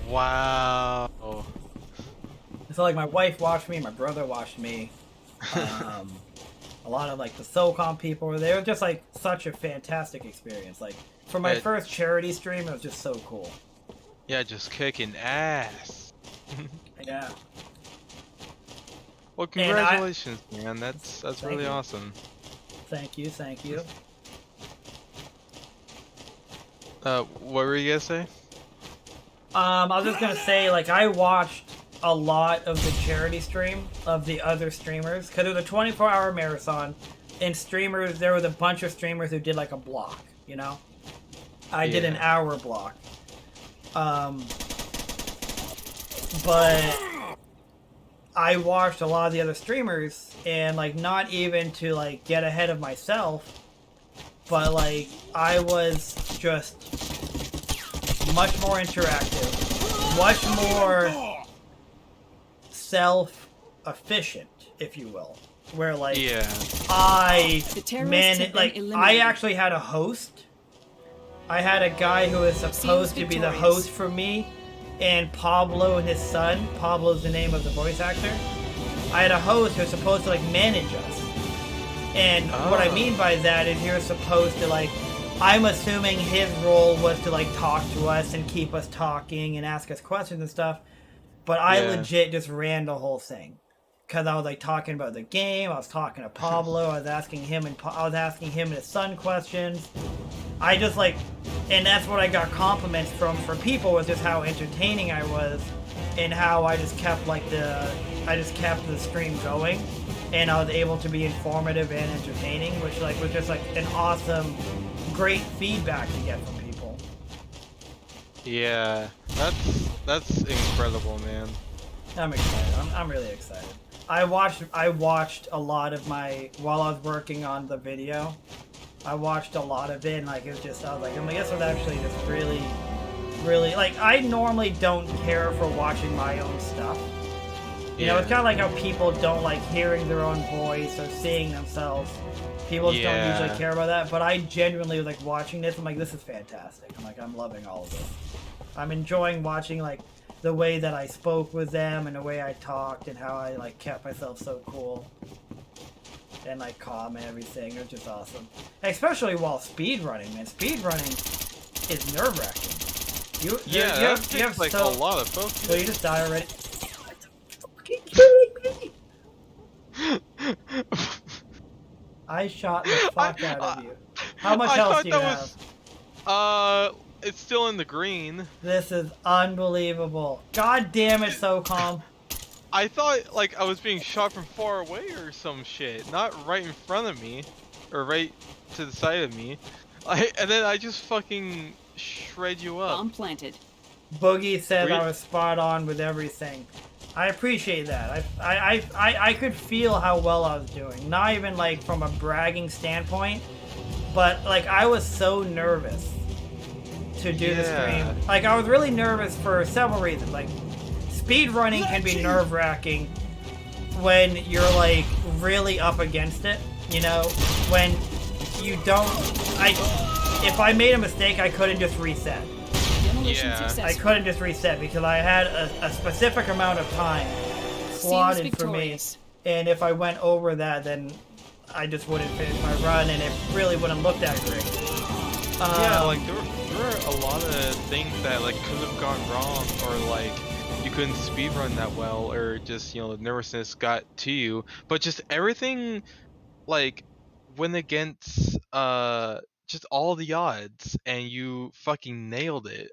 Wow. So like my wife watched me, my brother watched me. A lot of like the Socom people were there. It was just like such a fantastic experience. Like for my first charity stream, it was just so cool. Yeah, just kicking ass. Yeah. Well, congratulations, man. That's really awesome. Thank you. What were you gonna say? I was just gonna say, like, I watched a lot of the charity stream of the other streamers because it was a 24-hour marathon, and streamers. There was a bunch of streamers who did like a block. You know, I did an hour block. But I watched a lot of the other streamers, and like, not even to like get ahead of myself, but like, I was just much more interactive, much more self-efficient, if you will. Where like, I actually had a host. I had a guy who was supposed to be the host for me, and Pablo and his son. Pablo's the name of the voice actor. I had a host who was supposed to like manage us. And what I mean by that is he was supposed to like, I'm assuming his role was to like talk to us and keep us talking and ask us questions and stuff. But I legit just ran the whole thing. Cause I was like talking about the game, I was talking to Pablo, I was asking him and his son questions. I just like, and that's what I got compliments from people, was just how entertaining I was, and how I just kept like the stream going, and I was able to be informative and entertaining, which like was just like an awesome, great feedback to get from people. Yeah, that's incredible, man. I'm excited. I'm really excited. I watched a lot of while I was working on the video. I watched a lot of it, and like, it was just, I was like, this was actually just really, really, like, I normally don't care for watching my own stuff. You know, it's kind of like how people don't like hearing their own voice or seeing themselves. People just don't usually care about that, but I genuinely was like watching this, I'm like, this is fantastic. I'm like, I'm loving all of this. I'm enjoying watching like the way that I spoke with them and the way I talked and how I like kept myself so cool. And like calm and everything. It was just awesome. Especially while speedrunning, man. Speedrunning is nerve-wracking. You have like a lot of focus. So you just die already. I shot the fuck out of you. How much health do you have? It's still in the green. This is unbelievable. God damn it, Socom. I thought like I was being shot from far away or some shit, not right in front of me, or right to the side of me. And then I just fucking shred you up. Bomb planted. Boogie said I was spot on with everything. I appreciate that. I could feel how well I was doing. Not even like from a bragging standpoint, but like I was so nervous to do the stream. Like I was really nervous for several reasons. Like speedrunning can be nerve-wracking when you're like really up against it, you know, when you don't, if I made a mistake, I couldn't just reset. I couldn't just reset because I had a specific amount of time slotted for me, and if I went over that, then I just wouldn't finish my run, and it really wouldn't look that great. Yeah, like there were a lot of things that like could have gone wrong, or like you couldn't speedrun that well, or just, you know, the nervousness got to you. But just everything like went against just all the odds, and you fucking nailed it.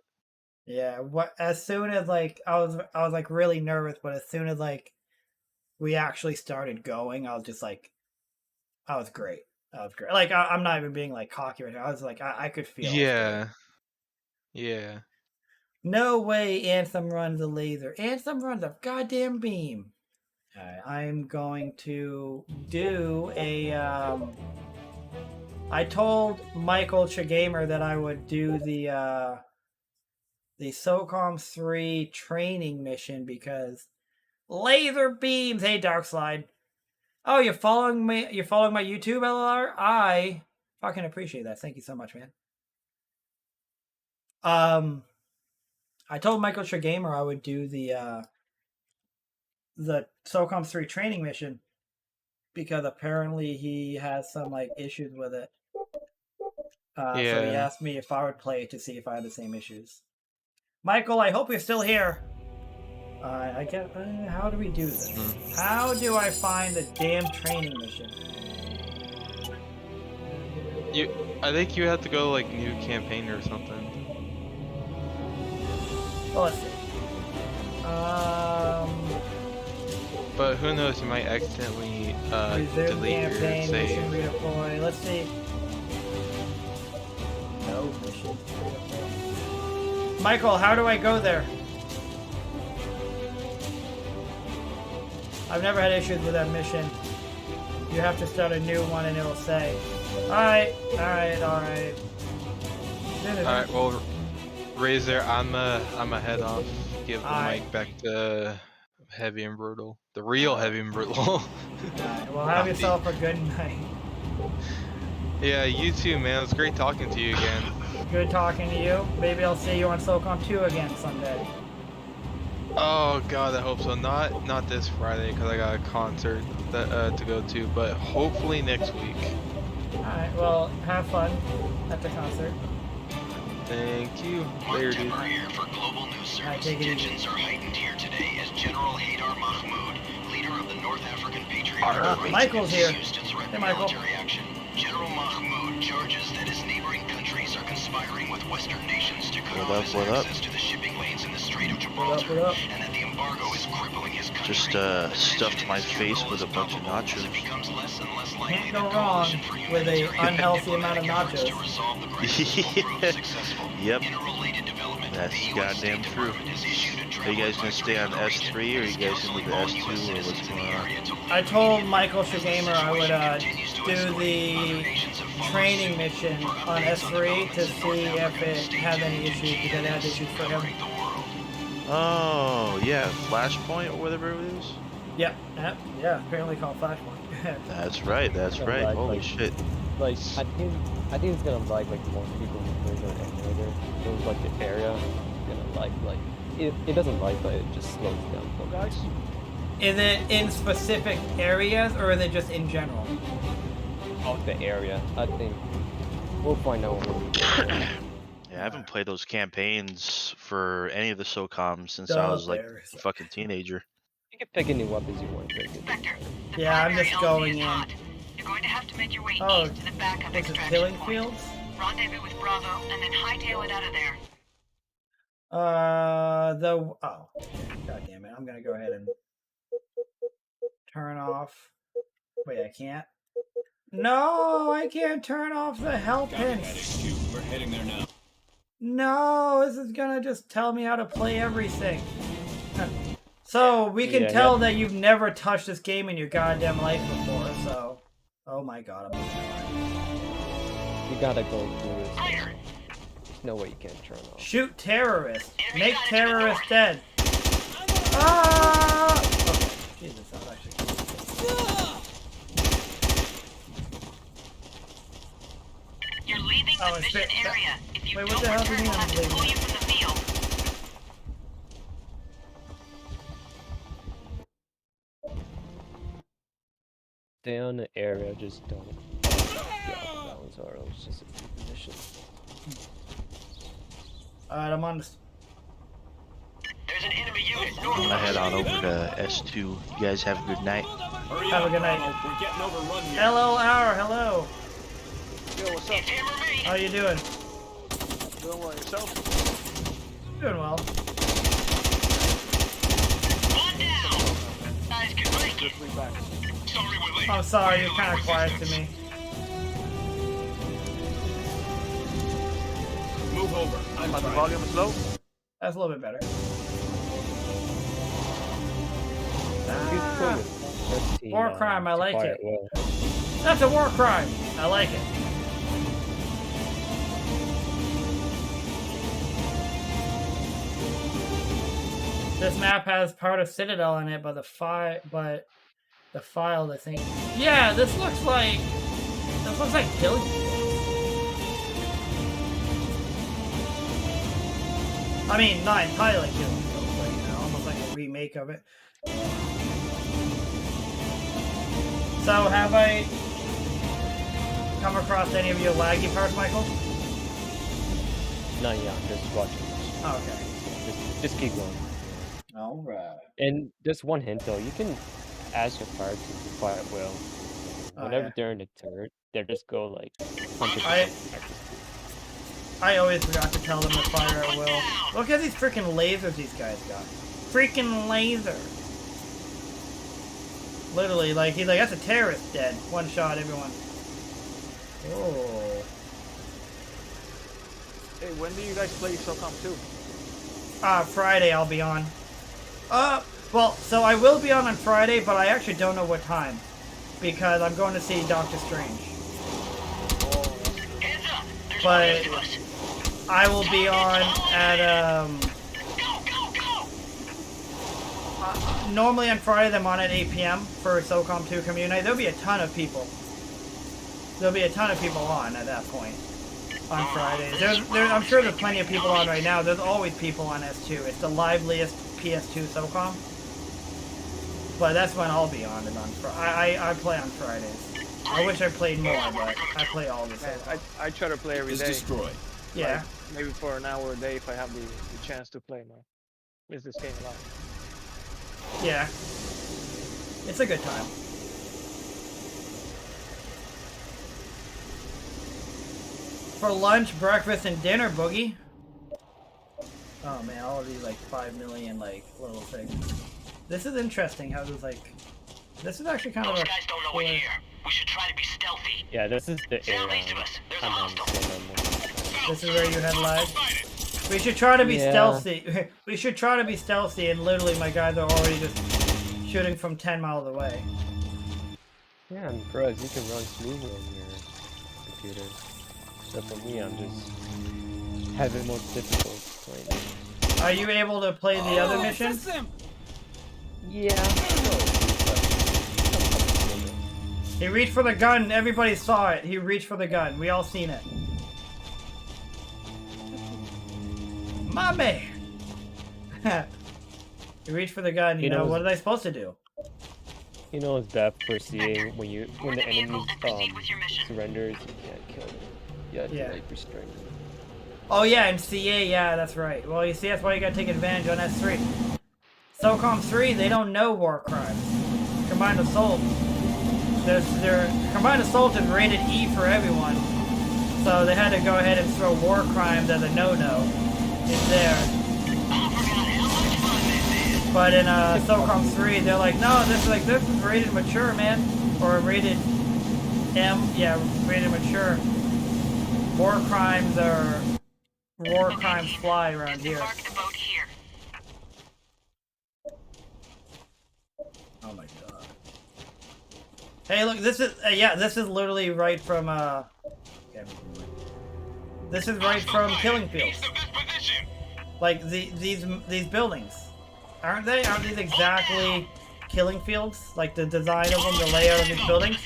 Yeah, as soon as like I was like really nervous, but as soon as like we actually started going, I was just like, I was great. Like I'm not even being like cocky right now. I was like, I could feel. Yeah. No way Anthem runs a laser. Anthem runs a goddamn beam. Alright, I'm going to do a I told Michael Chagamer that I would do the Socom 3 training mission because laser beams. Hey, Darkslide. Oh, you're following me? You're following my YouTube, LLR? I fucking appreciate that. Thank you so much, man. I told Michael Chagamer I would do the Socom 3 training mission because apparently he has some like issues with it. So he asked me if I would play it to see if I had the same issues. Michael, I hope you're still here. I get. How do we do this? How do I find the damn training mission? I think you have to go like new campaign or something. Well, let's see. But who knows? You might accidentally Resume delete your campaign, mission save. redeploy. Let's see. No mission redeploy. Michael, how do I go there? I've never had issues with that mission. You have to start a new one and it'll say. Alright. Alright, well, Razor, I'ma head off. Give the mic back to Heavy and Brutal. The real Heavy and Brutal. Alright, well, have yourself a good night. Yeah, you too, man. It's great talking to you again. Good talking to you. Maybe I'll see you on Socom 2 again someday. Oh god, I hope so. Not this Friday because I got a concert that, to go to, but hopefully next week. Alright, well, have fun at the concert. Thank you. Later, dude. Here for Global News Service. Tensions are heightened here today as General Haydar Mahmoud, leader of the North African Patriot Army, Michael's here. used to threaten Hey, Michael. military action. General Mahmoud charges that his neighboring countries are conspiring with Western nations to cut off his access to the shipping lanes in the Strait of Gibraltar, and that the embargo is crippling his country. Just stuffed my face with a bunch of nachos. Can't go wrong with an unhealthy amount of nachos. Yep. That's goddamn true. Are you guys gonna stay on S3 or are you guys gonna move to S2 or what's going on? I told Michael Shagamer I would do the training mission on S3 to see if it had any issues, because it had issues for him. Oh, yeah, Flashpoint or whatever it is? Yeah, apparently called Flashpoint. That's right, holy shit. Like, I think it's gonna like most people who play the emulator. So like the area, gonna like it doesn't like, but it just slows down for guys. Is it in specific areas or is it just in general? Of the area, I think we'll find out when we get there. Yeah, I haven't played those campaigns for any of the SOCOMs since I was like a fucking teenager. You can pick any weapons you want. Yeah, I'm just going in. You're going to have to make your way Oh, east to the backup this is extraction killing point. fields? Rendezvous with Bravo, and then hightail it out of there. God damn it! I'm gonna go ahead and turn off. Wait, I can't. No, I can't turn off the help hints. We're heading there now. No, this is gonna just tell me how to play everything. So we can tell that you've never touched this game in your goddamn life before. So, oh my god, I'm You gotta go through this. There's no way you can turn off. shoot terrorists. Make terrorists dead. Ah! Okay. Jesus, that was actually. You're leaving the mission area. If you don't the hell return, do you we'll have to mean? pull you from the field. Stay on the area, just don't get off balance or else just a position. Alright, I'm on this. There's an enemy unit I'm north. gonna head on over to S2. You guys have a good night. Have a good night. We're getting overrun here. LLR, hello. Yo, what's up? How you doing? Doing well yourself? Doing well. One down. Guys, can break it. Just leave back. Sorry we're late. I'm sorry, you're kind of quiet to me. Move over. I'm The trying. volume is low. That's a little bit better. War crime, I like it. That's a war crime. I like it. This map has part of Citadel in it, but the file, I think. Yeah, this looks like Killing Fields. I mean, not entirely Killing Fields, but almost like a remake of it. So, have I come across any of your laggy parts, Michael? No, yeah, just watching. Oh, okay. Just keep going. Alright. And just one hint though, you can ask your fire team to fire well. Whenever they're in the turret, they just go like 100%. I always forgot to tell them to fire at will. Look at these freaking lasers these guys got. Freaking laser. Literally, like, he's like, that's a terrorist dead. One shot, everyone. Oh. Hey, when do you guys play Socom 2? Friday I'll be on. Well, so I will be on Friday, but I actually don't know what time. Because I'm going to see Doctor Strange. But I will be on at, normally on Friday I'm on at 8 p.m. for Socom 2 community night. There'll be a ton of people. There'll be a ton of people on at that point. On Fridays. I'm sure there's plenty of people on right now. There's always people on S2. It's the liveliest PS2 Socom. But that's when I'll be on. I play on Fridays. I wish I played more, but I play all the time. I try to play every day. destroyed. Yeah. Like, maybe for an hour a day if I have the chance to play, man. Miss this game a lot. Yeah. It's a good time. For lunch, breakfast, and dinner, Boogie. Oh man, all of these like 5 million like little things. This is interesting how there's like... This is actually kind of a... Those guys don't know we're here. We should try to be stealthy. Yeah, this is the area. This is where you had lag. We should try to be Yeah. stealthy. We should try to be stealthy, and literally my guys are already just shooting from 10 miles away. Yeah, and for us, you can run smoothly on your computer. So for me, I'm just having more difficult playing. Are you able to play the other missions? Yeah. He reached for the gun. Everybody saw it. He reached for the gun. We all seen it. My man. He reached for the gun. You know what are they supposed to do? You know it's bad for seeing when the enemy surrenders, you can't kill them. You have to like restrain them. Oh yeah, in CA, yeah, that's right. Well, you see, that's why you gotta take advantage on S3. Socom 3, they don't know war crimes. Combined Assault. Their Combined Assault is rated E for everyone. So they had to go ahead and throw war crimes as a no-no. It's there. But in Socom 3, they're like, no, this is rated mature, man. Or rated M, yeah, rated mature. War crimes fly around here. Oh my god. Hey, look, this is this is literally right from this is right from Killing Fields. Like these buildings. Aren't these exactly Killing Fields? Like the design of them, the layout of these buildings?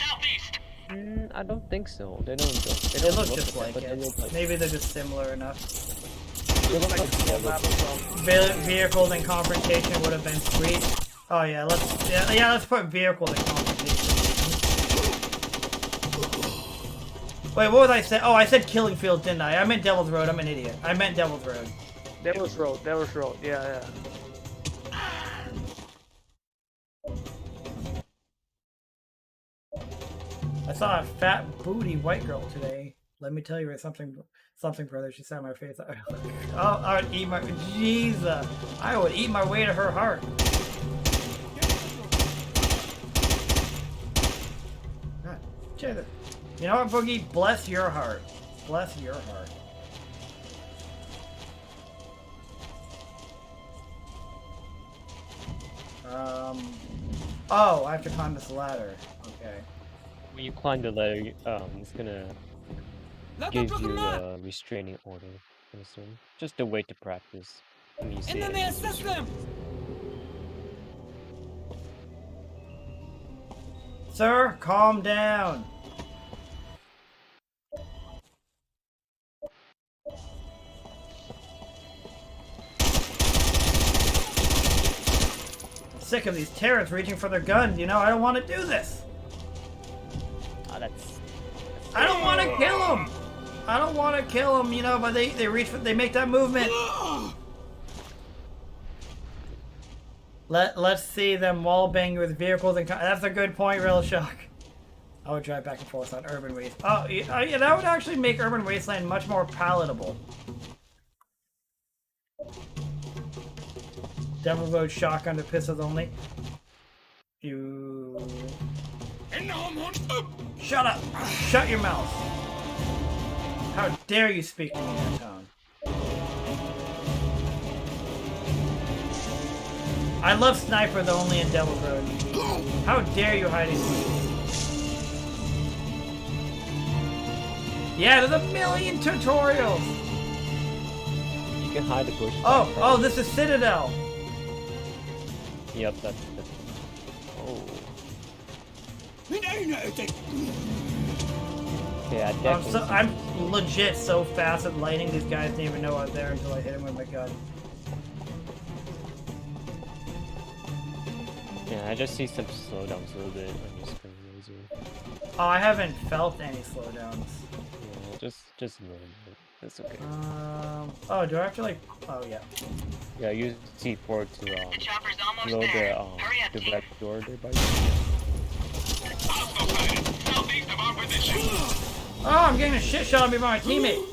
I don't think so. They look just like it. Maybe they're just similar enough. Vehicles and Confrontation would have been sweet. Oh yeah, let's put vehicles and Confrontation. Wait, what was I saying? Oh, I said Killing Fields, didn't I? I meant Devil's Road. I'm an idiot. I meant Devil's Road. Devil's Road, yeah. I saw a fat booty white girl today. Let me tell you something, brother. She sat on my face. Oh, I would eat my Jesus. I would eat my way to her heart. God, Jesus. You know what, Boogie? Bless your heart. Bless your heart. Oh, I have to climb this ladder. Okay. When you climb the ladder, it's gonna give you a restraining order, I assume. Just a way to practice. When you see it. Sir, calm down. Sick of these terrorists reaching for their guns, you know, I don't want to do this. I don't want to kill them. I don't want to kill them, you know, but they reach for, they make that movement. Let's see them wallbang with vehicles and that's a good point, Real Shock. I would drive back and forth on Urban Waste. Oh, yeah, that would actually make Urban Wasteland much more palatable. Devil Road shotgun to pistols only. You... Shut up! Shut your mouth! How dare you speak to me in that tone? I love Sniper, though only in Devil Road. How dare you hide it? Yeah, there's a million tutorials! You can hide the bush. Oh, this is Citadel! Yep, that's oh. Yeah, I'm legit so fast at lighting, these guys didn't even know I was there until I hit him with my gun. Yeah, I just see some slowdowns a little bit on your screen, Razor. Oh, I haven't felt any slowdowns. Yeah, just a little bit. That's okay. Oh, do I have to like? Oh yeah. Yeah, use T4 to load the back door there by you. Oh, I'm getting a shit shot on me by my teammate.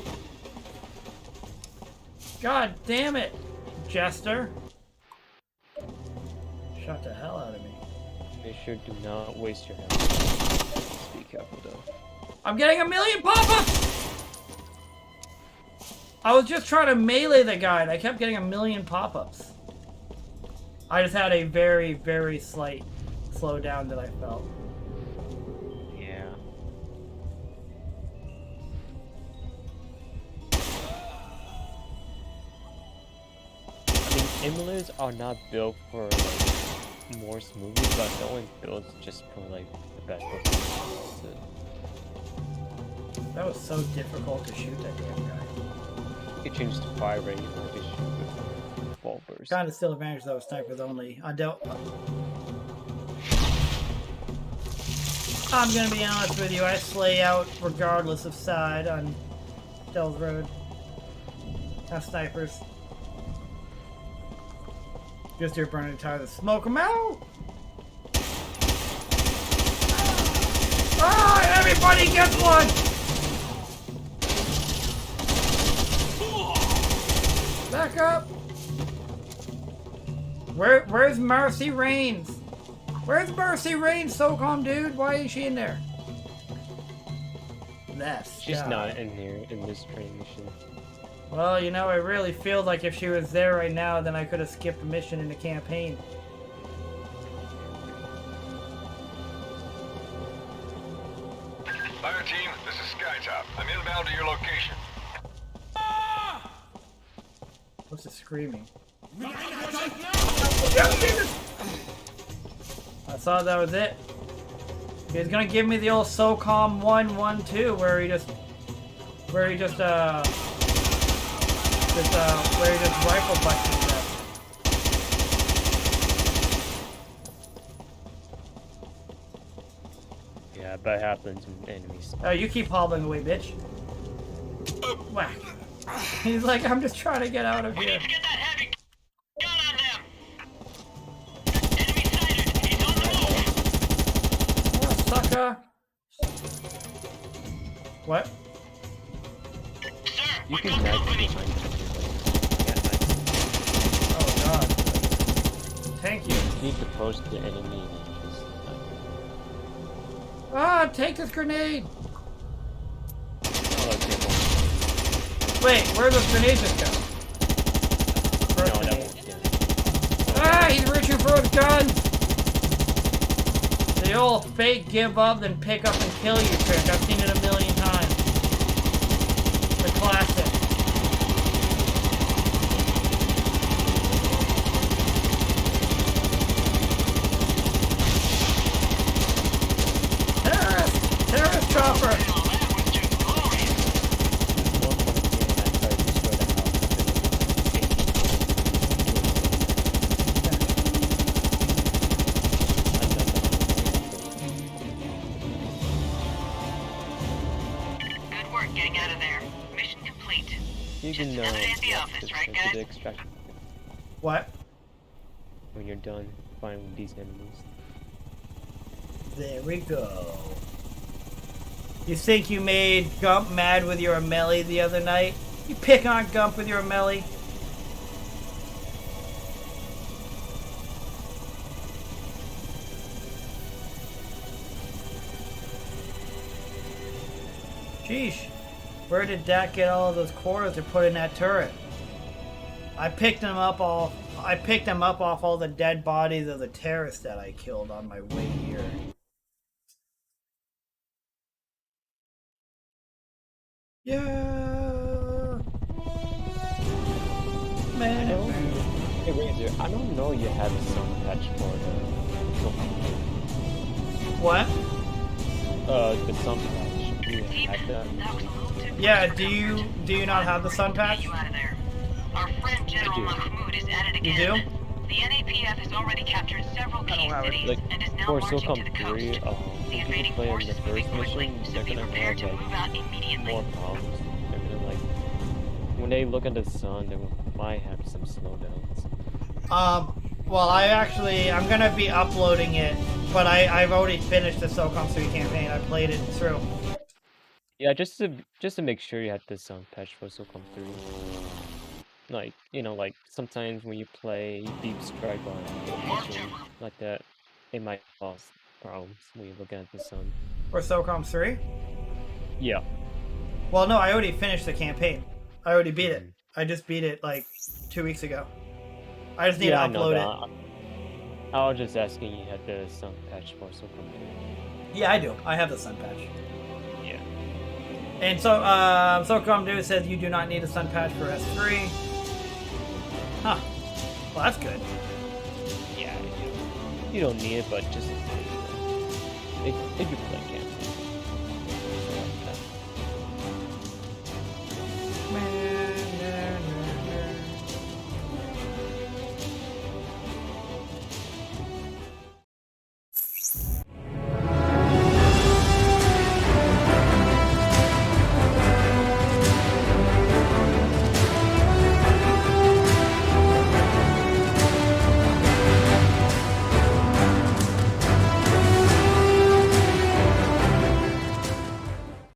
God damn it, Jester. Shot the hell out of me. Make sure do not waste your ammo. Be careful though. I'm getting a million pop-ups! I was just trying to melee the guy and I kept getting a million pop-ups. I just had a very, very slight slowdown that I felt. Yeah. I mean, emulators are not built for like, more smoothly, but the only built just for like the best performance. That was so difficult to shoot that damn guy. You change the fire rate or to shoot with revolvers. Kind of still advantage though, snipers only. I don't. I'm gonna be honest with you, I slay out regardless of side on Devil's Road. Have snipers. Just here burning tires to smoke them out! Ah, everybody gets one! Back up! Where's Mercy Reigns? Where's Mercy Reigns, Socom dude? Why is she in there? She's not in here in this train mission. Well, you know, I really feel like if she was there right now, then I could have skipped the mission in the campaign. Fire team, this is Skytop. I'm inbound to your location. What's the screaming? I thought that was it. He's gonna give me the old Socom 1-1-2 where he just rifle butts his death. Yeah, but it happens when enemies. Oh, you keep hobbling away, bitch. Whack. He's like, I'm just trying to get out of here. Oh, sucker. What? You can match behind Oh god. Thank you. You need to approach the enemy and just Ah, take this grenade! Wait, where are those grenades just go? Ah, he's reaching for his gun! The old fake give up then pick up and kill you trick. I've seen it a million times. The classic. Terrorist chopper! Good work getting out of there. Mission complete. You can Another day at the office, right, guys? extract What? when you're done fighting these enemies. There we go. You think you made Gump mad with your melee the other night? You pick on Gump with your melee? Sheesh. Where did Dak get all of those quarters to put in that turret? I picked them up off all the dead bodies of the terrorists that I killed on my way here. Yeah. Man. Hey Razor, I don't know you have some patch for What? The sun patch. Do you have that? Yeah, do you not have the sun patch? Our friend General Mahmoud is at it again. You do? The NAPF has already captured several key cities and is now For marching Socom to the 3, coast. The if invading you play on force the is moving first quickly, mission, so they're be gonna prepared to have move out immediately. more problems. They're gonna when they look at the sun, they might have some slowdowns. Well, I'm gonna be uploading it, but I've already finished the Socom 3 campaign. I played it through. Yeah, just to make sure you have the sun patch for Socom 3. Like, like sometimes when you play Deep Strike on mission like that, it might cause problems when you look at the sun. For Socom 3? Yeah. Well, no, I already finished the campaign. I already beat it. I just beat it like 2 weeks ago. I just need to upload it. I was just asking you had the sun patch for Socom 3. Yeah, I do. I have the sun patch. Yeah. And so, Socom News says you do not need a sun patch for S3. Huh. Well, that's good. Yeah, you don't need it, but just if you play